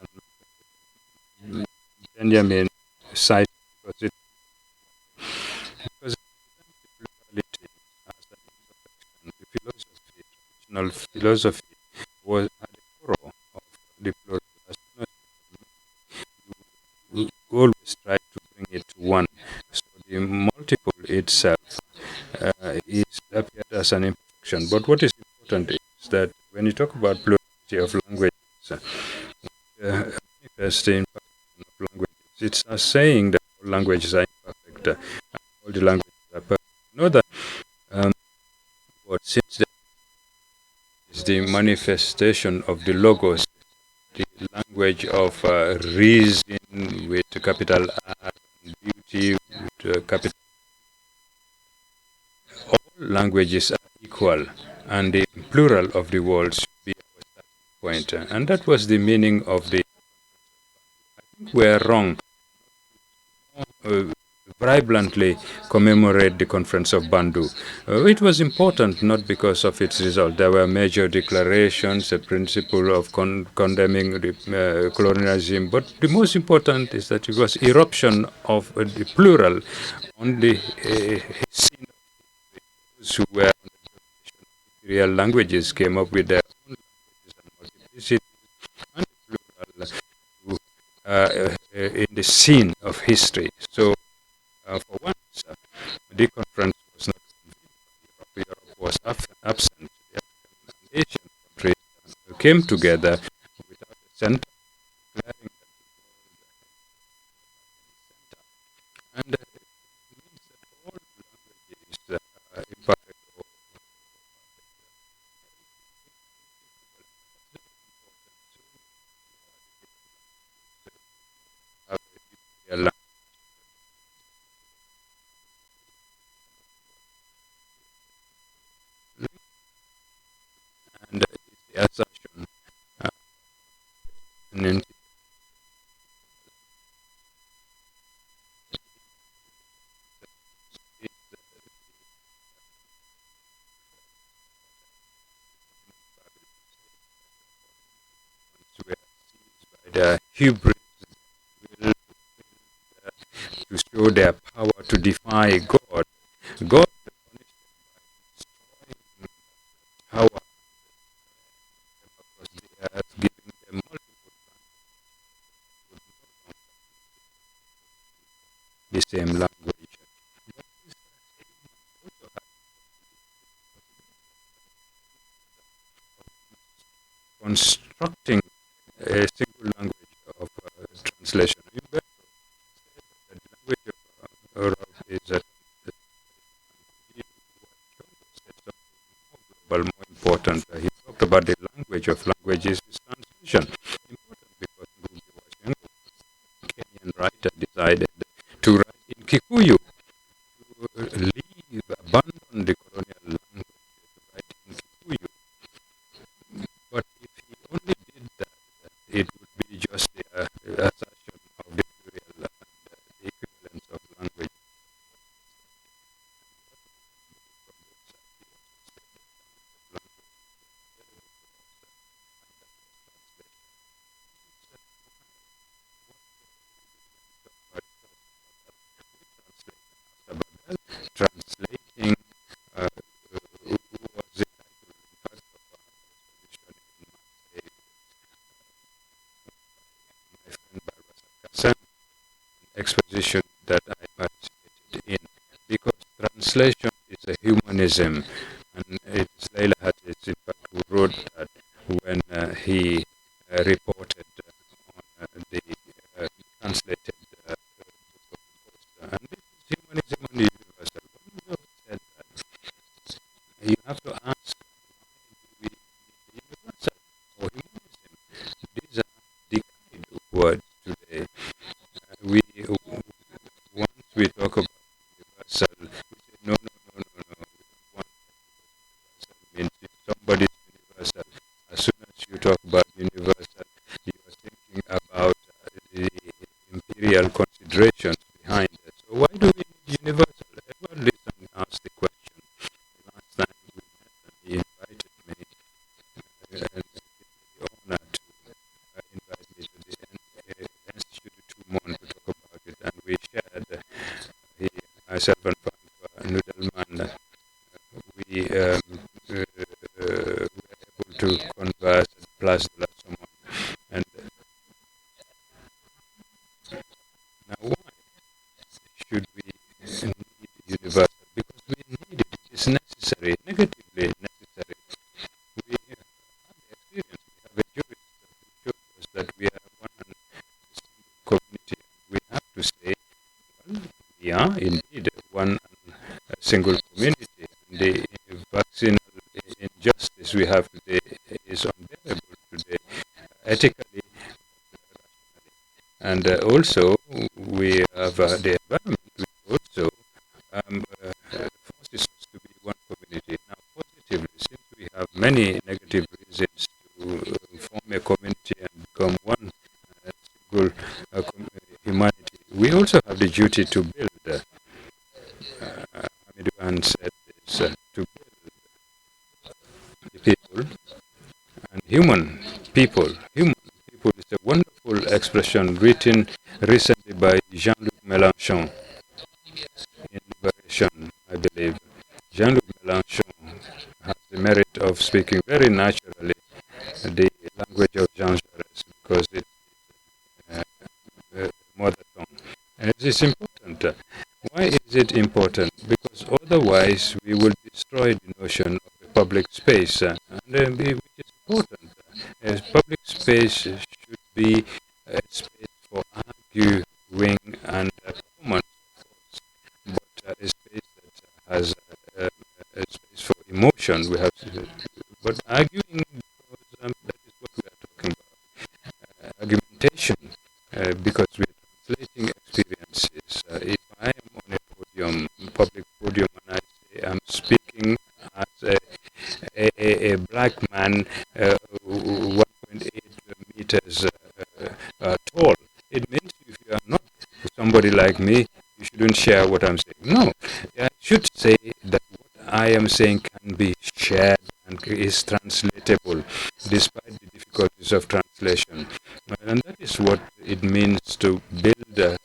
S1: and Benjamin cites because it presents the plurality as an imperfection. The philosophy, traditional philosophy, was at the core of the plural. As soon as you always try to bring it to one. So the multiple itself is appeared as an imperfection. But what is important is that when you talk about plurality of languages, manifest the imperfection of languages, it's saying that all languages are imperfect and all the languages are perfect. You know that what since that is the manifestation of the logos, the language of reason with capital R, and beauty with capital languages are equal, and the plural of the world should be our starting point. And that was the meaning of the. We're wrong. Vibrantly commemorate the conference of Bandung. It was important not because of its result. There were major declarations, a principle of condemning the colonialism, but the most important is that it was eruption of the plural on the scene of those who were on the real languages came up with their own languages and multiplicity and the plural in the scene of history. So for once, the conference was not convened by Europe. Europe was absent. The African and Asian countries came together without a center, declaring that the world and it means that all languages, imperfect or have a language. And the assertion and were seized by the hubris will to show their power to defy God. God punished them by destroying power across the earth, giving them multiple the same language. Constructing a single language of translation. You better say that the language of Europe is a more global, more important. He talked about the language of languages is translation. Important because Ngugi wa Thiong'o, Kenyan writer, decided to write in Kikuyu, to leave, abandon the colonial language, to write in Kikuyu. But if he only did that, it would be just the assertion of the plural and the equivalence of language. Translating who was the title in first of all exposition in Marseille, my friend Barbara Sarkisyan, an exposition that I participated in, because translation is a humanism, and it's Leila Hattis, in fact, who wrote that when he reported on the translated book of Costa. And this is humanism and universal. When you have said that, you have to ask, why do we need universal or humanism? These are decayed words today. We once we talk about universal, we say no, no, no, no, no. We don't want universal means if somebody is universal. As soon as you talk about universal, you are thinking about the imperial considerations behind it. So why do we need universal? Edward Leeson asked the question the last time we met, and he invited me, and it gave me the honor to invite me to the Institute Tumon to talk about it, and we shared, he, myself and Frank Nudelman, we were able to converse at Place de la Sorbonne. And now why should we need universal? Because we need it. It's necessary, negatively necessary. We have the experience. We have a jurist who showed us that we are one and the same community. We have to say, well, we are indeed one and a single community. And the vaccinal injustice we have today is unbearable today, ethically, rationally. And also, we have the environment, which also forces us to be one community. have the duty to build. Hamidwan said this, to build the people and human people. Human people is a wonderful expression written recently by Jean-Luc Mélenchon in Liberation, I believe. Jean-Luc Mélenchon has the merit of speaking very naturally the language of Jean Jaurès because it's mother tongue. And it is important. Why is it important? Because otherwise we will destroy the notion of a public space, which is important. As public space should be a space for arguing and performance, of course, but a space that has a space for emotion. We have, but arguing, because that is what we are talking about. Argumentation, because we are translating experiences. If I am on a podium, public podium, and I say I'm speaking as a black man, 1.8 meters tall, it means if you are not somebody like me, you shouldn't share what I'm saying. No, I should say that what I am saying can be shared and is translatable despite the difficulties of translation. And that is what it means to build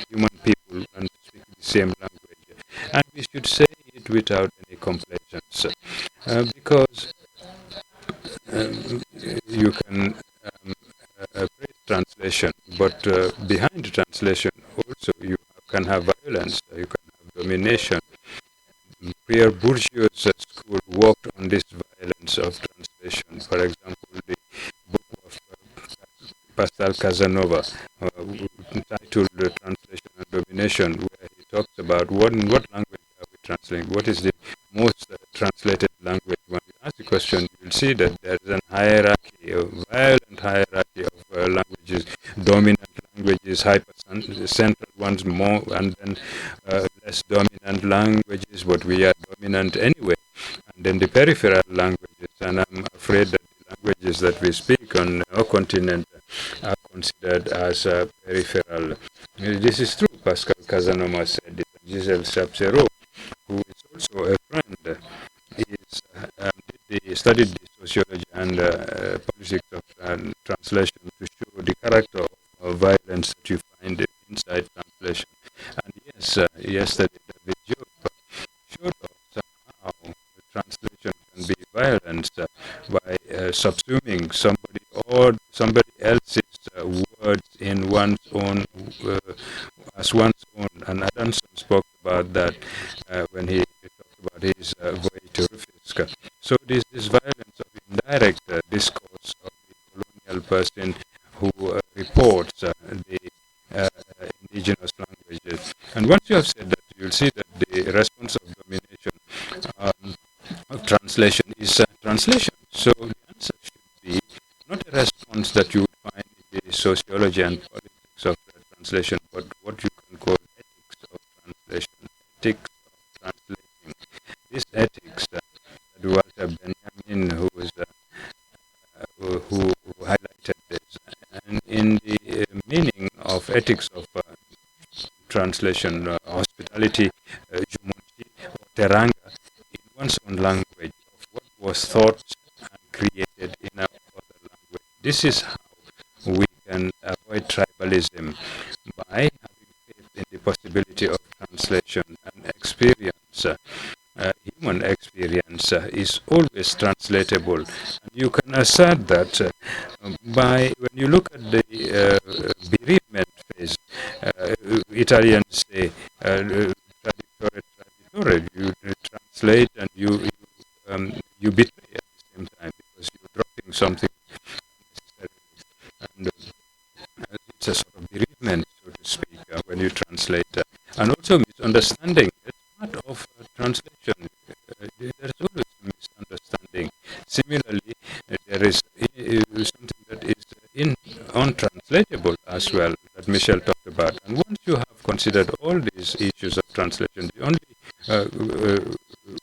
S1: human people and speak the same language. And we should say it without any complaisance. Because you can praise translation, but behind the translation also you can have violence, you can have domination. Pierre Bourdieu's school worked on this violence of translation. For example, the book of Pascal Casanova, titled Translation and Domination, where he talks about what language are we translating, what is the most translated language. When you ask the question, you'll see that there is a hierarchy, a violent hierarchy of languages, dominant languages, hyper-central ones more, and then less dominant languages, but we are dominant anyway. And then the peripheral languages, and I'm afraid that the languages that we speak on our continent are considered as peripheral. This is true. Pascal Casanova said it. Giselle Chapsero, who is also a friend, studied the sociology and politics of translation to show the character of violence that you find inside translation. And yes, yesterday David Job showed us how translation can be violence by subsuming somebody or somebody else's words in one's own as one's own. And Adamson spoke about that when he talked about his voyage to Rufisque. So this violence of indirect discourse of the colonial person who reports the indigenous languages. And once you have said that, you'll see that the response of domination of translation is translation. So the answer should be not a response that you would find in the sociology and politics of translation, but what you can call ethics of translation, ethics of translating. This ethics that Walter Benjamin, who highlighted this, and in the meaning of ethics of translation, hospitality, jumonji, or teranga, in one's own language, of what was thought and created in our other language. This is how we can avoid tribalism by having faith in the possibility of translation and experience. Human experience is always translatable, and you can assert that by when you look at the bereavement phase. Italians say traditore traditore. You translate and you betray at the same time because you're dropping something unnecessarily, and it's a sort of bereavement, so to speak, when you translate, and also misunderstanding. It's part of translation. There's always a misunderstanding. Similarly, there is something that is untranslatable as well that Michel talked about. And once you have considered all these issues of translation, the only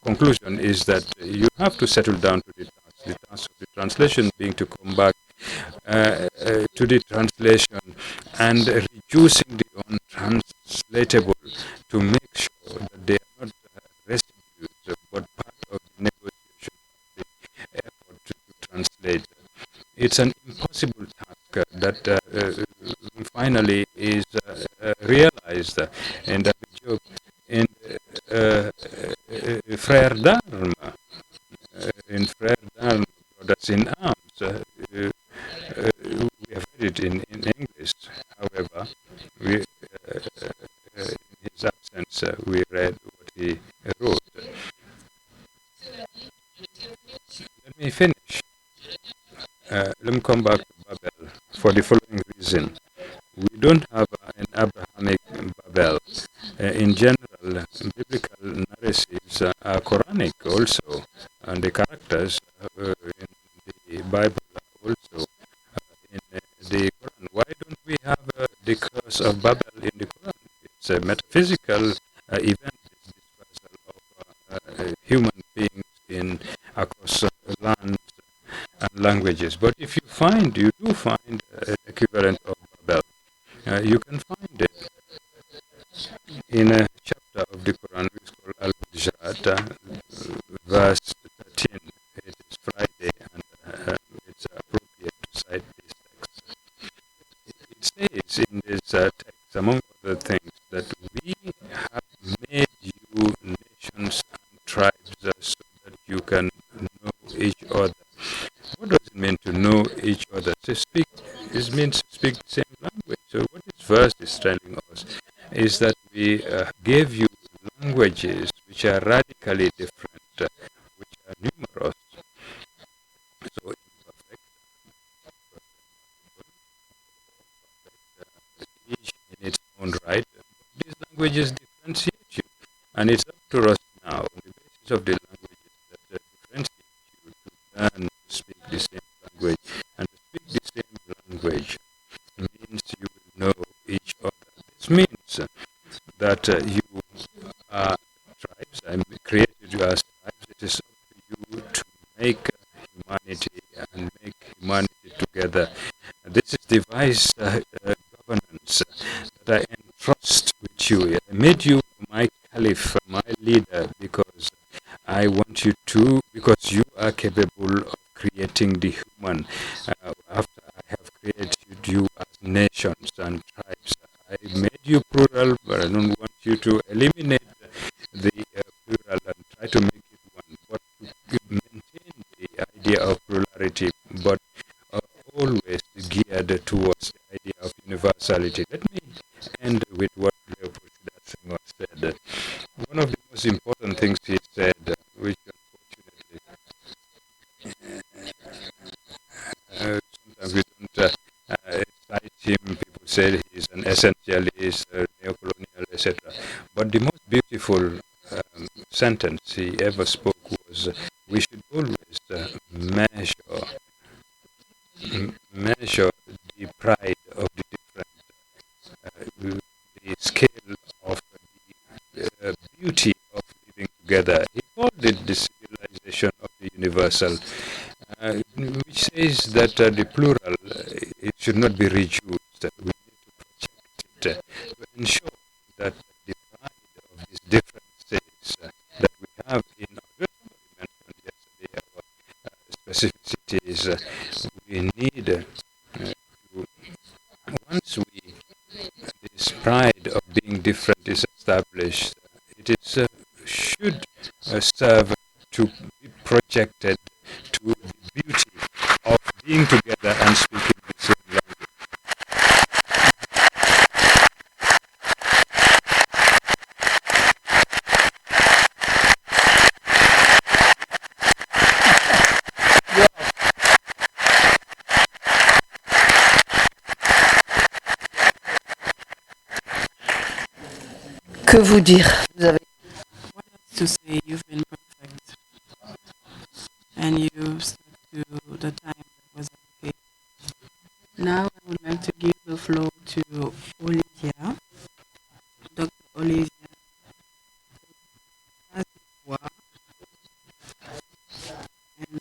S1: conclusion is that you have to settle down to the task of the translation being to come back to the translation and reducing the translatable to make sure that they are not residues, but part of the negotiation of the effort to translate. It's an impossible task that finally is realized in the job in Frère d'Armes, Brothers in Arms. We have read it in English. However, in his absence, we read what he wrote. Let me finish. Let me come back to Babel for the following reason. We don't have an Abrahamic Babel. In general, biblical narratives are Quranic also, and the characters in the Bible are also in the Quran. Why don't we have the curse of Babel in the Quran? It's a metaphysical event, this dispersal of human beings in across lands and languages. But if you do find an equivalent of Babel, you can find it in a chapter of the Quran which is called Al-Hujurat, verse 13. It is Friday, and it's appropriate to cite this text. It says in this text, among other things, that we have made you nations and tribes so that you can know each other. What does it mean to know each other? To speak, it means to speak the same language. So what this verse is telling us is that we gave you languages which are radically different, which are numerous, so imperfect, each in its own right. These languages differentiate you, and it's up to us now, on the basis of the languages that differentiate you, to learn to speak the same language. And to speak the same language means you will know each other. This means that you are tribes. I created you as tribes. It is up to you to make humanity and make humanity together. This is device governance that I entrust with you. I made you my caliph, my leader, because I want you to, because you are capable of creating the human. After I have created you as nations and tribes, I made you plural, but I don't want you to eliminate the plural and try to make it one, but to maintain the idea of plurality, but always geared towards the idea of universality. Let me end with what Leopold Sédar Senghor said. One of the most important things he said, which unfortunately sometimes we don't cite him. People say he's an essentialist, neocolonial, etc. But the most beautiful sentence he ever spoke was, "We should always measure the pride of the different, the scale of the beauty of living together." He called it the civilization of the universal, which says that the plural it should not be reduced. We need to project it to ensure that the pride of these differences that we have in our, somebody mentioned yesterday about specificities, we need to, once this pride of being different is established, it is should serve to be projected to the beauty of being together and speaking the same language.
S4: Que vous dire? Vous avez...
S3: What else to say? You've been perfect. And you stuck to the time that was allocated. Now I would like to give the floor to Olivia, Dr. Olivia Aziwa, and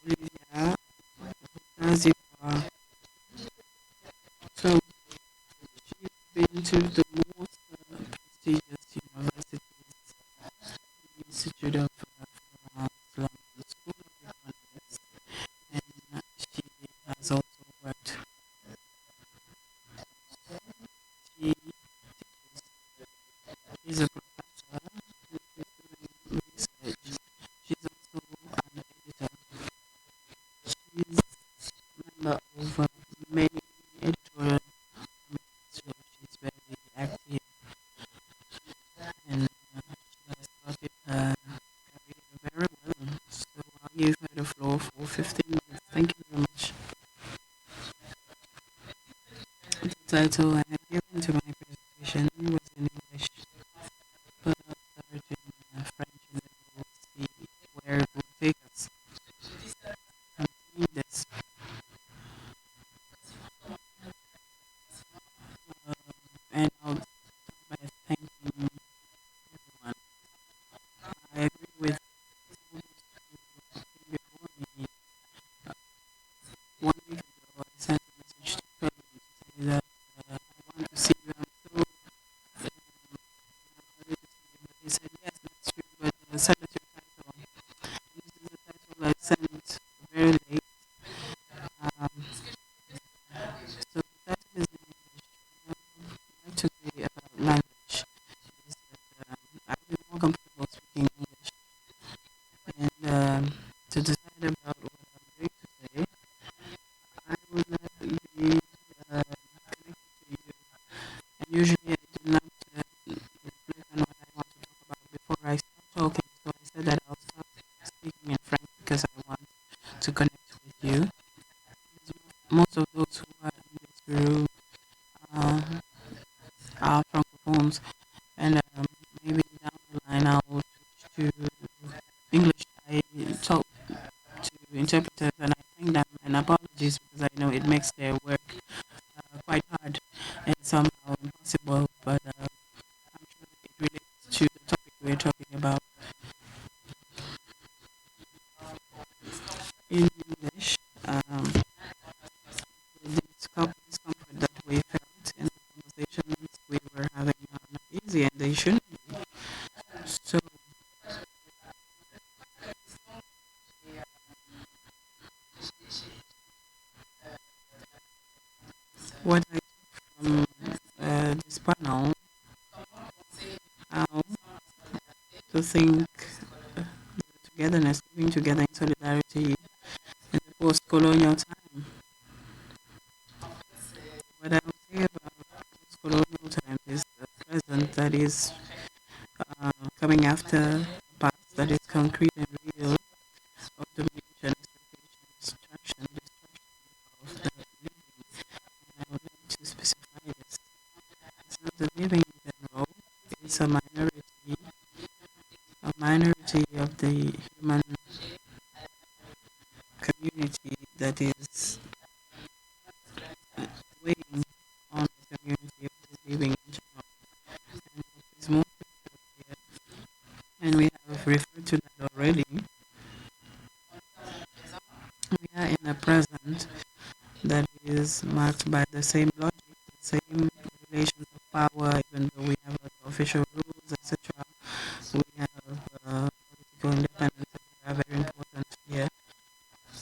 S3: Olivia Aziwa. So to the most prestigious universities, the Institute of London School of Economics, and she has also worked. She teaches. She's a professor who is doing research. She's also an editor. She's a member of many editorial committees, so she's very active and she has started her career very well. So I'll give her the floor for 15 minutes. Thank you very much. The title I had given to my presentation was in English, but I'll start in French and then we'll see where it will take us. I'm seeing this. And I'll start by thanking everyone. I agree with almost everyone before me. Uh, 1 week ago, I sent a message to Kevin to say that I want to see you. I'm so hurry to see you. But he said, yes, that's true, but send us your title. And this is the title I sent very late. So the title is in English. What I like to say about language is that I would be more comfortable speaking English. And to decide about what I'm going to say, I would like to be connected to you. And usually I do not reflect on what I want to talk about before I start talking. So I said that I'll start speaking in French because I want to connect with you. Most of those who are in this room uh, are francophones, and maybe down the line I will switch to English. I talk to interpreters and I thank them and apologies because I know it makes their work quite hard and somehow impossible, but I'm sure it relates to the topic we're talking about. In English, the discomfort that we felt in the conversations we were having are not easy and they shouldn't be. So, what I took from this panel, how to think togetherness, living together in solidarity in the post-colonial time. What I would say about post-colonial times is the present that is coming after the past that is concrete and real of domination, exploitation, destruction of the living. And I would like to specify this. It's not the living in general, it's a minority of the human community that is weighing on the community of the living in general. And what is most difficult here, and we have referred to that already, we are in a present that is marked by the same logic, the same relations of power, even though we have official rules, etc. We have political independence that are very important here.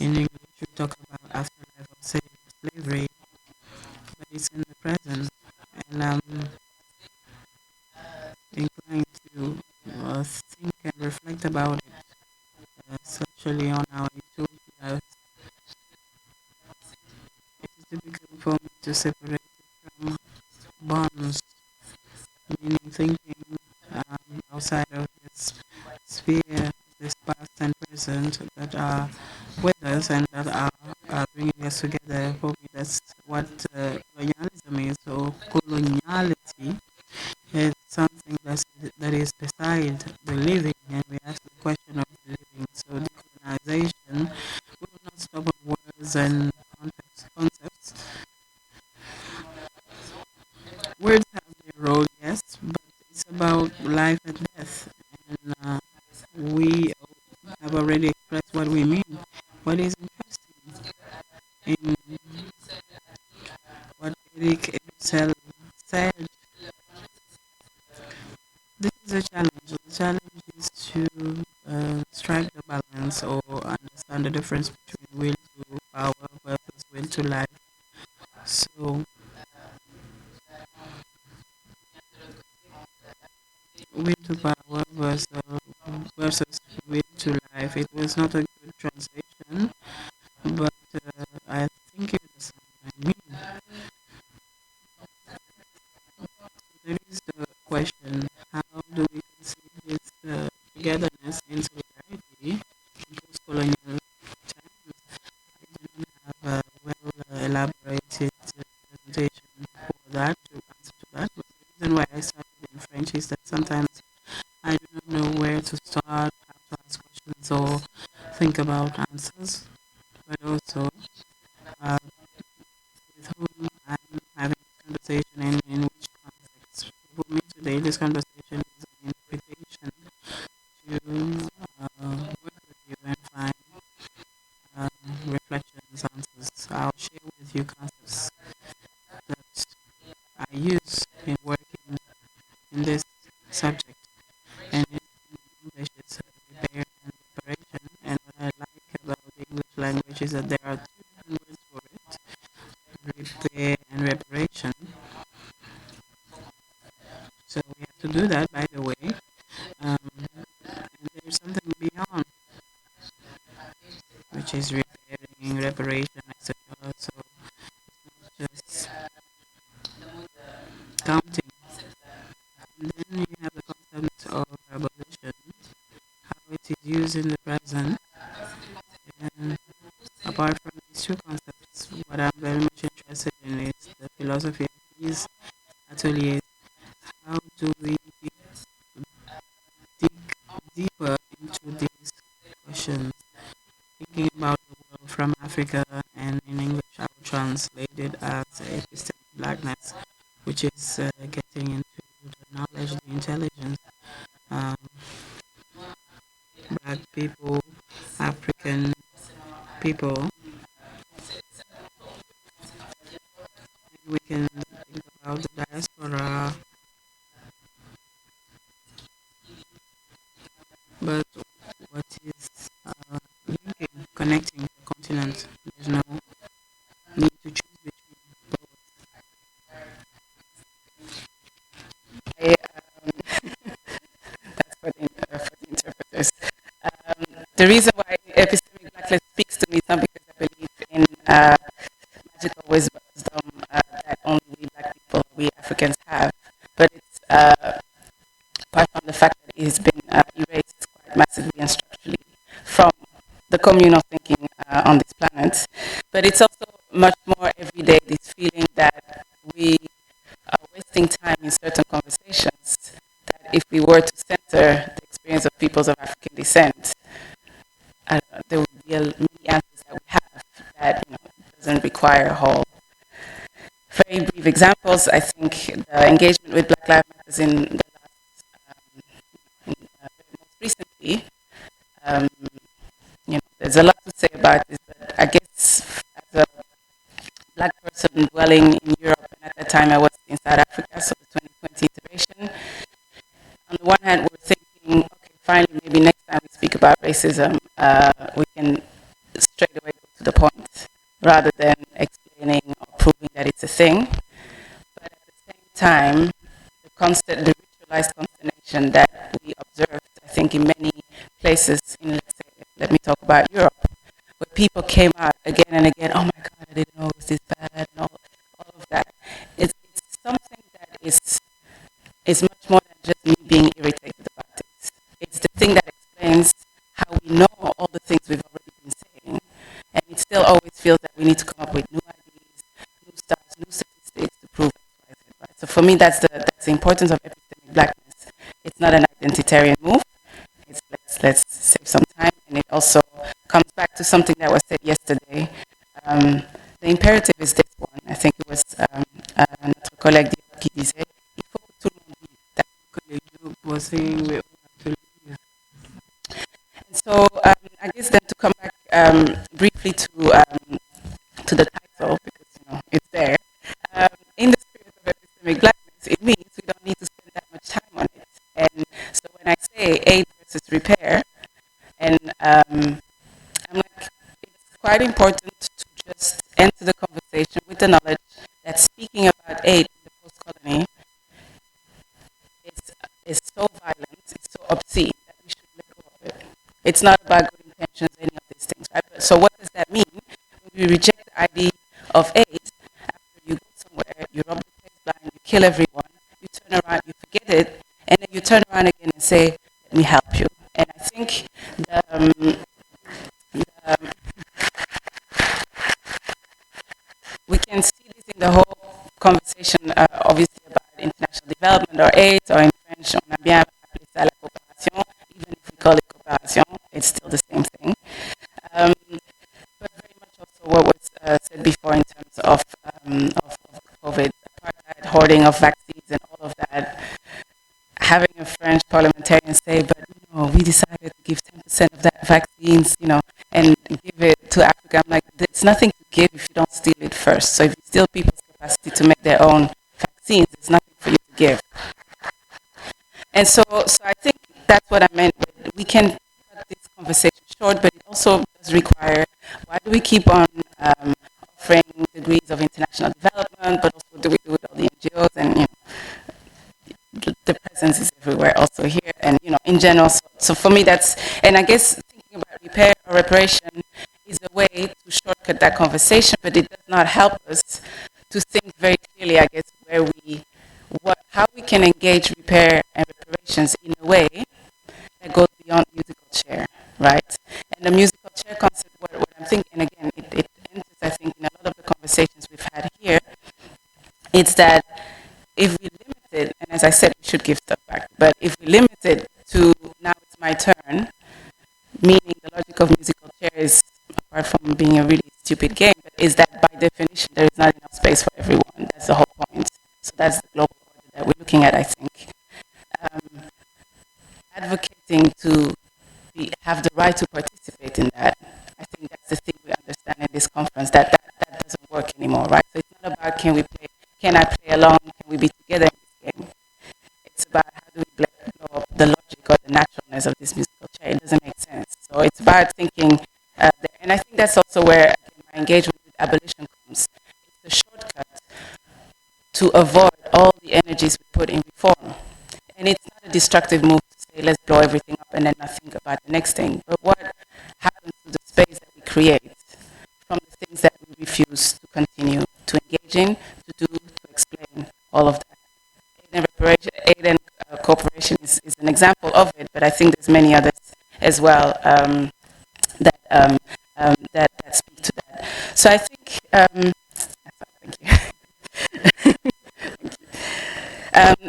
S3: In English, we talk about afterlife of slavery, but it's in the present, and I'm inclined to think and reflect about it, especially on our utopia. It is difficult for me to separate it from bonds, meaning thinking outside of this sphere, this past and present that are with us and that are bringing us together. For me, that's what colonialism is. So coloniality is something that is beside the living, and we ask the question of the living. So decolonization, we will not stop at words and concepts. Words have their role, yes, but it's about life and death. And we have already expressed what we mean. What is interesting in what Eric Edsel said the difference between will to power versus will to life. So will to power versus will to life. It was not a good translation, but I think it is what I mean. There is the question: how do we conceive this togetherness in solidarity in post-colonial times? I do not have a well elaborated presentation for that to answer to that. But the reason why I started in French is that sometimes I do not know where to start, how to ask questions, or think about answers. But also, uh, with whom I'm having this conversation and in which context. For me today, this conversation is an invitation to work with you and find um, reflections, answers. I'll share with you concepts that I use in working in this subject. And in English, it's repair and reparation. And what I like about the English language is that there are two different words for it: repair and reparation. So we have to do that, by the way. And there's something beyond, which is repairing, reparation, etc. So it's not just counting. And then you have the concept of abolition, how it is used in the present. And apart from these two concepts, what I'm very much interested in is the philosophy of these ateliers. How do we dig deeper into these questions? Thinking about the world from Africa, and in English I will translate it as epistemic blackness, which is getting into the knowledge, the intelligence, um, black people, African people. And we can think about the diaspora, but what is linking, connecting the continent? There's no need to choose between both.
S4: I, that's for the interpreters. The reason why epistemic blackness speaks to me is not because I believe in magical wisdom that only we black people, we Africans have, but it's apart from the fact that it has been erased quite massively and structurally from the communal thinking on this planet. But it's also much more everyday, this feeling that we are wasting time in certain conversations, that if we were to center the experience of peoples of African descent, there would be many answers that we have that doesn't require a whole. Very brief examples. I think the engagement with Black Lives Matter in the most recently. Um, there's a lot to say about this, but I guess as a black person dwelling in Europe, and at that time I was in South Africa, so the 2020 iteration. On the one hand, we're thinking, okay, finally, maybe next time we speak about racism, we can straight away go to the point, rather than explaining or proving that it's a thing. But at the same time, the ritualized consternation that we observed, I think, in many places in, let's say, let me talk about Europe, where people came out again and again, oh my God, I didn't know it was this bad, and all of that. It's something that is much more than just me being irritated about it. It's the thing that explains how we know all the things we've already been saying, and it still always feels that we need to come up with new ideas, new stuff, new statistics to prove X, Y, Z, right? So for me, that's the importance of epistemic blackness. It's not an identitarian move. It's let's save some time, and it also comes back to something that was said yesterday. The imperative is this one. I think it was notre collègue qui disait, il faut que tout le monde vive. That
S3: Colleague was saying we all have to leave.
S4: And so I guess then to come back briefly to the title, because it's there. In the spirit of epistemic blackness, it means we don't need to spend that much time on it. And so when I say aid versus repair, and I'm like, enter the conversation with the knowledge that speaking about aid in the post-colony is so violent, it's so obscene that we should let go of it. It's not about good intentions, any of these things, right? So what does that mean? When we reject the idea of aid, after you go somewhere, you rob the place blind, you kill everyone, you turn around, you forget it, and then you turn around again and say, let me help you. And I think we can see this in the whole conversation, obviously, about international development or aid, or in French, on a bien appelé ça la coopération. Even if we call it cooperation, it's still the same thing. But very much also what was said before in terms of COVID, apartheid, hoarding of vaccines and all of that. Having a French parliamentarian say, but we decided to give 10% of that vaccines, and give it to Africa. I'm like, there's nothing to give if you don't steal it first. So if you steal people's capacity to make their own vaccines, there's nothing for you to give. And so I think that's what I meant. We can cut this conversation short, but it also does require, why do we keep on offering degrees of international development, but also do we do with all the NGOs, and the presence is everywhere also here, and in general. So for me, that's, and I guess thinking about repair or reparation is a way to shortcut that conversation, but it does not help us to think very clearly, I guess, how we can engage repair and reparations in a way that goes beyond musical chair, right? And the musical chair concept, what I'm thinking, again, it enters, I think, in a lot of the conversations we've had here, it's that if we limit it, and as I said, we should give stuff back, but if we limit it to now it's my turn, meaning the logic of musical chair is, apart from being a really stupid game, but is that by definition there is not enough space for everyone. That's the whole point. So that's the global order that we're looking at, I think. Advocating to have the right to participate in that, I think that's the thing we understand in this conference, that doesn't work anymore, right? So it's not about can I play along, can we be together in this game? It's about how do we blow up the logic or the naturalness of this musical chair. It doesn't make sense. So it's about thinking, and I think that's also where my engagement with abolition comes. It's a shortcut to avoid all the energies we put in reform. And it's not a destructive move to say, let's blow everything up and then not think about the next thing. But what happens to the space that we create from the things that we refuse to continue to engage in, to do, to explain, all of that. Aid and cooperation is an example of it, but I think there's many others as well that speak to that. So I think, thank you.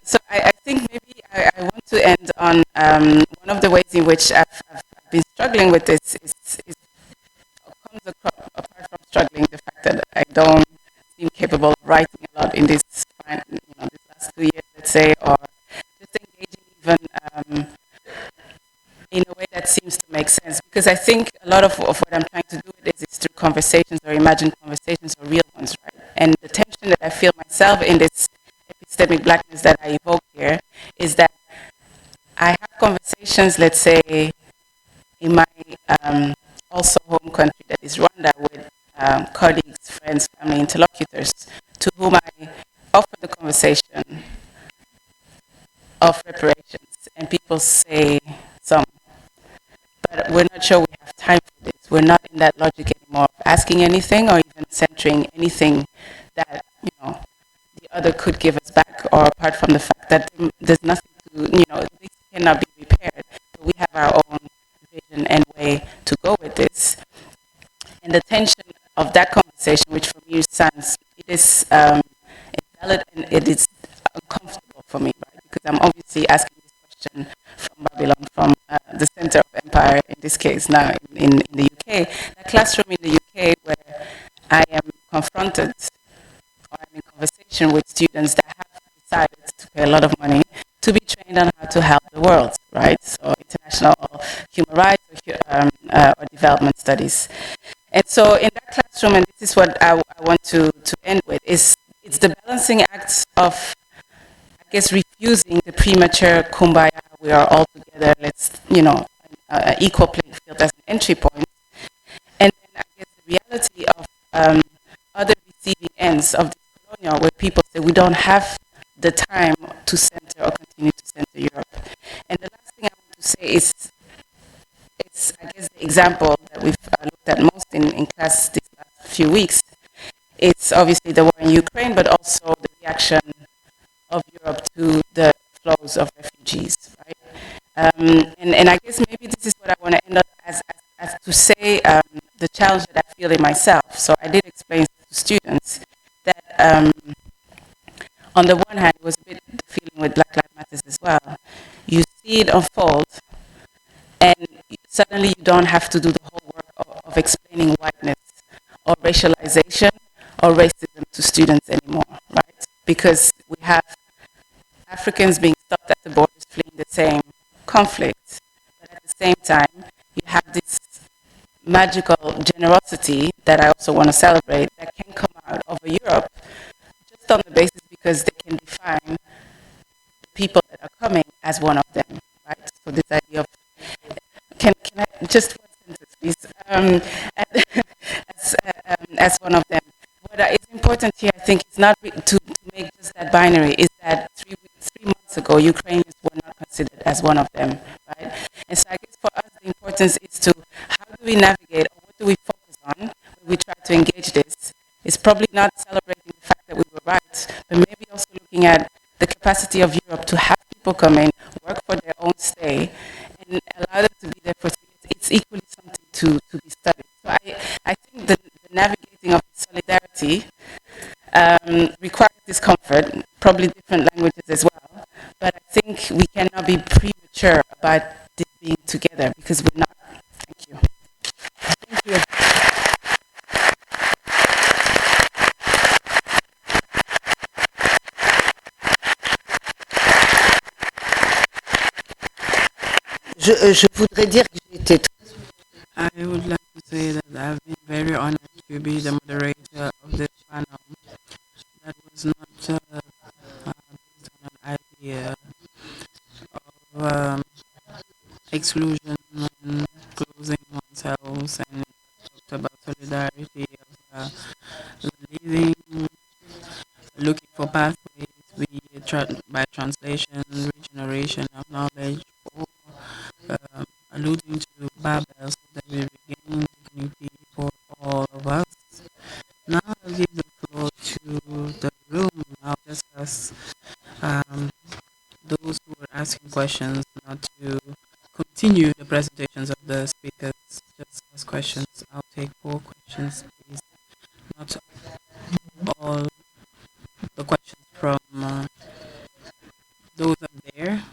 S4: So I think maybe I want to end on one of the ways in which I've been struggling with this comes apart from struggling, the fact that I don't seem capable of writing a lot in this last 2 years, let's say, or just engaging even in a way that seems to make sense. Because I think a lot of what I'm trying to do is through conversations or imagined conversations or real ones, right? And the tension that I feel myself in this epistemic blackness that I evoke here is that I have conversations, let's say, in my also home country, that is Rwanda, with colleagues, friends, family, interlocutors, to whom I offer the conversation of reparations, and people say some, but we're not sure we have time for this. We're not in that logic anymore of asking anything or even centering anything that the other could give us back, or apart from the fact that there's nothing to, this cannot be repaired, but we have our own vision and way to go with this. And the tension of that conversation, which for me sounds, it is invalid and it is uncomfortable for me, right? Because I'm obviously asking this question from Babylon, from the center of empire, in this case now in the UK, a classroom in the UK where I am confronted, or I'm in conversation with students that have decided to pay a lot of money to be trained on how to help the world, right? So international human rights or development studies. And so in that classroom, and this is what I want to end with, it's the balancing act of, I guess, refusing the premature kumbaya, we are all together, let's, equal playing field as an entry point. And then I guess the reality of ends of this colonial where people say we don't have the time to center or continue to center Europe. And the last thing I want to say is, it's, I guess, the example that we've looked at most in class these last few weeks. It's obviously the war in Ukraine, but also the reaction of Europe to the flows of refugees, right? And I guess maybe this is what I want to end up as to say the challenge that I feel in myself. So I did explain to students that on the one hand, it was a bit the feeling with Black Lives Matter as well. You see it unfold, and suddenly you don't have to do the whole work of explaining whiteness or racialization or racism to students anymore, right? Because we have Africans being stopped at the borders fleeing the same conflict, but at the same time, you have this magical generosity that I also want to celebrate that can come out of Europe just on the basis because they can define the people that are coming as one of them, right? So this idea of, can I, just one sentence please, as one of them. What is important here, I think, is not to make just that binary, is that 3 months ago, Ukrainians were not considered as one of them, right? And so I guess for us, the importance is to, how do we navigate, or what do we focus on when we try to engage this? It's probably not celebrating the fact that we were right, but maybe also looking at the capacity of Europe to have people come in, work for their own stay, and allow them to be there for 3 years. It's equally something to be studied. So I think the navigating of solidarity requires discomfort, probably different languages as well, but I think we cannot be premature about this being together because we're not. Thank you. Thank you.
S6: Je voudrais dire que j'ai été
S3: I would like to say that I've been very honored to be the moderator of this panel. That was not based on an idea of exclusion and closing oneself, and talked about solidarity of living, looking for pathways, be it by translation, regeneration of knowledge, or alluding to Babel, so that we regain dignity for all of us. Now I'll give the floor to the room. I'll just ask those who are asking questions not to continue the presentations of the speakers, just ask questions. I'll take 4 questions, please. Not all the questions from those up there.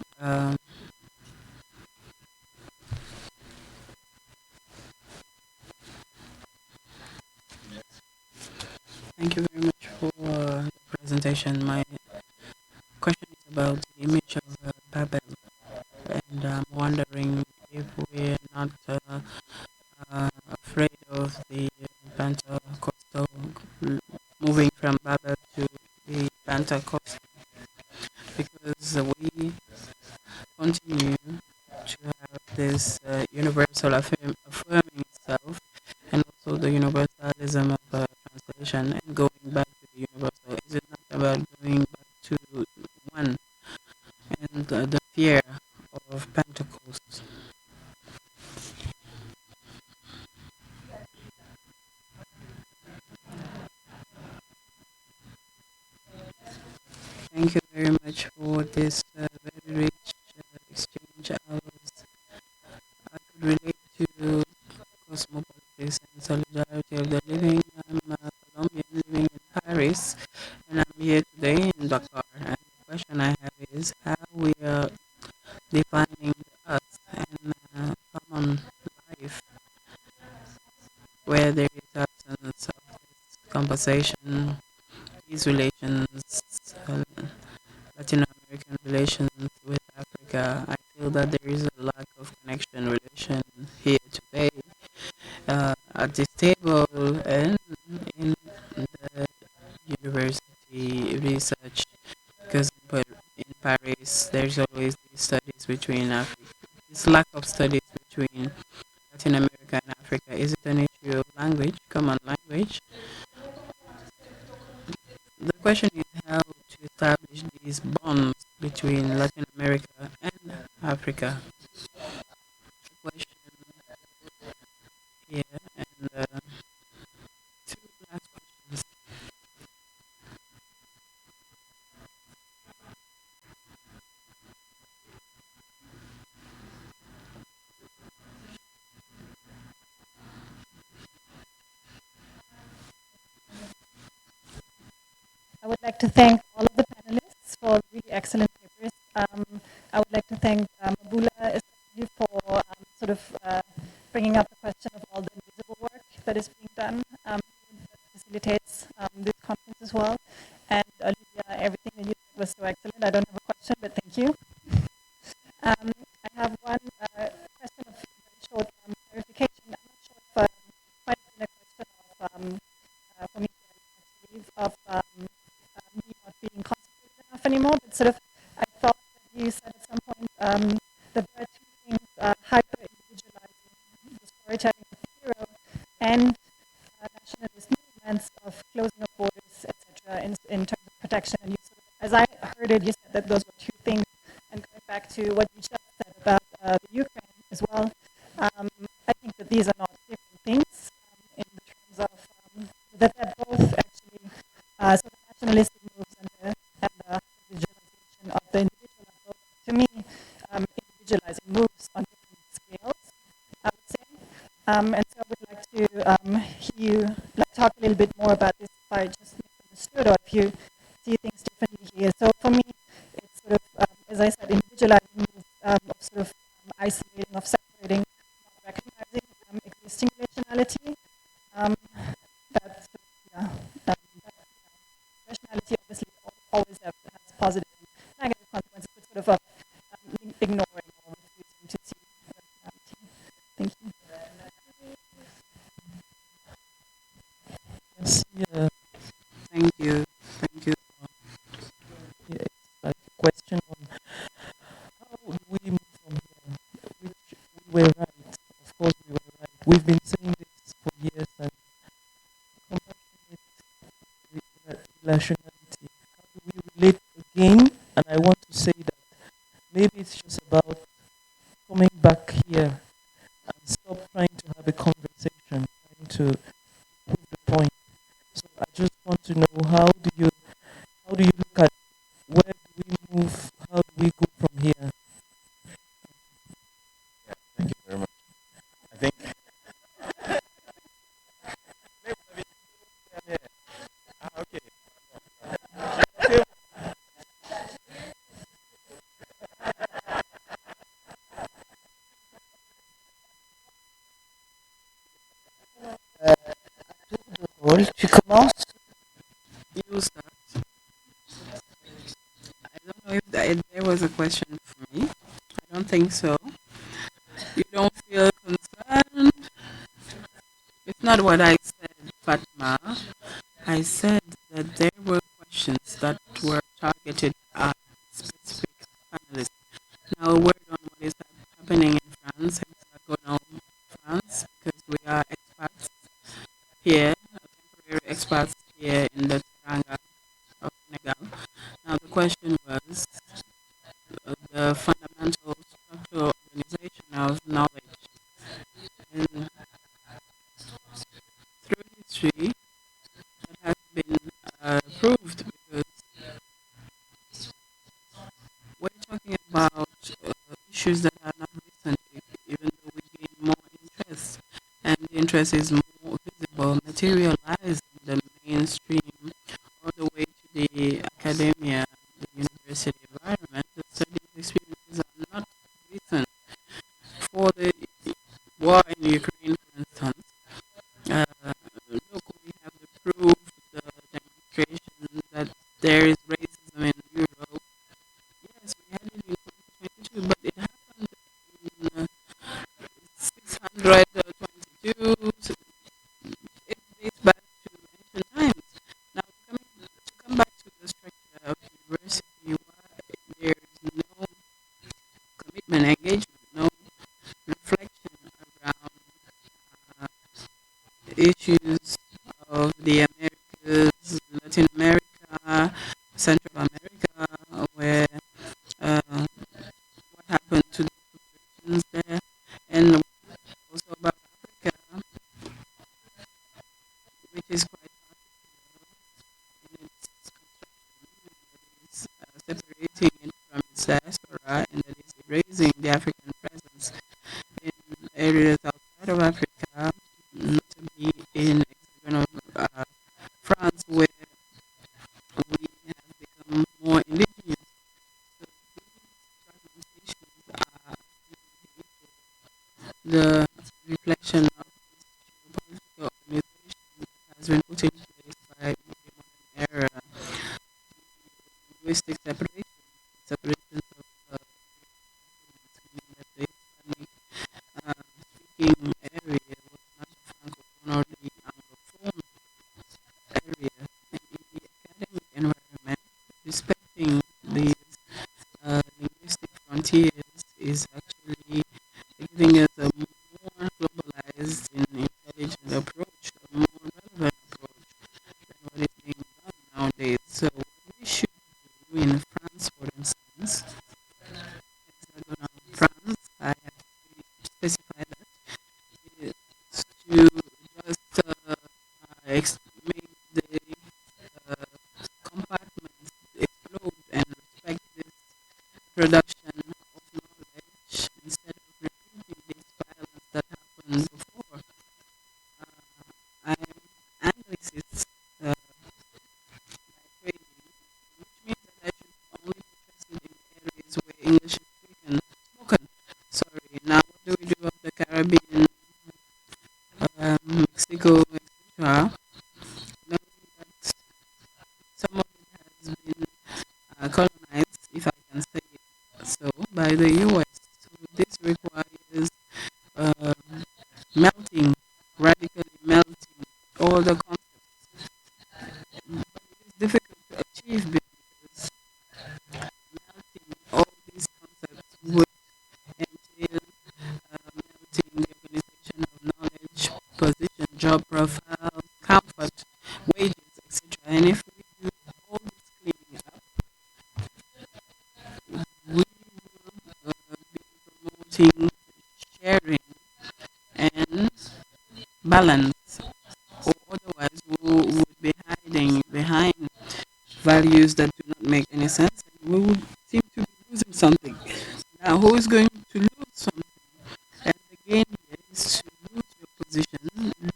S3: Thank you very much for the presentation. My question is about the image of Babel, and I'm wondering if we're not afraid of the Pentecostal, moving from Babel to the Pentecostal, because we continue to have this universal affirming itself, and also the universalism of translation, and going back to the universal. Is it not about going back to one, and the fear of Pentecost? Thank you very much for this very rich exchange. I could relate to cosmopolitics and solidarity of the living. I'm a Colombian living in Paris, and I'm here today in Dakar. And the question I have is how we are defining the us and common life, where there is absence of this conversation, these relations, uh, Latin American relations with Africa. I feel that there is a lack of connection relation here today at this table and in the university research, because in Paris there's always these studies between Africa. This lack of studies between Latin America and Africa, is it an issue of language, common language? question is how to establish these bonds between Latin America and Africa. The question here and two last questions.
S7: I would like to thank all of the panelists for really excellent papers. I would like to thank Mabula especially for sort of bringing up the question of all the invisible work that is being done that facilitates this conference as well. And Olivia, everything that you said was so excellent. I don't have a question, but thank you. I have one question of very short clarification. I'm not sure if might have been a question of for me of me not being concentrated enough anymore, but sort of I thought that you said at some point that there are two things, hyper-individualizing the storytelling of the hero and nationalist movements of closing of borders, etc., in terms of protection. And you sort of, as I heard it, you said that those were two things. And going back to what you just said about the Ukraine as well, I think that these are not different things in the terms of that they're both actually sort of nationalistic moves and the visualization of the individual are both, to me, individualizing moves on different scales, I would say. And so I would like to hear you talk a little bit more about this, if I just misunderstood or if you see things differently here. So for me, it's sort of, as I said, individualizing moves of sort of isolating, of separating, not recognizing existing relationality. That's, yeah, rationality obviously always has positive and negative consequences, but sort of ignoring or refusing to see rationality. Thank you.
S5: Yes,
S3: Thank you. Thank you.
S5: yeah, it's like a question on how do we move from here, which we were right. Of course, we were right. We've been saying this for years, and compassionate relationality. How do we relate again? And I want to say that maybe it's just about coming back here and stop trying to have a conversation, trying to prove the point. So I just want to know how do you look at where do we move? How do we go from here?
S2: Thank you very much. I think. Okay.
S6: Rôle, tu commences.
S3: You start. I don't know if there was a question for me. I don't think so. You don't feel concerned? It's not what I said, Fatma. I said that there were questions that were targeted at specific panelists. Now, a word on what is happening in France, hexagonal France, because we are expats here, temporary expats here in the Teranga of Senegal. Now, the question was the fundamental structural organization of knowledge. And through history, that has been proved because we're talking about issues that are not recent, even though we gain more interest, and the interest is more visible, materialized in the mainstream, all the way to the academia, the university environment. The study experiences are not recent. For the war in Ukraine, for instance, look, we have the proof, the demonstration that there is racism in Europe. Yes, we had it in 2022, but it happened in 622. It dates back to ancient times. Now, to come back to the structure of university, why there is no commitment, engagement, no reflection around issues of the American splitting it from its diaspora, and that is erasing the African presence in areas outside of Africa, notably in hexagonal France, where we have become more indigenous. So these fragmentations are the reflection of this geopolitical organization that has been put in place by the modern era, linguistic separations of meaning that the Hispanic speaking area was not the Francophone or the Anglophone area. And in the academic environment, respecting these linguistic frontiers is actually giving us a more globalized and intelligent approach, a more relevant approach than what is being done nowadays. So what we should do in France, for instance, hexagonal France, I have specified that, is to just make the compartments explode and respect this production of knowledge instead of repeating this violence that happened before. I am Anglicist by training, which means that I should only be interested in areas where English is spoken. Sorry, now what do we do of the Caribbean, Mexico, etc.? Knowing that some of it has been colonized, if I can say it so, by the US. So this requires melting, radically melting all the concepts. But it is difficult to achieve because melting all these concepts would entail melting the organization of knowledge, position, job profiles, comfort, wages, etc. And if we do all this cleaning up, we will be promoting sharing and balance, or otherwise we would be hiding behind values that do not make any sense, and we would seem to be losing something. Now, who is going to lose something? And the gain here is to lose your position,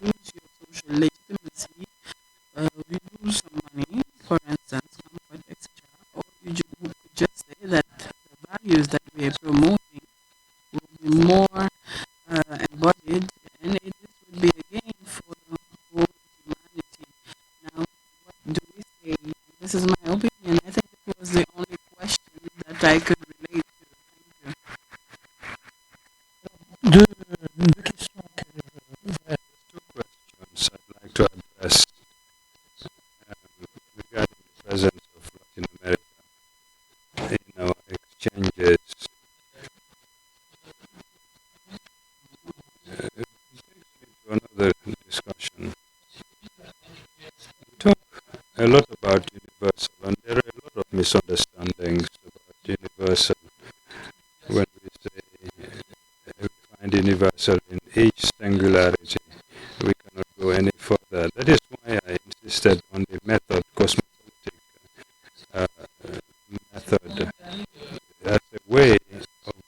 S3: lose your social legitimacy, we lose some money, for instance, comfort, etc. Or we could just say that the values that we are promoting will be more embodied, and this would be a gain for the whole humanity. Now, what do we say? This is my opinion. I think it was the only question that I could relate to. Thank you.
S5: Deux questions que je voudrais.
S1: Two questions I'd like to address regarding the presence of Latin America in our exchanges. It takes me to another discussion. We talk a lot about universal, and there are a lot of misunderstandings about universal. When we say we find universal in each singularity, we cannot go any further. That is why I insisted on the method, cosmopolitic method, as a way of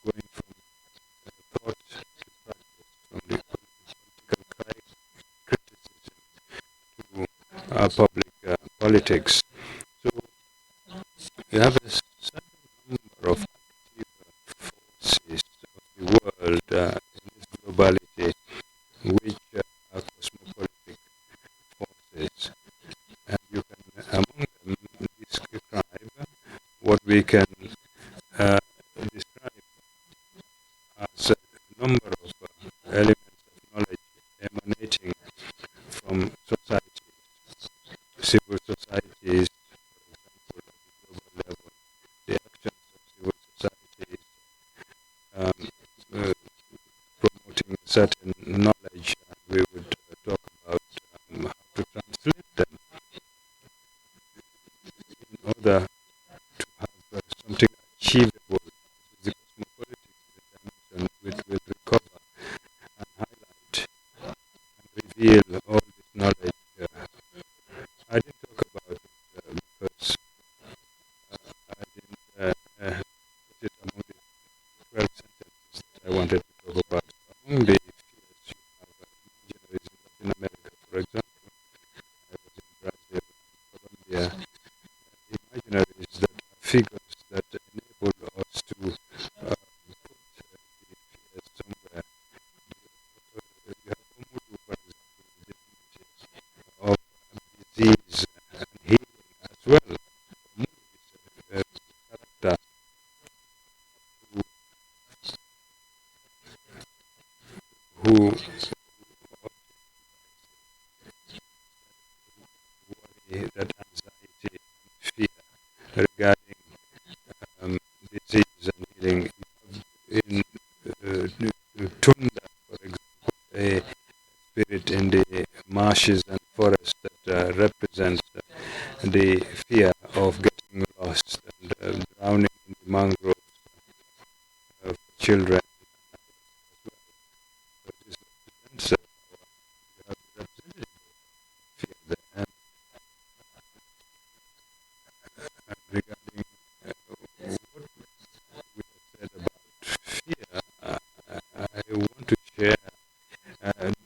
S1: going from thought to practice, from the political criticism to public politics. So you have a certain number of active forces of the world in this globality, which are cosmopolitic forces, and you can among them describe what we can describe as a number of elements of knowledge emanating from societies, civil societies, for example, at the global level, the actions of civil societies promoting certain knowledge, and we would talk about how to translate them in order to have something achievable. This is the cosmopolitic dimension which will recover and highlight and reveal all this knowledge. I didn't talk about it because I didn't imaginaries that are figures that enable us to put the fears somewhere. You have Umudu, for example, the images of disease and healing as well. Umudu is a character who worry, that anxiety and fear regarding disease and healing. In Tunda, for example, a spirit in the marshes and forests that represents the fear of getting lost and drowning in the mangroves for children. So this represents you have the representative of fear there. And regarding what we have said about fear, I want to share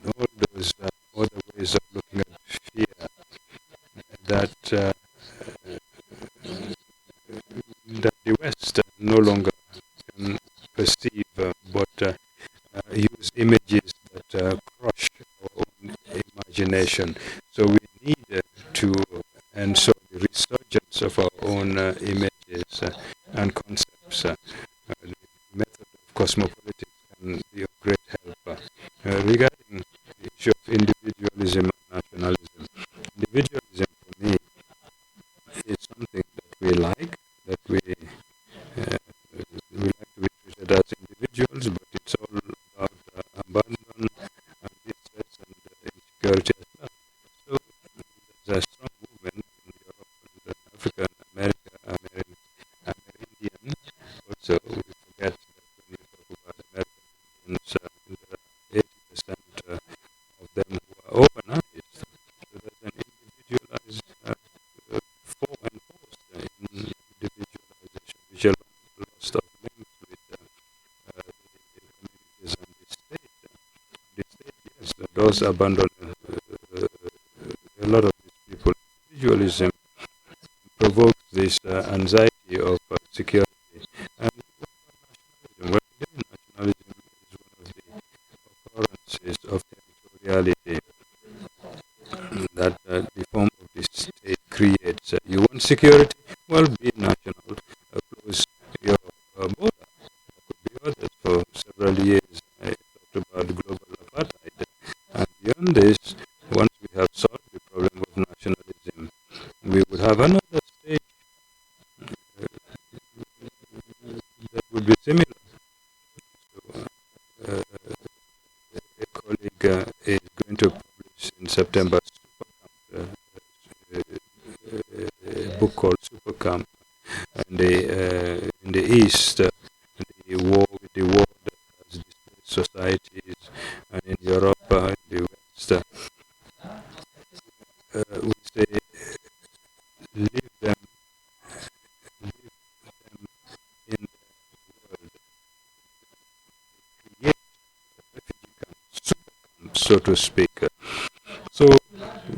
S1: all those other ways of looking at fear that that the West no longer can perceive, but use images that crush our own imagination. So we need to, and so the resurgence of our own images and concepts, the method of cosmopolitics can be of great help. Regarding the issue of individualism and nationalism, individualism for me is something that we like, that we like to be treated as individuals, but it's all about abandon and distress and insecurity as well. So there's a strong movement in Europe and Africa and America, Amerindian. Also, we forget that when we talk about American Indians, there are 80% of them who are overnight. So there's an individualized enforced in individualization, which are lost of links with the communities and the state. The state, yes, those abandon a lot of these people. Individualism provokes this anxiety of security. And what about nationalism? Well, today nationalism is one of the occurrences of territoriality that the form of the state creates. You want security? Well, be national. Close your border. There could be others for several years. I talked about global apartheid. And beyond this, once we have solved the problem of nationalism, we would have another state that would be similar. So, a colleague is going to publish in September a book called Supercamp in the East, the war with the war that has displaced societies, and in Europe, in the West, we say leave them in the world, create refugee camps, super camps, so to speak. So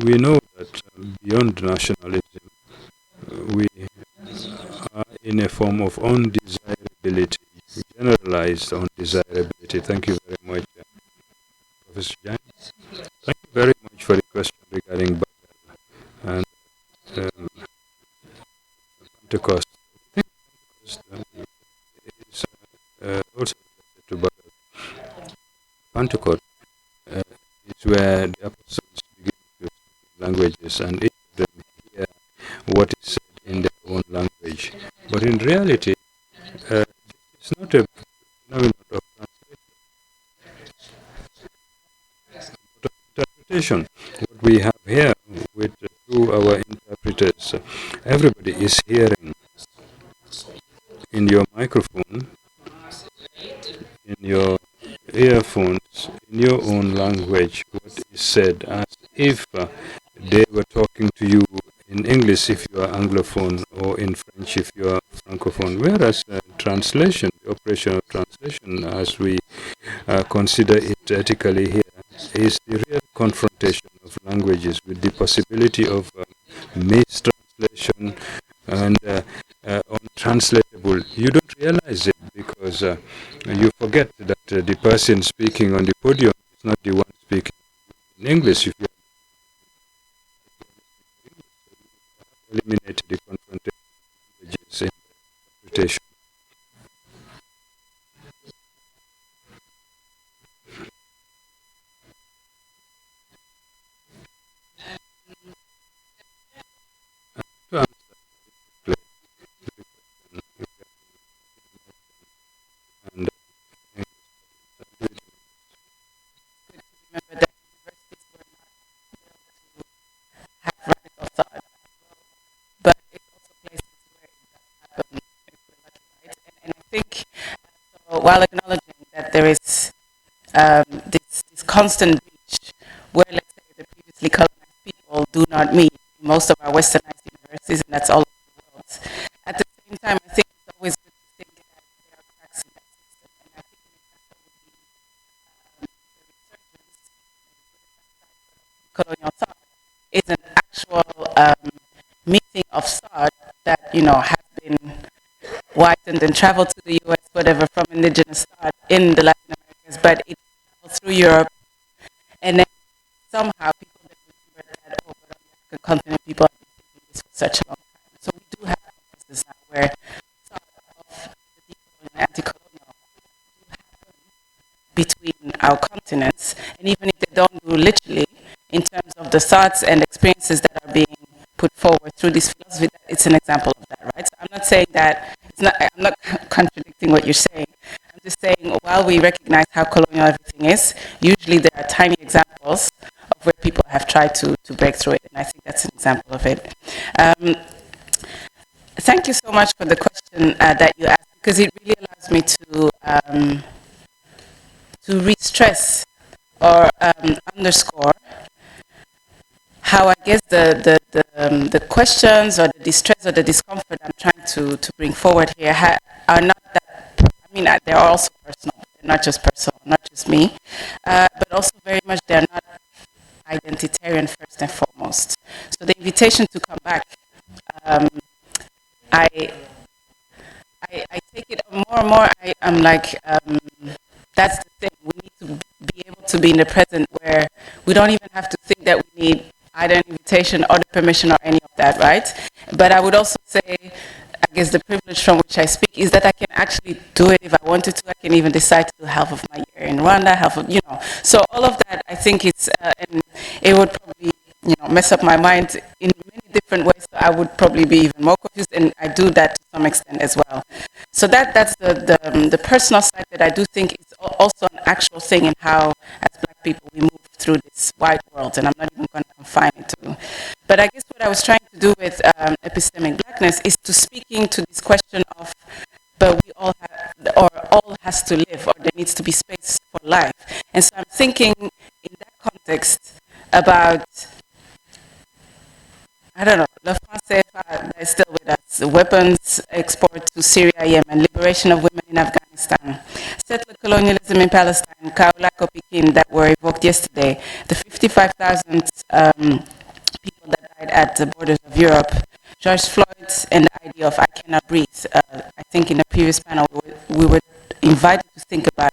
S1: we know that beyond nationalism, we are in a form of undesirability, generalized undesirability. Thank you very much, Professor Jan. Thank you very much for the question regarding Babel and Pentecost. I think Pentecost is also related to Babel. Pentecost is where the apostles begin to speak languages and each of them hear what is said in their own language. But in reality, it's not a phenomenon of interpretation. What we have here with through our interpreters, everybody is hearing in your microphone, in your earphones, in your own language, what is said, as if they were talking to you in English if you are Anglophone, or in French if you are Francophone. Whereas translation, the operation of translation, as we consider it ethically here, is the real confrontation of languages with the possibility of mistranslation translation and untranslatable. You don't realize it because you forget that the person speaking on the podium is not the one speaking in English. If you eliminate the confrontation in interpretation. And
S4: Remember that universities were not built to have radical thought, but it's also places where it does happen if we're lucky, right? And I think, so while acknowledging that there is this constant breach where, let's say, the previously colonized people do not meet most of our westernized universities, and that's all over the world. At the same time, I think it's always good to think that there are cracks in that system, and I think an example would be the resurgence of colonial thought is an actual meeting of thought that has been widened and traveled to the U.S., whatever, from indigenous thought in the Latin Americas, but it traveled through Europe, and then somehow people then remember that, oh, but on the African continent, people have been thinking this for such a long time. So we do have conferences now where thought of the decolonial and anti-colonial do happen between our continents, and even if they don't do literally, in terms of the thoughts and experiences that are being put forward through this philosophy, it's an example of that, right? So I'm not saying that, I'm not contradicting what you're saying. I'm just saying, while we recognize how colonial everything is, usually there are tiny examples of where people have tried to break through it, and I think that's an example of it. Thank you so much for the question that you asked, because it really allows me to re-stress or underscore how I guess the questions or the distress or the discomfort I'm trying to bring forward here are not that, I mean, they're also personal. They're not just personal, not just me, but also very much they're not identitarian first and foremost. So the invitation to come back, I take it more and more, I'm like, that's the thing. We need to be able to be in the present where we don't even have to think that we need either an invitation or the permission or any of that, right? But I would also say, I guess the privilege from which I speak is that I can actually do it if I wanted to. I can even decide to do half of my year in Rwanda, half of, So all of that, I think it's, and it would probably, mess up my mind in many different ways. So I would probably be even more confused, and I do that to some extent as well. So that's the personal side that I do think is also an actual thing in how, as Black people, we move through this wide world, and I'm not even going to confine it to. But I guess what I was trying to do with epistemic Blackness is to speaking to this question of, but we all have, or all has to live, or there needs to be space for life. And so I'm thinking in that context about, I don't know, the Français that is still with us, weapons export to Syria, Yemen, liberation of women in Afghanistan, settler colonialism in Palestine, Kaulako Pekin that were evoked yesterday, the 55,000 people that died at the borders of Europe, George Floyd, and the idea of I cannot breathe. I think in the previous panel we were invited to think about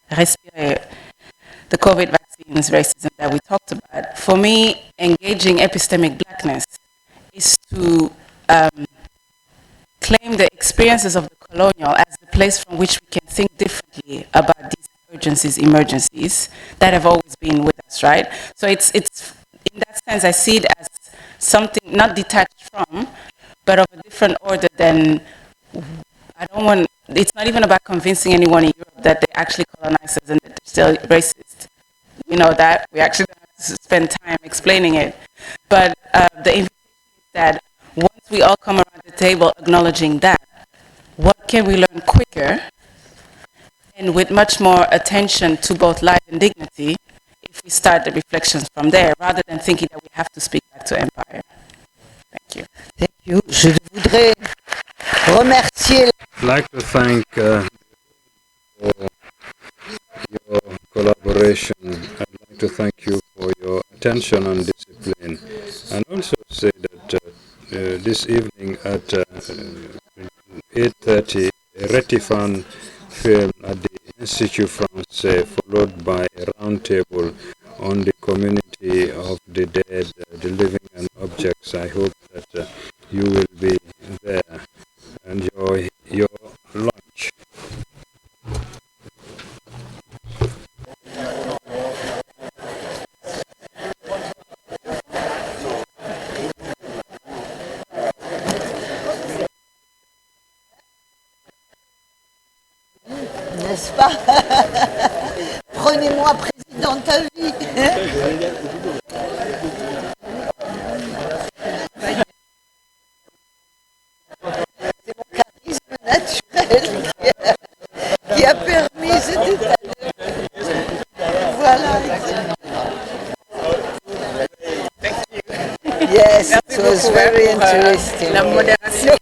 S4: respirer, the COVID vaccines, racism that we talked about. For me, engaging epistemic Blackness is to claim the experiences of the colonial as the place from which we can think differently about these urgencies, emergencies that have always been with us, right? So it's in that sense, I see it as something not detached from, but of a different order than, it's not even about convincing anyone in Europe that they actually colonized us and that they're still racist. We know that. We actually don't have to spend time explaining it. But the invitation is that once we all come around the table acknowledging that, what can we learn quicker and with much more attention to both life and dignity if we start the reflections from there rather than thinking that we have to speak back to empire. Thank you.
S6: Thank you. Je voudrais remercier.
S1: I'd like to thank for your collaboration. I'd like to thank you for your attention and discipline, and also say that this evening at 8:30, a Retifan film at the Institut Français, followed by a roundtable on the community of the dead, the living and objects. I hope that you will be there. Enjoy your lunch.
S6: N'est-ce pas? Prenez-moi président à vie. C'est mon charisme naturel qui a permis cet état de... Voilà. Yes, it was very interesting.
S3: La modération.